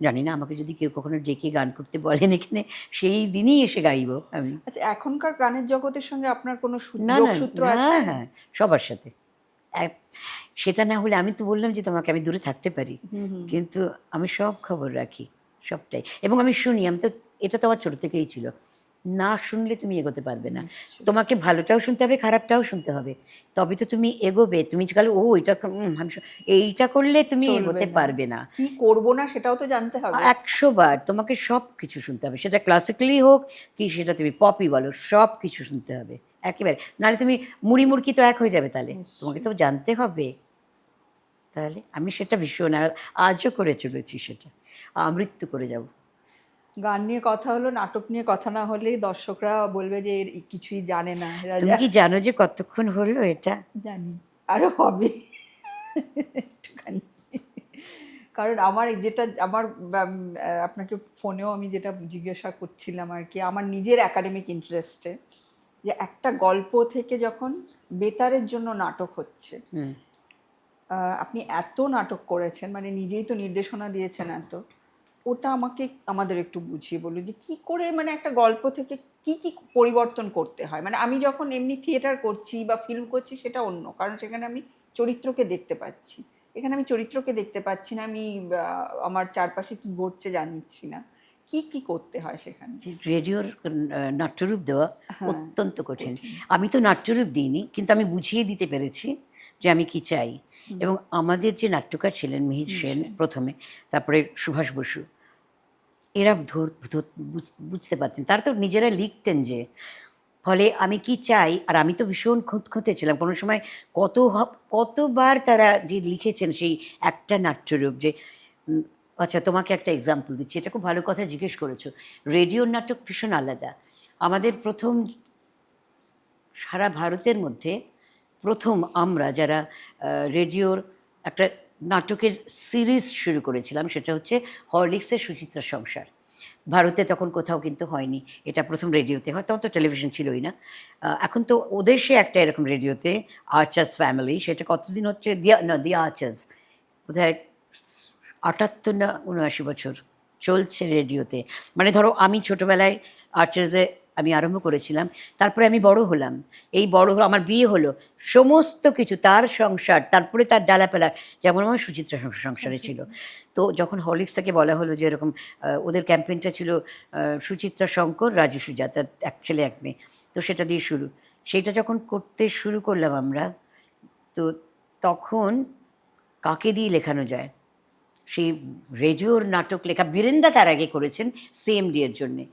জানি না আমাকে যদি কেউ কখনো ডেকে গান করতে বলেন এখানে, সেই দিনই এসে গাইব আমি। আচ্ছা, এখনকার গানের জগতের সঙ্গে আপনার কোনো না না যোগসূত্র না, আছে? হ্যাঁ সবার সাথে। সেটা না হলে আমি তো বললাম যে তোমাকে আমি দূরে থাকতে পারি, হুম হুম। কিন্তু আমি সব খবর রাখি, সবটাই, এবং আমি শুনি। আমি তো, এটা তো আমার ছোটো থেকেই ছিল, না শুনলে তুমি এগোতে পারবে না। নিশ্চয়ই। তোমাকে ভালোটাও শুনতে হবে, খারাপটাও শুনতে হবে, তবে তো তুমি এগোবে। তুমি কাল ও এটা এইটা করলে তুমি চলবে এগোতে না। পারবে না। কি করব না সেটাও তো জানতে হবে। 100 বার তোমাকে সব কিছু শুনতে হবে, সেটা ক্লাসিক্যালি হোক কি সেটা তুমি পপই বলো, সব কিছু শুনতে হবে একেবারে। নাহলে তুমি মুড়ি মুড়কি তো এক হয়ে যাবে, তাহলে তোমাকে নিশ্চয়ই। তো জানতে হবে। তাহলে আমি সেটা ভীষণ আজও করে চলেছি, সেটা আমৃত্যু করে যাব। গান নিয়ে কথা হলো, নাটক নিয়ে কথা না হলেই দর্শকরা বলবে যে এর কিছুই জানে না, এরা তুমি কি জানো যে কতক্ষণ হলো এটা? জানি আরো হবে একটুখানি। কারণ আমার যেটা আমার আপনাকে ফোনেও আমি যেটা জিজ্ঞাসা করছিলাম আর কি, আমার নিজের একাডেমিক ইন্টারেস্টে, যে একটা গল্প থেকে যখন বেতারের জন্য নাটক হচ্ছে, হুম। আপনি এত নাটক করেছেন, মানে নিজেই তো নির্দেশনা দিয়েছেন এত, ওটা আমাদের একটু বুঝিয়ে বলুন যে কি করে, মানে একটা গল্প থেকে কি কি পরিবর্তন করতে হয়। মানে আমি যখন এমনি থিয়েটার করছি বা ফিল্ম করছি সেটা অন্য, কারণ সেখানে আমি চরিত্রকে দেখতে পাচ্ছি। এখানে আমি চরিত্রকে দেখতে পাচ্ছি না, আমি আমার চারপাশে কি ঘটছে জানছি না। কি কি করতে হয় সেখানে? যে রেডিওর নাট্যরূপ দেওয়া হ্যাঁ, অত্যন্ত কঠিন। কঠিন। আমি তো নাট্যরূপ দিইনি, কিন্তু আমি বুঝিয়ে দিতে পেরেছি যে আমি কি চাই। এবং আমাদের যে নাট্যকার ছিলেন মিহির সেন সেন। প্রথমে, তারপরে সুভাষ বসু, এরা বুঝতে পারতেন, তারা তো নিজেরা লিখতেন যে, ফলে আমি কি চাই। আর আমি তো ভীষণ খুঁতখুঁতে ছিলাম কোনো সময়। কতবার তারা যে লিখেছেন সেই একটা নাট্যরূপ, যে আচ্ছা তোমাকে একটা এক্সাম্পল দিচ্ছি, এটা খুব ভালো কথা জিজ্ঞেস করেছো। রেডিওর নাটক ভীষণ আলাদা। আমাদের প্রথম, সারা ভারতের মধ্যে প্রথম আমরা যারা রেডিওর একটা নাটকের সিরিজ শুরু করেছিলাম, সেটা হচ্ছে হরলিক্সের সুচিত্রা সংসার। ভারতে তখন কোথাও কিন্তু হয়নি, এটা প্রথম রেডিওতে হয়, তখন তো টেলিভিশন ছিলই না। এখন তো ওদেশে একটা এরকম রেডিওতে, আর্চার্স ফ্যামিলি, সেটা কতদিন হচ্ছে, দি আর্চার্স বোধহয় ৭৮ না ৭৯ বছর চলছে রেডিওতে। মানে ধরো আমি ছোটোবেলায় আর্চার্সে আমি আরম্ভ করেছিলাম, তারপরে আমি বড় হলাম, এই বড় হলো, আমার বিয়ে হলো, সমস্ত কিছু তার সংসার, তারপরে তার ডালাপালা, যেমন আমার সুচিত্রা সংসারে ছিল। তো যখন হরলিক্স থেকে বলা হলো যে এরকম, ওদের ক্যাম্পেইনটা ছিল সুচিত্রা শঙ্কর, রাজু সুজাতা, এক ছেলে এক মেয়ে, তো সেটা দিয়ে শুরু। সেইটা যখন করতে শুরু করলাম আমরা, তো তখন কাকে দিয়ে লেখানো যায়, সেই রেডিওর নাটক লেখা বীরেন্দা তার আগে করেছেন সিএমডি এর জন্যে।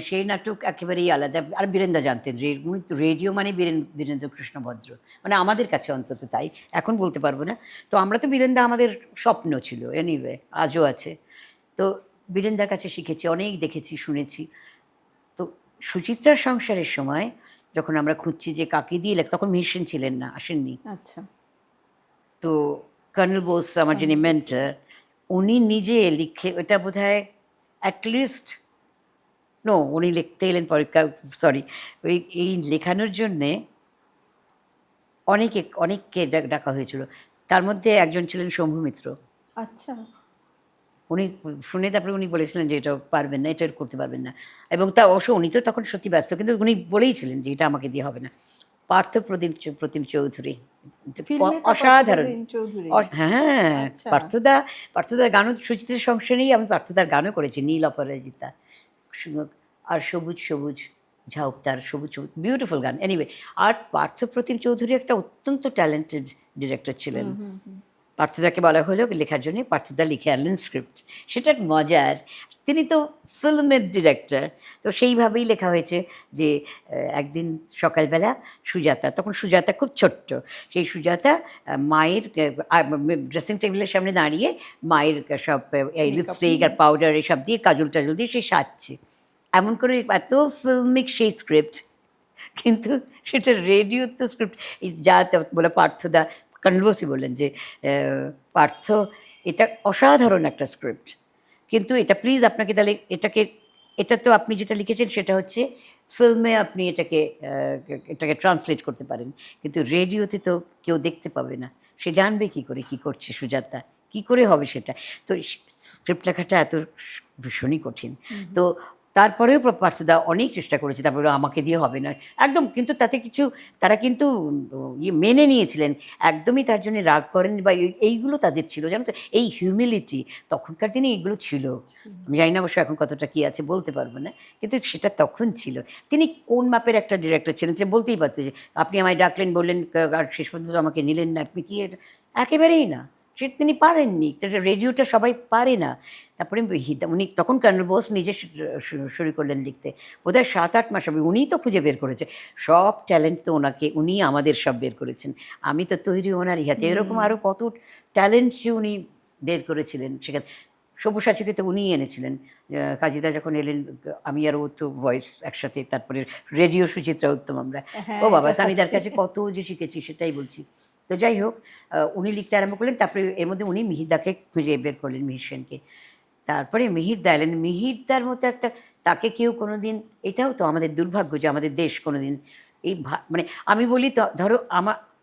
সেই নাটক একেবারেই আলাদা। আর বীরেন্দা জানতেন, উনি তো রেডিও মানে বীরেন্দ্র কৃষ্ণ ভদ্র, মানে আমাদের কাছে অন্তত তাই, এখন বলতে পারবো না। তো আমরা তো বীরেন্দা আমাদের স্বপ্ন ছিল, এনিওয়ে আজও আছে। তো বীরেন্দার কাছে শিখেছি, অনেক দেখেছি শুনেছি। তো সুচিত্রার সংসারের সময় যখন আমরা খুঁজছি যে কাকে দিয়ে তখন মিহির সেন ছিলেন না, আসেননি। আচ্ছা। তো কর্নেল বোস আমার যিনি মেন্টর, উনি নিজে লিখে, ওটা বোধ হয় অ্যাটলিস্ট, নো উনি লিখতে এলেন পরীক্ষা, সরি, ওই এই লেখানোর জন্যে অনেককে ডাকা হয়েছিল। তার মধ্যে একজন ছিলেন শম্ভু মিত্র। আচ্ছা। উনি শুনে তারপরে উনি বলেছিলেন যে এটা পারবেন না, এটা করতে পারবেন না। এবং তা অবশ্য উনি তো তখন সত্যি ব্যস্ত, কিন্তু উনি বলেইছিলেন যে এটা আমাকে দিয়ে হবে না। প্রতিম চৌধুরী, ফিল্মেকার অসাধারণ। প্রতিম চৌধুরী। হ্যাঁ, আচ্ছা। পার্থদার গানও, সুচিত্রার সংসারেই আমি পার্থদার গানও করেছি, নীল অপরাজিতা, আর সবুজ সবুজ ঝাউক, তার সবুজ সবুজ বিউটিফুল গান। এনিওয়ে, আর পার্থপ্রতিম চৌধুরী একটা অত্যন্ত ট্যালেন্টেড ডিরেক্টর ছিলেন। পার্থদাকে বলা হলো লেখার জন্য, পার্থদা লিখে আনলেন স্ক্রিপ্ট। সেটা মজার, তিনি তো ফিল্মের ডিরেক্টর, তো সেইভাবেই লেখা হয়েছে যে একদিন সকালবেলা সুজাতা, তখন সুজাতা খুব ছোট্ট, সেই সুজাতা মায়ের ড্রেসিং টেবিলের সামনে দাঁড়িয়ে মায়ের সব এই লিপস্টিক আর পাউডার এসব দিয়ে, কাজল টাজল দিয়ে সে সাজছে, এমন করে, এত ফিল্মিক সেই স্ক্রিপ্ট। কিন্তু সেটা রেডিওর তো স্ক্রিপ্ট, যা বলে পার্থদা, কর্নেল বললেন যে পার্থ, এটা অসাধারণ একটা স্ক্রিপ্ট, কিন্তু এটা প্লিজ আপনাকে তাহলে এটাকে এটা তো আপনি যেটা লিখেছেন সেটা হচ্ছে ফিল্মে আপনি এটাকে ট্রান্সলেট করতে পারেন, কিন্তু রেডিওতে তো কেউ দেখতে পাবে না, সে জানবে কী করে কী করছে সুজাতা, কী করে হবে সেটা। তো স্ক্রিপ্ট লেখাটা এত ভীষণই কঠিন। তো তারপরেও পার্থদা অনেক চেষ্টা করেছে, তারপরে আমাকে দিয়ে হবে না একদম, কিন্তু তাতে কিছু তারা কিন্তু মেনে নিয়েছিলেন, একদমই তার জন্য রাগ করেন বা এইগুলো তাদের ছিল, জানো তো, এই হিউমিলিটি তখনকার দিনে এইগুলো ছিল। আমি জানি না অবশ্য এখন কতটা কী আছে বলতে পারবো না, কিন্তু সেটা তখন ছিল। তিনি কোন মাপের একটা ডিরেক্টর ছিলেন সে বলতেই পারতো যে আপনি আমায় ডাকলেন বললেন আর শেষ পর্যন্ত আমাকে নিলেন না, আপনি কি একেবারেই না, সে তিনি পারেননি, রেডিওটা সবাই পারে না। তারপরে উনি তখন কর্নেল বোস নিজে শুরু করলেন লিখতে, বোধহয় 7-8 মাস হবে, উনিই তো খুঁজে বের করেছে সব ট্যালেন্ট, তো ওনাকে উনি আমাদের সব বের করেছেন, আমি তো তৈরি ওনারই হাতে। এরকম আরও কত ট্যালেন্ট যে উনি বের করেছিলেন সেখানে। সব্যসাচীকে তো উনিই এনেছিলেন, কাজীদা যখন এলেন, আমি আর ও তো ভয়েস একসাথে, তারপরে রেডিও সুচিত্রা উত্তম আমরা, ও বাবা সানিদার কাছে কত যে শিখেছি সেটাই বলছি। তো যাই হোক, উনি লিখতে আরম্ভ করলেন, তারপরে এর মধ্যে উনি মিহিরদাকে খুঁজে বের করলেন, মিহির সেনকে। তারপরে মিহিরদা এলেন, মিহিরদার মতো একটা, তাকে কেউ কোনো দিন, এটাও তো আমাদের দুর্ভাগ্য যে আমাদের দেশ কোনো দিন এই মানে আমি বলি ধরো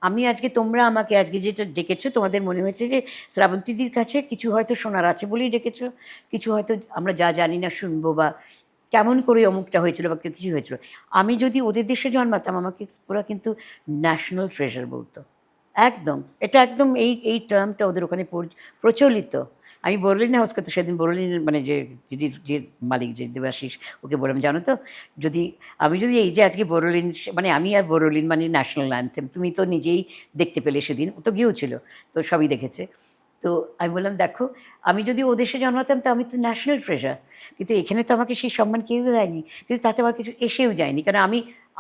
আমি আজকে, তোমরা আমাকে আজকে যেটা ডেকেছো, তোমাদের মনে হয়েছে যে শ্রাবন্তীদির কাছে কিছু হয়তো শোনার আছে বলেই ডেকেছো, কিছু হয়তো আমরা যা জানি না শুনবো, বা কেমন করে অমুকটা হয়েছিল বা কিছু হয়েছিল। আমি যদি ওদের দেশে জন্মাতাম, আমাকে ওরা কিন্তু ন্যাশনাল ট্রেজার বলতো, একদম। এটা একদম এই টার্মটা ওদের ওখানে প্রচলিত। আমি বরলিন হাউস করতে সেদিন বরলিন মানে যে মালিক, যে দেবাশিস, ওকে বললাম জানো তো, আমি যদি এই যে আজকে বরলিন, মানে আমি আর বরলিন মানে ন্যাশনাল অ্যান্থেম, তুমি তো নিজেই দেখতে পেলে সেদিন, ও তো গিয়েছিল, তো সবই দেখেছে। তো আমি বললাম দেখো, আমি যদি ও দেশে জন্মাতাম তো আমি তো ন্যাশনাল ট্রেজার, কিন্তু এখানে তো আমাকে সেই সম্মান কেউ দেয়নি, কিন্তু তাতে আমার কিছু এসেও যায়নি, কারণ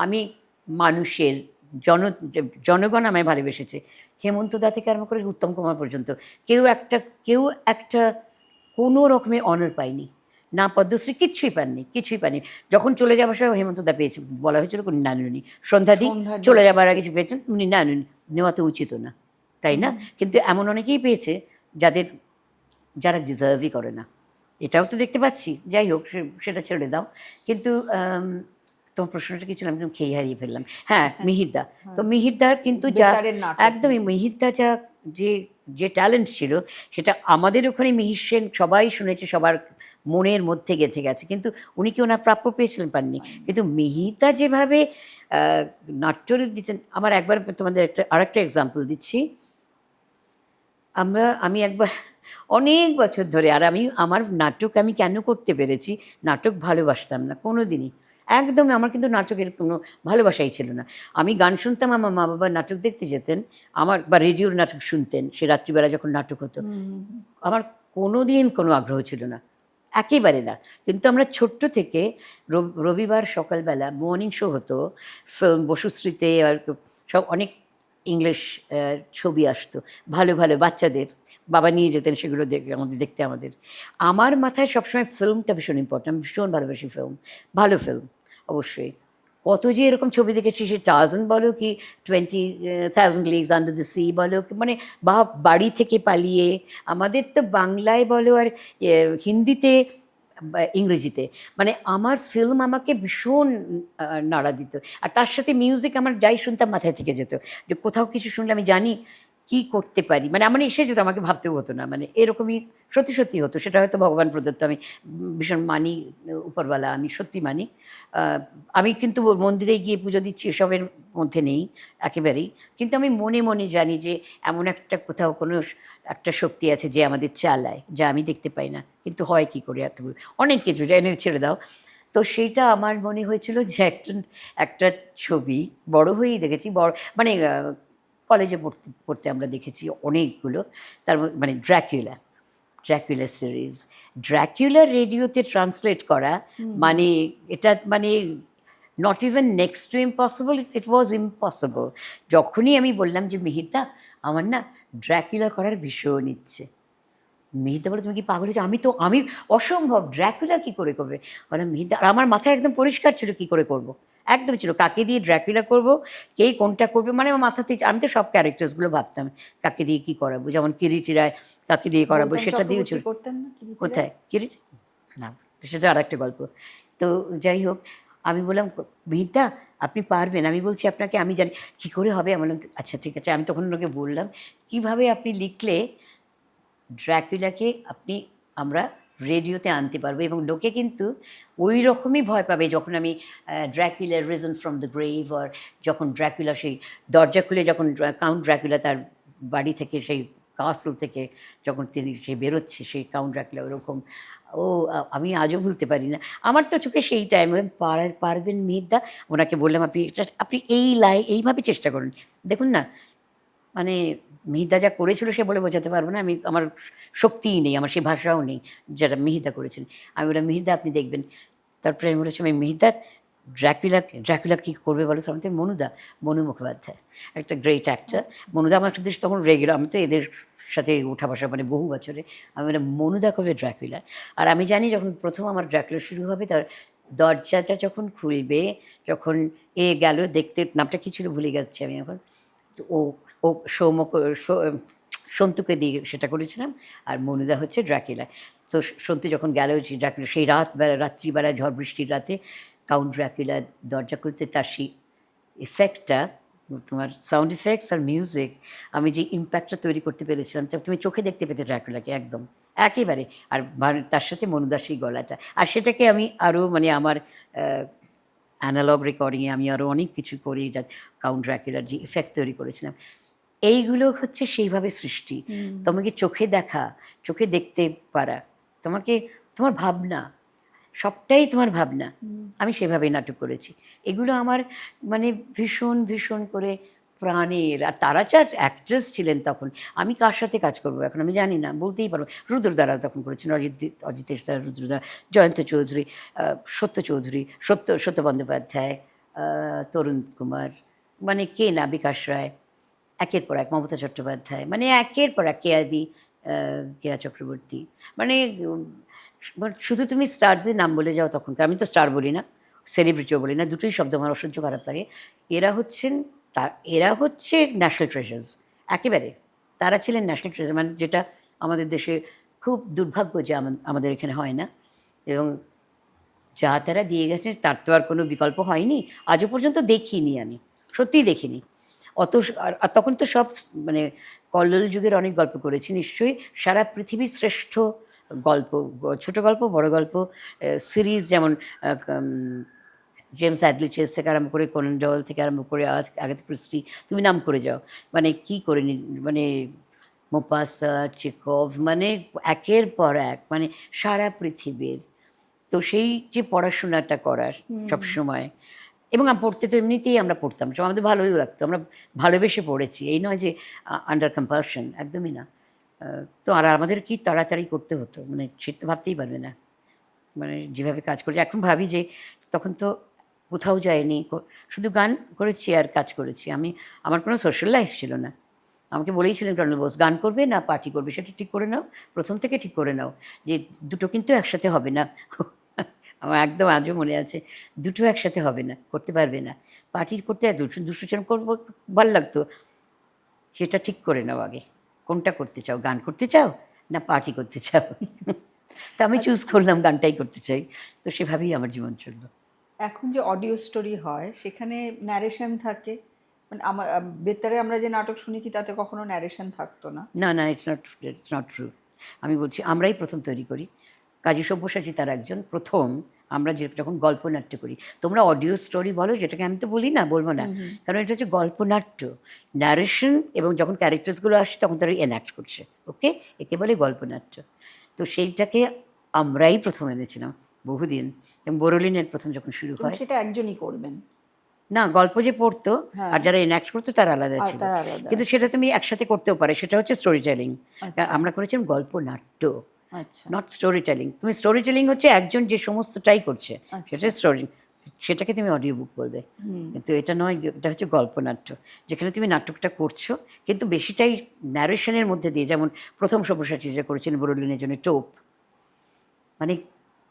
আমি মানুষের জনগণ আমায় ভালোবেসেছে, হেমন্ত দা থেকে আরম্ভ করে উত্তম কুমার পর্যন্ত, কেউ একটা কোনো রকমের অনার পায়নি, না পদ্মশ্রী, কিছুই পাননি। যখন চলে যাবার সময় হেমন্ত দা পেয়েছে, বলা হয়েছিল উনি না নেননি, সন্ধ্যাদি চলে যাবার আগে কিছু পেয়েছেন, উনি না নেন, নেওয়া তো উচিত না, তাই না? কিন্তু এমন অনেকেই পেয়েছে যারা ডিজার্ভই করে না, এটাও তো দেখতে পাচ্ছি। যাই হোক, সেটা ছেড়ে দাও। কিন্তু তোমার প্রশ্নটা কি ছিল, আমি খেয়ে হারিয়ে ফেললাম। হ্যাঁ, মিহিরদা। তো মিহিরদার কিন্তু একদমই মিহিরদা যে ট্যালেন্ট ছিল, সেটা আমাদের ওখানে মিহির সেন সবাই শুনেছে, সবার মনের মধ্যে গেঁথে গেছে, কিন্তু উনি কি ওনার প্রাপ্য পেয়েছিলেন? পাননি। কিন্তু মিহিরদা যেভাবে নাট্যরূপ দিতেন, আমার একবার তোমাদের আরেকটা এক্সাম্পল দিচ্ছি। আমি একবার অনেক বছর ধরে, আর আমার নাটক আমি কেন করতে পেরেছি, নাটক ভালোবাসতাম না কোনো দিনই, একদম। আমার কিন্তু নাটকের কোনো ভালোবাসাই ছিল না। আমি গান শুনতাম, আমার মা বাবা নাটক দেখতে যেতেন, বা রেডিওর নাটক শুনতেন, সে রাত্রিবেলা যখন নাটক হতো, আমার কোনো দিন কোনো আগ্রহ ছিল না, একেবারে না। কিন্তু আমরা ছোট্ট থেকে রবিবার সকালবেলা মর্নিং শো হতো, ফিল্ম বসুশ্রীতে, আর সব অনেক ইংলিশ ছবি আসতো, ভালো ভালো বাচ্চাদের, বাবা নিয়ে যেতেন সেগুলো দেখতে আমাদের। আমার মাথায় সবসময় ফিল্মটা ভীষণ ইম্পর্ট্যান্ট, ভীষণ ভালোবাসি ফিল্ম, ভালো ফিল্ম অবশ্যই। কত যে এরকম ছবি দেখেছি, সে টার্জান বলো কি 20,000 লিগস আন্ডার দ্য সি বলো, মানে বা বাড়ি থেকে পালিয়ে, আমাদের তো বাংলায় বলো আর হিন্দিতে বা ইংরেজিতে, মানে আমার ফিল্ম আমাকে ভীষণ নাড়া দিত। আর তার সাথে মিউজিক, আমার যাই শুনতাম মাথায় থেকে যেত, যে কোথাও কিছু শুনলে আমি জানি কী করতে পারি, মানে আমার এসে যেত, আমাকে ভাবতেও হতো না, মানে এরকমই সত্যি হতো। সেটা হয়তো ভগবান প্রদত্ত, আমি ভীষণ মানি উপরওয়ালা, আমি সত্যি মানি। আমি কিন্তু মন্দিরে গিয়ে পুজো দিচ্ছি এসবের মধ্যে নেই একেবারেই, কিন্তু আমি মনে মনে জানি যে এমন একটা কোথাও কোনো একটা শক্তি আছে যে আমাদের চালায়, যা আমি দেখতে পাই না, কিন্তু হয় কী করে এতগুলো অনেক কিছু জেনে, ছেড়ে দাও। তো সেইটা আমার মনে হয়েছিল যে একটা ছবি বড় হয়েই দেখেছি, মানে কলেজে পড়তে আমরা দেখেছি অনেকগুলো, মানে ড্র্যাকুলা সিরিজ, ড্র্যাকুলা রেডিওতে ট্রান্সলেট করা, মানে এটা মানে not even next to impossible, it was impossible. যখনই আমি বললাম যে মিহিরদা আমার না ড্র্যাকুলা করার ভীষণ ইচ্ছে, মিহিরদা বলে তুমি কি পাগল হয়েছো, আমি অসম্ভব, ড্র্যাকুলা কী করে করবে? বললাম মিহিরদা, আর আমার মাথায় একদম পরিষ্কার ছিল কী করে করব, একদম ছিল, কাকে দিয়ে ড্র্যাকুলা করব, কে কোনটা করবে, মানে আমার মাথাতেই, আমি তো সব ক্যারেক্টার্সগুলো ভাবতাম, কাকে দিয়ে কী করাবো, যেমন কিরিটি রায় কাকে দিয়ে করাবো, সেটা দিয়েছিল। কোথায় কিরিটি? না, সেটা আর একটা গল্প। তো যাই হোক, আমি বললাম, মিহিরদা আপনি পারবেন? আমি বলছি আপনাকে, আমি জানি কী করে হবে। আমি বললাম আচ্ছা ঠিক আছে। আমি তখন ওনাকে বললাম, কীভাবে আপনি লিখলে ড্র্যাকুলাকে আমরা রেডিওতে আনতে পারবো, এবং লোকে কিন্তু ওই রকমই ভয় পাবে যখন আমি Dracula risen from the grave, আর যখন ড্র্যাকুলা সেই দরজা খুলে যখন কাউন্ট ড্র্যাকুলা তার বাড়ি থেকে, সেই কাসল থেকে যখন সে বেরোচ্ছে, সেই কাউন্ট ড্র্যাকুলা ওরকম। ও আমি আজও ভুলতে পারি না। আমার তো চোখে সেই টাইম বললাম, পারবেন মিহিরদা? ওনাকে বললাম, আপনি এইভাবে চেষ্টা করুন, দেখুন না, মানে মিহিরদা যা করেছিল সে বলে বোঝাতে পারবো না। আমার শক্তিই নেই, আমার সেই ভাষাও নেই যেটা মিহিরদা করেছেন। আমি বললাম, মিহিরদা আপনি দেখবেন। তারপরে আমি বলেছি, আমি মিহিরদা ড্র্যাকুলা কী করবে বলো তো? আমাদের মনু মুখোপাধ্যায়, একটা গ্রেট অ্যাক্টর। মনুদা আমার সাথে তখন রেগুলার, আমি তো এদের সাথে ওঠা বসা মানে বহু বছরে। আমি বললাম, মনুদা করবে ড্র্যাকুলা। আর আমি জানি যখন প্রথম আমার ড্র্যাকুলা শুরু হবে, তার দরজাটা যখন খুলবে, যখন গেল দেখতে, নামটা কী ছিল ভুলে যাচ্ছি আমি এখন। তো ও সন্তুকে দিয়ে সেটা করেছিলাম, আর মনুদা হচ্ছে ড্র্যাকুলা। তো সন্তু যখন গেল ড্র্যাকুলা, সেই রাত্রিবেলা ঝড় বৃষ্টির রাতে কাউন্ট ড্র্যাকুলা দরজা খুলতে, তার সেই এফেক্টটা, তোমার সাউন্ড এফেক্টস আর মিউজিক, আমি যে ইম্প্যাক্টটা তৈরি করতে পেরেছিলাম, তুমি চোখে দেখতে পেতে ড্র্যাকুলাকে একদম একেবারে। আর তার সাথে মনুদার সেই গলাটা, আর সেটাকে আমি আরও মানে আমার অ্যানালগ রেকর্ডিংয়ে আমি আরও অনেক কিছু করি, যা কাউন্ট ড্র্যাকুলার যে ইফেক্ট তৈরি করেছিলাম, এইগুলো হচ্ছে সেইভাবে সৃষ্টি। তোমাকে চোখে দেখা, চোখে দেখতে পারা, তোমার ভাবনা, সবটাই তোমার ভাবনা। আমি সেভাবেই নাটক করেছি। এগুলো আমার মানে ভীষণ ভীষণ করে প্রাণের। আর তারা যার অ্যাক্ট্রেস ছিলেন তখন, আমি কার সাথে কাজ করবো এখন আমি জানি না, বলতেই পারবো। রুদ্রদারাও তখন করেছেন, অজিতেশ দা, রুদ্রদা, জয়ন্ত চৌধুরী, সত্য চৌধুরী, সত্য বন্দ্যোপাধ্যায়, তরুণ কুমার, মানে কে না, বিকাশ রায়, একের পর এক, মমতা চট্টোপাধ্যায়, মানে একের পর এক, কেয়া চক্রবর্তী, মানে শুধু তুমি স্টারদের নাম বলে যাও তখনকার। আমি তো স্টার বলি না, সেলিব্রিটিও বলি না, দুটোই শব্দ আমার অসহ্য খারাপ লাগে। এরা হচ্ছে ন্যাশনাল ট্রেজার্স একেবারে। তারা ছিলেন ন্যাশনাল ট্রেজার, মানে যেটা আমাদের দেশে খুব দুর্ভাগ্য যে আমাদের এখানে হয় না। এবং যা তারা দিয়ে গেছেন তার তো আর কোনো বিকল্প হয়নি, আজও পর্যন্ত দেখিনি, আমি সত্যিই দেখিনি। আর তখন তো সব মানে কল্লোল যুগের অনেক গল্প করেছি নিশ্চয়ই। সারা পৃথিবীর শ্রেষ্ঠ গল্প, ছোট গল্প, বড় গল্প, সিরিজ, যেমন জেমস অ্যাডলিচেস থেকে আরম্ভ করে কোনান ডয়েল থেকে আরম্ভ করে আগাথা ক্রিস্টি, তুমি নাম করে যাও, মানে কী করে মানে মোপাসা, চেকভ, মানে একের পর এক, মানে সারা পৃথিবীর। তো সেই যে পড়াশোনাটা করার সবসময়, এবং পড়তে তো এমনিতেই আমরা পড়তাম, সব আমাদের ভালোই লাগতো, আমরা ভালোবেসে পড়েছি, এই নয় যে আন্ডার কম্পালশন, একদমই না। তো আর আমাদের কি তাড়াতাড়ি করতে হতো, মানে সেটা তো ভাবতেই পারবে না, মানে যেভাবে কাজ করেছি। এখন ভাবি যে তখন তো কোথাও যায়নি, শুধু গান করেছি আর কাজ করেছি। আমার কোনো সোশ্যাল লাইফ ছিল না। আমাকে বলেইছিলেন কর্নেল বোস, গান করবে না পার্টি করবে সেটা ঠিক করে নাও, প্রথম থেকে ঠিক করে নাও, যে দুটো কিন্তু একসাথে হবে না। আমার একদম আজও মনে আছে, দুটো একসাথে হবে না, করতে পারবে না। পার্টি করতে দুষ্টুচন করবো ভাল লাগতো, সেটা ঠিক করে নাও আগে, কোনটা করতে চাও, গান করতে চাও না পার্টি করতে চাও। তা আমি চুজ করলাম গানটাই করতে চাই, তো সেভাবেই আমার জীবন চললো। এখন যে অডিও স্টোরি হয় সেখানে ন্যারেশন থাকে, মানে আমার বেতারে আমরা যে নাটক শুনেছি তাতে কখনো ন্যারেশন থাকতো না। না, ইটস নট ট্রু। আমি বলছি, আমরাই প্রথম তৈরি করি। কাজী সব্যসাচী তার একজন প্রথম। আমরা যখন গল্পনাট্য করি, তোমরা অডিও স্টোরি বলো, যেটাকে আমি তো বলবো না, কারণ এটা হচ্ছে গল্পনাট্য, ন্যারেশন, এবং যখন ক্যারেক্টার্সগুলো আসছে তখন তারা এনঅ্যাক্ট করছে, ওকে, একে বলে গল্পনাট্য। তো সেইটাকে আমরাই প্রথম এনেছিলাম বহুদিন, এবং বোরোলিনের প্রথম যখন শুরু হয়, সেটা একজনই করবেন না, গল্প যে পড়তো আর যারা এনঅ্যাক্ট করতো তারা আলাদা আর ছিল, তারা আলাদা। কিন্তু সেটা তুমি একসাথে করতেও পারে, সেটা হচ্ছে স্টোরি টেলিং। আমরা করেছিলাম গল্পনাট্য, আচ্ছা, নট স্টোরি টেলিং। তুমি স্টোরি টেলিং হচ্ছে একজন যে সমস্তটাই করছে, সেটা স্টোরি, সেটাকে তুমি অডিও বুক বলবে, কিন্তু এটা নয়, এটা হচ্ছে গল্পনাট্য, যেখানে তুমি নাটকটা করছো কিন্তু বেশিটাই ন্যারেশনের মধ্যে দিয়ে। যেমন প্রথম সব্যসাচী যে করেছেন বোরোলিনের জন্য টোপ, মানে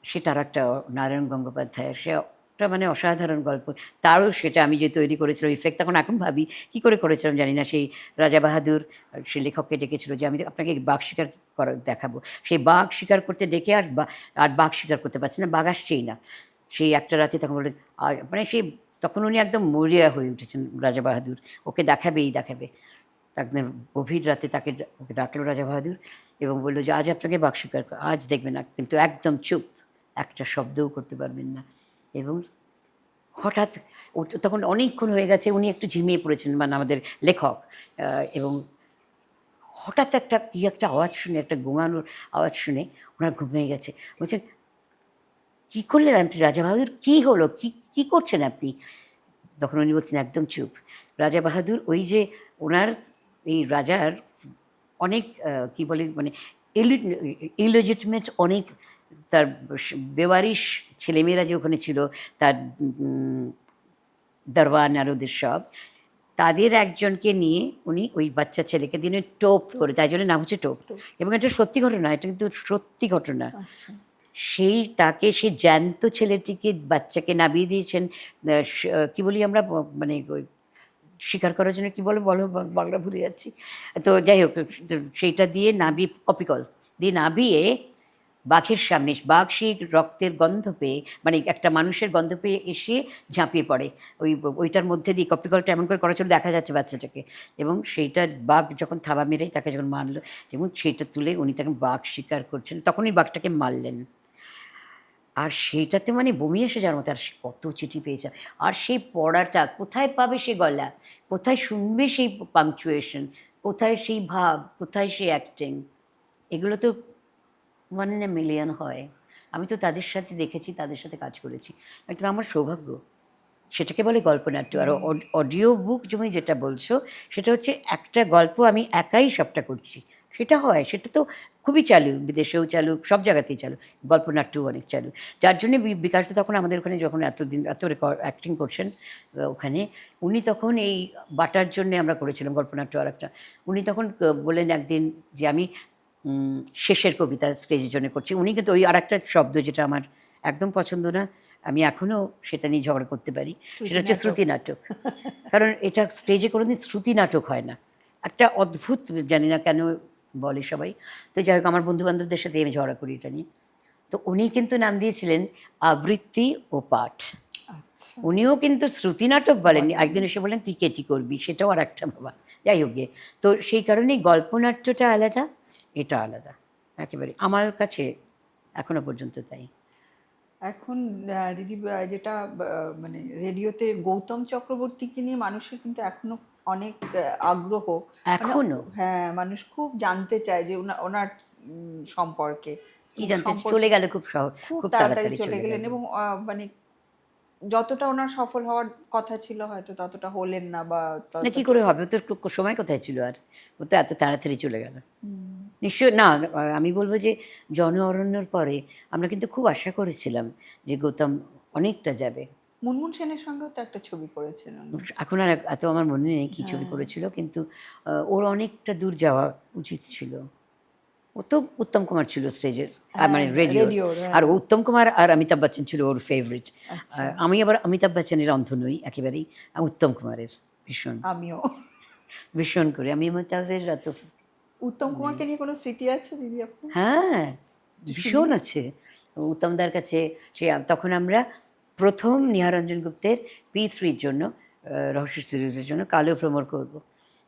সেটার একটা নারায়ণ গঙ্গোপাধ্যায়ের, সেটা মানে অসাধারণ গল্প। তারও সেটা আমি যে তৈরি করেছিলাম ইফেক্ট, এখন ভাবি কী করে করেছিলাম জানি না। সেই রাজা বাহাদুর সে লেখককে ডেকেছিল যে আমি আপনাকে বাঘ শিকার দেখাবো, সেই বাঘ শিকার করতে ডেকে আর বাঘ শিকার করতে পারছে না, বাঘ আসছেই না। সেই একটা রাতে তখন বললেন মানে সেই তখন উনি একদম মরিয়া হয়ে উঠেছেন রাজা বাহাদুর, ওকে দেখাবেই দেখাবে। একদিন গভীর রাতে ওকে ডাকলো রাজা বাহাদুর এবং বললো যে আজ আপনাকে বাঘ শিকার আজ দেখবেন না, কিন্তু একদম চুপ, একটা শব্দও করতে পারবেন না। এবং হঠাৎ তখন অনেকক্ষণ হয়ে গেছে, উনি একটু ঝিমিয়ে পড়েছেন, মানে আমাদের লেখক। এবং হঠাৎ একটা আওয়াজ শুনে, একটা গোঙানোর আওয়াজ শুনে ওনার ঘুমিয়ে গেছে। বলছেন, কী করলেন আপনি রাজা বাহাদুর, কী হলো, কী করছেন আপনি? তখন উনি বলছেন একদম চুপ। রাজা বাহাদুর ওই যে ওনার এই রাজার অনেক কী বলে মানে ইলিজিটিমেট অনেক তার বেওয়ারিশ ছেলেমেয়েরা যে ওখানে ছিল, তার দরওয়ান আর ওদের সব, তাদের একজনকে নিয়ে উনি ওই বাচ্চা ছেলেকে দিয়ে টোপ করে, তাই জন্য নাম হচ্ছে টোপ। এবং এটা সত্যি ঘটনা, এটা কিন্তু সত্যি ঘটনা। তাকে সেই জ্যান্ত ছেলেটিকে, বাচ্চাকে নামিয়ে দিয়েছেন কী বলি আমরা, মানে শিকার করার জন্য কী বলো বাংলা ভুলে যাচ্ছি। তো যাই হোক, সেইটা দিয়ে কপিকল দিয়ে নাবিয়ে বাঘের সামনে, বাঘ সেই রক্তের গন্ধ পেয়ে, মানে একটা মানুষের গন্ধ পেয়ে এসে ঝাঁপিয়ে পড়ে ওইটার মধ্যে দিয়ে। কপিকলটা এমন করে করা ছিল, দেখা যাচ্ছে বাচ্চাটাকে, এবং সেইটা বাঘ যখন থাবা মেরে তাকে যখন মারলো, এবং সেইটা তুলে উনি তখন বাঘ শিকার করছেন, তখনই বাঘটাকে মারলেন। আর সেইটাতে মানে বমি এসে যাওয়ার মতো। আর কত চিঠি পেয়েছে, আর সেই পড়াটা কোথায় পাবে, সে গলা কোথায় শুনবে, সেই পাংচুয়েশন কোথায়, সেই ভাব কোথায়, সেই অ্যাক্টিং, এগুলো তো 1 in a million হয়। আমি তো তাদের সাথে দেখেছি, তাদের সাথে কাজ করেছি, এটা আমার সৌভাগ্য। সেটাকে বলে গল্পনাট্য। আর অডিও বুক তুমি যেটা বলছো, সেটা হচ্ছে একটা গল্প আমি একাই সবটা করছি, সেটা হয়, সেটা তো খুবই চালু, বিদেশেও চালু, সব জায়গাতেই চালু, গল্পনাট্যও অনেক চালু। যার জন্যে বিকাশ তো তখন আমাদের ওখানে যখন এত অ্যাক্টিং করছেন ওখানে, উনি তখন এই বাটার জন্যে আমরা করেছিলাম গল্পনাট্য আর একটা। উনি তখন বললেন একদিন যে আমি শেষের কবিতা স্টেজের জন্য করছি। উনি কিন্তু ওই আর একটা শব্দ যেটা আমার একদম পছন্দ না, আমি এখনও সেটা নিয়ে ঝগড়া করতে পারি, সেটা হচ্ছে শ্রুতি নাটক। কারণ এটা স্টেজে কোনোদিন শ্রুতি নাটক হয় না, একটা অদ্ভুত, জানি না কেন বলে সবাই। তো যাই হোক, আমার বন্ধুবান্ধবদের সাথে আমি ঝগড়া করি এটা নিয়ে। তো উনি কিন্তু নাম দিয়েছিলেন আবৃত্তি ও পাঠ। উনিও কিন্তু শ্রুতি নাটক বলেননি। একদিন এসে বললেন তুই কেটি করবি, সেটাও আর একটা বাবা। যাই হোক গে, তো সেই কারণেই গল্পনাট্যটা আলাদা, এটা আলাদা একেবারে আমার কাছে এখনো পর্যন্ত তাই। এখন দিদি যেটা মানে রেডিওতে গৌতম চক্রবর্তীকে নিয়ে মানুষের কিন্তু এখনো অনেক আগ্রহ, এখনো হ্যাঁ, মানুষ খুব জানতে চায় যে ওনার সম্পর্কে। কি জানতে, চলে গেল খুব তাড়াতাড়ি চলে গেলেন, এবং মানে যতটা ওনার সফল হওয়ার কথা ছিল হয়তো ততটা হলেন না, বা না কি করে হবে, ও তো সময় কোথায় ছিল, আর ও তো এত তাড়াতাড়ি চলে গেল। নিশ্চয় না, আমি বলবো যে জন অরণ্যর পরে আমরা কিন্তু খুব আশা করেছিলাম যে গৌতম অনেকটা যাবে। মুনমুন সেনের সঙ্গেও তো একটা ছবি করেছেন এখন আর এত আমার মনে নেই কী ছবি করেছিল, কিন্তু ওর অনেকটা দূর যাওয়া উচিত ছিল। ও তো উত্তম কুমার ছিল স্টেজের, মানে রেডিও, আর উত্তম কুমার আর অমিতাভ বচ্চন ছিল ওর ফেভারিট। আমি আবার অমিতাভ বচ্চনের অন্ধ নই একেবারেই, উত্তম কুমারের ভীষণ, আমিও ভীষণ করে। আমি অমিতাভের এত, উত্তম কুমারকে নিয়ে কোনো স্মৃতি আছে দিদি আপনার? হ্যাঁ ভীষণ আছে উত্তমদার কাছে। সে তখন আমরা প্রথম নিহারঞ্জন গুপ্তের P3 জন্য, রহস্য সিরিজের জন্য কালো ভ্রমর করব।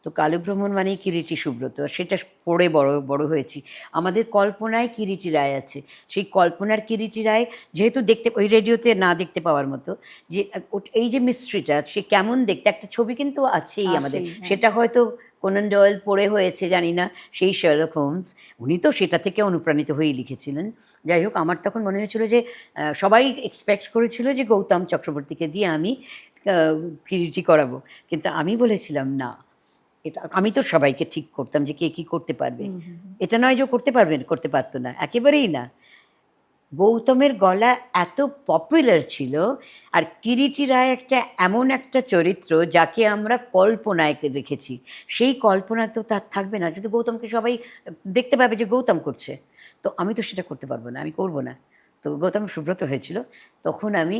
তো কালো ভ্রমণ মানেই কিরিটি সুব্রত, সেটা পড়ে বড় হয়েছি। আমাদের কল্পনায় কিরিটি রায় আছে, সেই কল্পনার কিরিটি রায় যেহেতু দেখতে ওই রেডিওতে না দেখতে পাওয়ার মতো, যে এই যে মিস্ট্রিটা সে কেমন দেখতে, একটা ছবি কিন্তু আছেই আমাদের, সেটা হয়তো কোনান ডয়েল পড়ে হয়েছে জানি না, সেই শার্লক হোমস, উনি তো সেটা থেকে অনুপ্রাণিত হয়েই লিখেছিলেন। যাই হোক, আমার তখন মনে হয়েছিল যে সবাই এক্সপেক্ট করেছিল যে গৌতম চক্রবর্তীকে দিয়ে আমি কিরিটি করাবো, কিন্তু আমি বলেছিলাম না, এটা আমি তো সবাইকে ঠিক করতাম যে কে কী করতে পারবে, এটা নয় যে করতে পারতো না, একেবারেই না। গৌতমের গলা এত পপুলার ছিল, আর কিরিটি রায় একটা এমন একটা চরিত্র যাকে আমরা কল্পনায় রেখেছি, সেই কল্পনা তো তার থাকবে না যদি গৌতমকে সবাই দেখতে পাবে যে গৌতম করছে। তো আমি তো সেটা করতে পারবো না, আমি করব না। তো গৌতম সুব্রত হয়েছিল, তখন আমি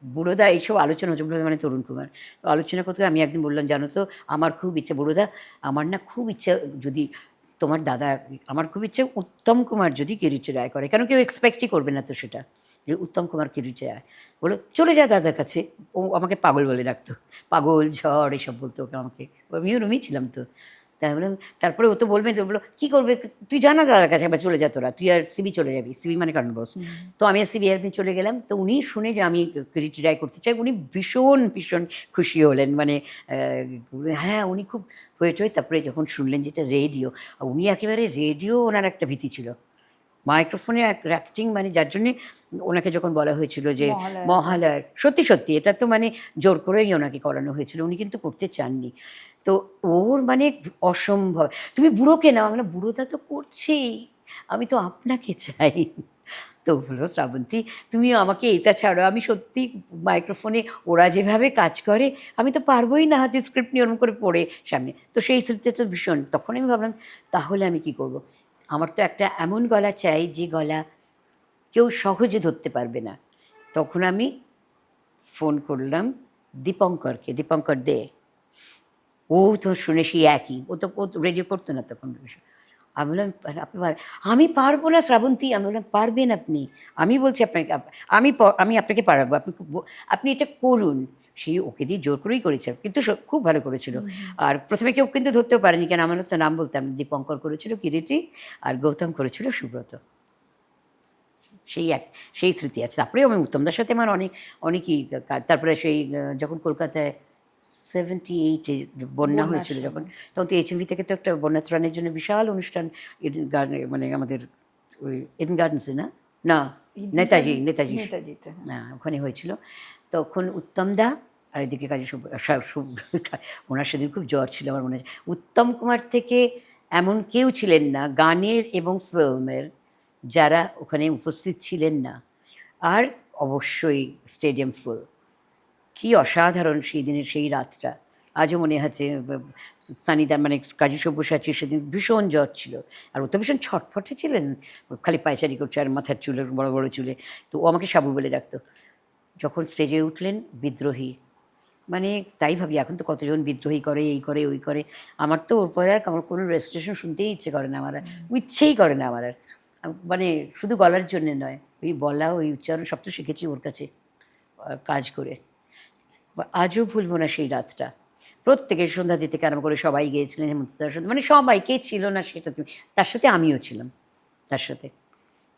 বুড়োদা এইসব আলোচনা হচ্ছে, বুড়োদা মানে তরুণ কুমার, আলোচনা করতে আমি একদিন বললাম জানো তো আমার খুব ইচ্ছে, বুড়োদা আমার না খুব ইচ্ছা, যদি তোমার দাদা, আমার খুব ইচ্ছে উত্তম কুমার যদি কিরিটি রায় করে, কেন কেউ এক্সপেক্টই করবে না তো সেটা, যে উত্তম কুমার কিরিটে আয়, বললো চলে যা দাদার কাছে। ও আমাকে পাগল বলে ডাকতো, পাগল ঝড় এসব বলতো ওকে আমাকে, আমিও রুমই ছিলাম তো। তাই বললাম, তারপরে ও তো বলবে, তো বললো কী করবে, তুই জানা দাদার কাছে, একবার চলে যা তোরা, তুই আর সিবি চলে যাবি, সিবি মানে কারণ বস। তো আমি আর সিবি একদিন চলে গেলাম, তো উনি শুনে যে আমি কিরিটে আয় করতে চাই, উনি ভীষণ ভীষণ খুশি হলেন, মানে হ্যাঁ উনি খুব হয়ে টয়ে, তারপরে যখন শুনলেন যেটা রেডিও, উনি একেবারে রেডিও, ওনার একটা ভীতি ছিল, মাইক্রোফোনে অ্যাক্টিং, মানে যার জন্যে ওনাকে যখন বলা হয়েছিল যে মহালয়া। মহালয়ার, সত্যি সত্যি এটা তো মানে জোর করেই ওনাকে করানো হয়েছিল, উনি কিন্তু করতে চাননি। তো ওর মানে অসম্ভব, তুমি বুড়োকে নাও, আমরা বুড়োটা তো করছেই, আমি তো আপনাকে চাই। তো বললো শ্রাবন্তী তুমি আমাকে এটা ছাড়ো, আমি সত্যি মাইক্রোফোনে ওরা যেভাবে কাজ করে আমি তো পারবোই না হাতে স্ক্রিপ্ট নিয়ে ওরকম করে পড়ে সামনে। তো সেই স্মৃতিতে তো ভীষণ, তখন আমি ভাবলাম তাহলে আমি কি করব, আমার তো একটা এমন গলা চাই যে গলা কেউ সহজে ধরতে পারবে না। তখন আমি ফোন করলাম দীপঙ্করকে, দীপঙ্কর দে। ও তো শুনে সেই একই, ও রেডিও করতো না তখন। আমি বললাম আপনি আমি পারবো না শ্রাবন্তী, আমি বললাম পারবেন আপনি, আমি বলছি আপনাকে, আমি আপনাকে পারাবো, আপনি এটা করুন। সেই ওকে দিয়ে জোর করেই করেছে, কিন্তু খুব ভালো করেছিল। আর প্রথমে কেউ কিন্তু ধরতেও পারেনি, কেন আমার তো নাম বলতাম, দীপঙ্কর করেছিল কিরিটি, আর গৌতম করেছিল সুব্রত। সেই স্মৃতি আছে। তারপরে আমি উত্তমদার সাথে আমার অনেকই তারপরে সেই যখন কলকাতায় 78-এ বন্যা হয়েছিল যখন, তখন তো এইচএমভি থেকে তো একটা বন্যা ত্রাণের জন্য বিশাল অনুষ্ঠান, ইডেন গার্ডেন, মানে আমাদের ওই ইডেন গার্ডেন্সে না নেতাজিতে, না ওখানে হয়েছিল। তখন উত্তমদা আর এদিকে কাজী ওনার সেদিন খুব জ্বর ছিল আমার মনে আছে। উত্তম কুমার থেকে এমন কেউ ছিলেন না গানের এবং ফিল্মের যারা ওখানে উপস্থিত ছিলেন না। আর অবশ্যই স্টেডিয়াম ফুল, কী অসাধারণ সেই দিনের সেই রাতটা, আজও মনে আছে। সানিদা মানে কাজী সব্যসাচীর সেদিন ভীষণ জ্বর ছিল, আর ও তো ভীষণ ছটফটে ছিলেন, খালি পায়চারি করছে আর মাথার চুলের বড় বড় চুলে। তো ও আমাকে সাবু বলে ডাকতো। যখন স্টেজে উঠলেন বিদ্রোহী, মানে তাই ভাবি এখন তো কতজন বিদ্রোহী করে, এই করে ওই করে, আমার তো ওর পরে আর আমার কোনো রেজিস্ট্রেশন শুনতেই ইচ্ছে করে না, আমার আর ইচ্ছেই করে না আমার আর, মানে শুধু গলার জন্যে নয়, ওই বলা ওই উচ্চারণ সব তো শিখেছি ওর কাছে কাজ করে। আজও ভুলবো না সেই রাতটা, প্রত্যেকে সন্ধ্যা দিতে আরম্ভ করে সবাই গিয়েছিলেন, হেমন্ত তার সাথে, মানে সবাই, কে ছিল না সেটা তুমি, তার সাথে আমিও ছিলাম তার সাথে।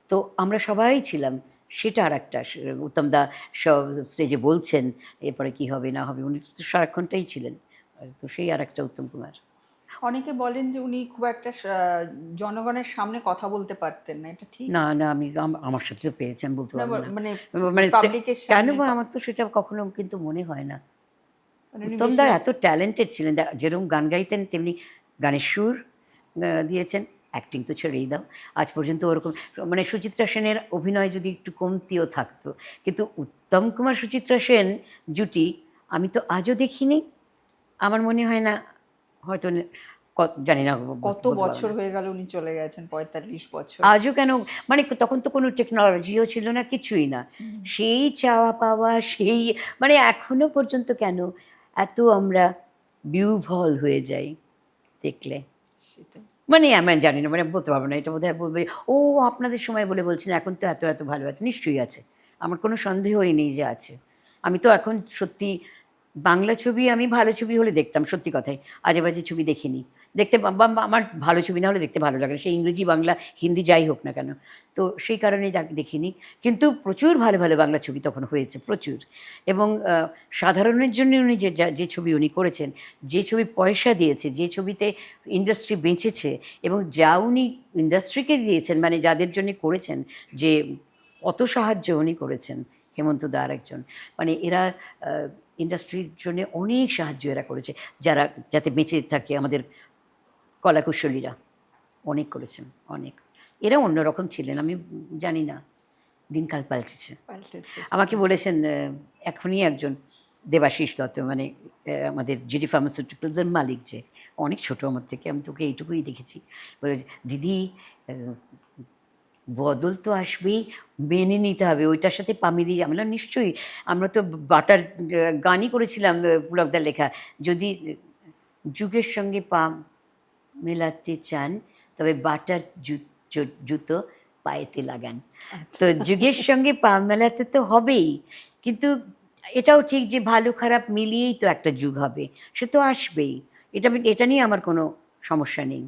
তো আমরা সবাই ছিলাম, সেটা আর একটা। উত্তমদা সব স্টেজে বলছেন এরপরে কী হবে না হবে, উনি তো সারাক্ষণটাই ছিলেন। তো সেই আর একটা উত্তম কুমার। অনেকে বলেন যে উনি খুব একটা জনগণের সামনে কথা বলতে পারতেন না, এটা ঠিক? না না, আমি আমার সাথে তো পেয়েছি, আমি বলতে না, পারবো না। মানে মানে পাবলিকের কেন সামনে বা, আমার তো সেটা কখনো কিন্তু মনে হয় না। মানে উনি উত্তমদা বেশি এত ট্যালেন্টেড ছিলেন, যেরকম গান গাইতেন তেমনি গানের সুর দিয়েছেন, অ্যাক্টিং তো ছেড়েই দাও। আজ পর্যন্ত ওরকম, মানে সুচিত্রা সেনের অভিনয় যদি একটু কমতিও থাকতো, কিন্তু উত্তম কুমার সুচিত্রা সেন জুটি আমি তো আজও দেখিনি। আমার মনে হয় না, হয়তো জানি না, কত বলতে পারবো বছর না। হয়ে গেল উনি চলে গেছেন, 45 বছর। আজও কেন, মানে তখন তো কোনো টেকনোলজিও ছিল না, কিছুই না, সেই চাওয়া পাওয়া, সেই মানে এখনো পর্যন্ত কেন এত আমরা বিহ্বল হয়ে যাই দেখলে, সেটাই। মানে আমি জানি না, মানে বলতে পারবো না, এটা বোধহয় বলবে ও আপনাদের সময় বলে বলছেন, এখন তো এত এত ভালো আছে, নিশ্চয়ই আছে, আমার কোনো সন্দেহই নেই যে আছে। আমি তো এখন সত্যি বাংলা ছবি আমি ভালো ছবি হলে দেখতাম, সত্যি কথাই, আজে বাজে ছবি দেখিনি, দেখতে আমার ভালো ছবি না হলে দেখতে ভালো লাগে, সেই ইংরেজি বাংলা হিন্দি যাই হোক না কেন, তো সেই কারণেই দেখিনি। কিন্তু প্রচুর ভালো ভালো বাংলা ছবি তখন হয়েছে, প্রচুর। এবং সাধারণের জন্য উনি যে ছবি উনি করেছেন, যে ছবি পয়সা দিয়েছে, যে ছবিতে ইন্ডাস্ট্রি বেঁচেছে, এবং যা উনি ইন্ডাস্ট্রিকে দিয়েছেন, মানে যাদের জন্য করেছেন, যে কত সাহায্য উনি করেছেন, হেমন্ত দা আর একজন, মানে এরা ইন্ডাস্ট্রির জন্য অনেক সাহায্য এরা করেছে, যারা যাতে বেঁচে থাকে আমাদের কলাকুশলীরা, অনেক করেছেন, অনেক। এরা অন্যরকম ছিলেন, আমি জানি না, দিনকাল পাল্টেছে। আমাকে বলেছেন এখনই একজন, দেবাশিস দত্ত, মানে আমাদের জিডি ফার্মাসিউটিক্যালসের মালিক, যে অনেক ছোটো আমার থেকে, আমি তোকে এইটুকুই দেখেছি, বলে দিদি বদল তো আসবেই, মেনে নিতে হবে, ওইটার সাথে পামিরি, আমরা নিশ্চয়ই, আমরা তো বাটার গানই করেছিলাম, পুলকদার লেখা, যদি যুগের সঙ্গে পা মেলাতে চান তবে বাটার জুতো পায়েতে লাগান। তো যুগের সঙ্গে পা মেলাতে তো হবেই, কিন্তু এটাও ঠিক যে ভালো খারাপ মিলিয়েই তো একটা যুগ হবে, সে তো আসবেই। এটা নিয়ে আমার কোনো সমস্যা নেই।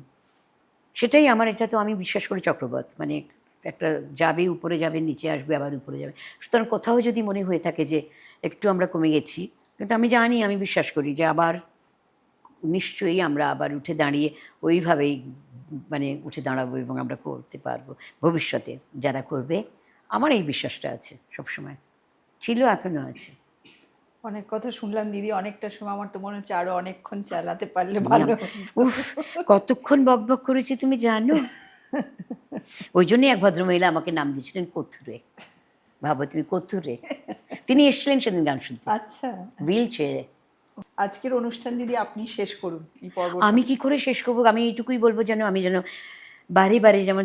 সেটাই আমার, এটা তো আমি বিশ্বাস করি চক্রবৎ, মানে একটা যাবে উপরে যাবে, নিচে আসবে, আবার উপরে যাবে। সুতরাং কোথাও যদি মনে হয়ে থাকে যে একটু আমরা কমে গেছি, কিন্তু আমি জানি, আমি বিশ্বাস করি যে আবার নিশ্চয়ই আমরা আবার উঠে দাঁড়িয়ে ওইভাবেই মানে উঠে দাঁড়াবো এবং আমরা করতে পারবো ভবিষ্যতে। যারা করবে, আমার এই বিশ্বাসটা আছে সবসময়, ছিল, এখনো আছে। অনেক কথা শুনলাম দিদি, অনেকটা সময়। আমার তো মনে হচ্ছে আরো অনেকক্ষণ চালাতে পারলে তুমি ভালো আম- উফ, কতক্ষণ বকবক করেছি তুমি জানো? ওই জন্যই এক ভদ্রমহিলা আমাকে নাম দিয়েছিলেন কথুরে। ভাবো তুমি, কথুরে। তিনি এসেছিলেন সেদিন গান শুনতে, আচ্ছা, হুইল চেয়ারে। আজকের অনুষ্ঠান দিদি আপনি শেষ করুন এই পর্বটা। আমি কি করে শেষ করবো? আমি এইটুকুই বলবো, যেন আমি যেন বারে বারে, যেমন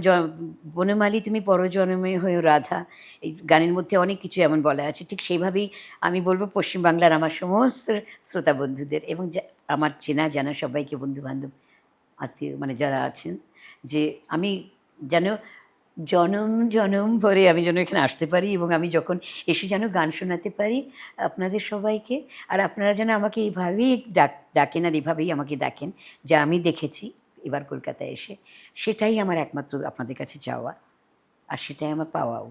বনমালী তুমি পরজন্মে হয়েও রাধা, এই গানের মধ্যে অনেক কিছু এমন বলা আছে, ঠিক সেইভাবেই আমি বলবো পশ্চিমবাংলার আমার সমস্ত শ্রোতা বন্ধুদের এবং আমার চেনা জানা সবাইকে, বন্ধুবান্ধব, আত্মীয়, মানে যারা আছেন, যে আমি যেন জনম জনম ভরে আমি যেন এখানে আসতে পারি এবং আমি যখন এসে যেন গান শোনাতে পারি আপনাদের সবাইকে। আর আপনারা যেন আমাকে এইভাবেই ডাকেন আর এভাবেই আমাকে দেখেন, যা আমি দেখেছি এবার কলকাতায় এসে। সেটাই আমার একমাত্র আপনাদের কাছে চাওয়া, আর সেটাই আমার পাওয়াও।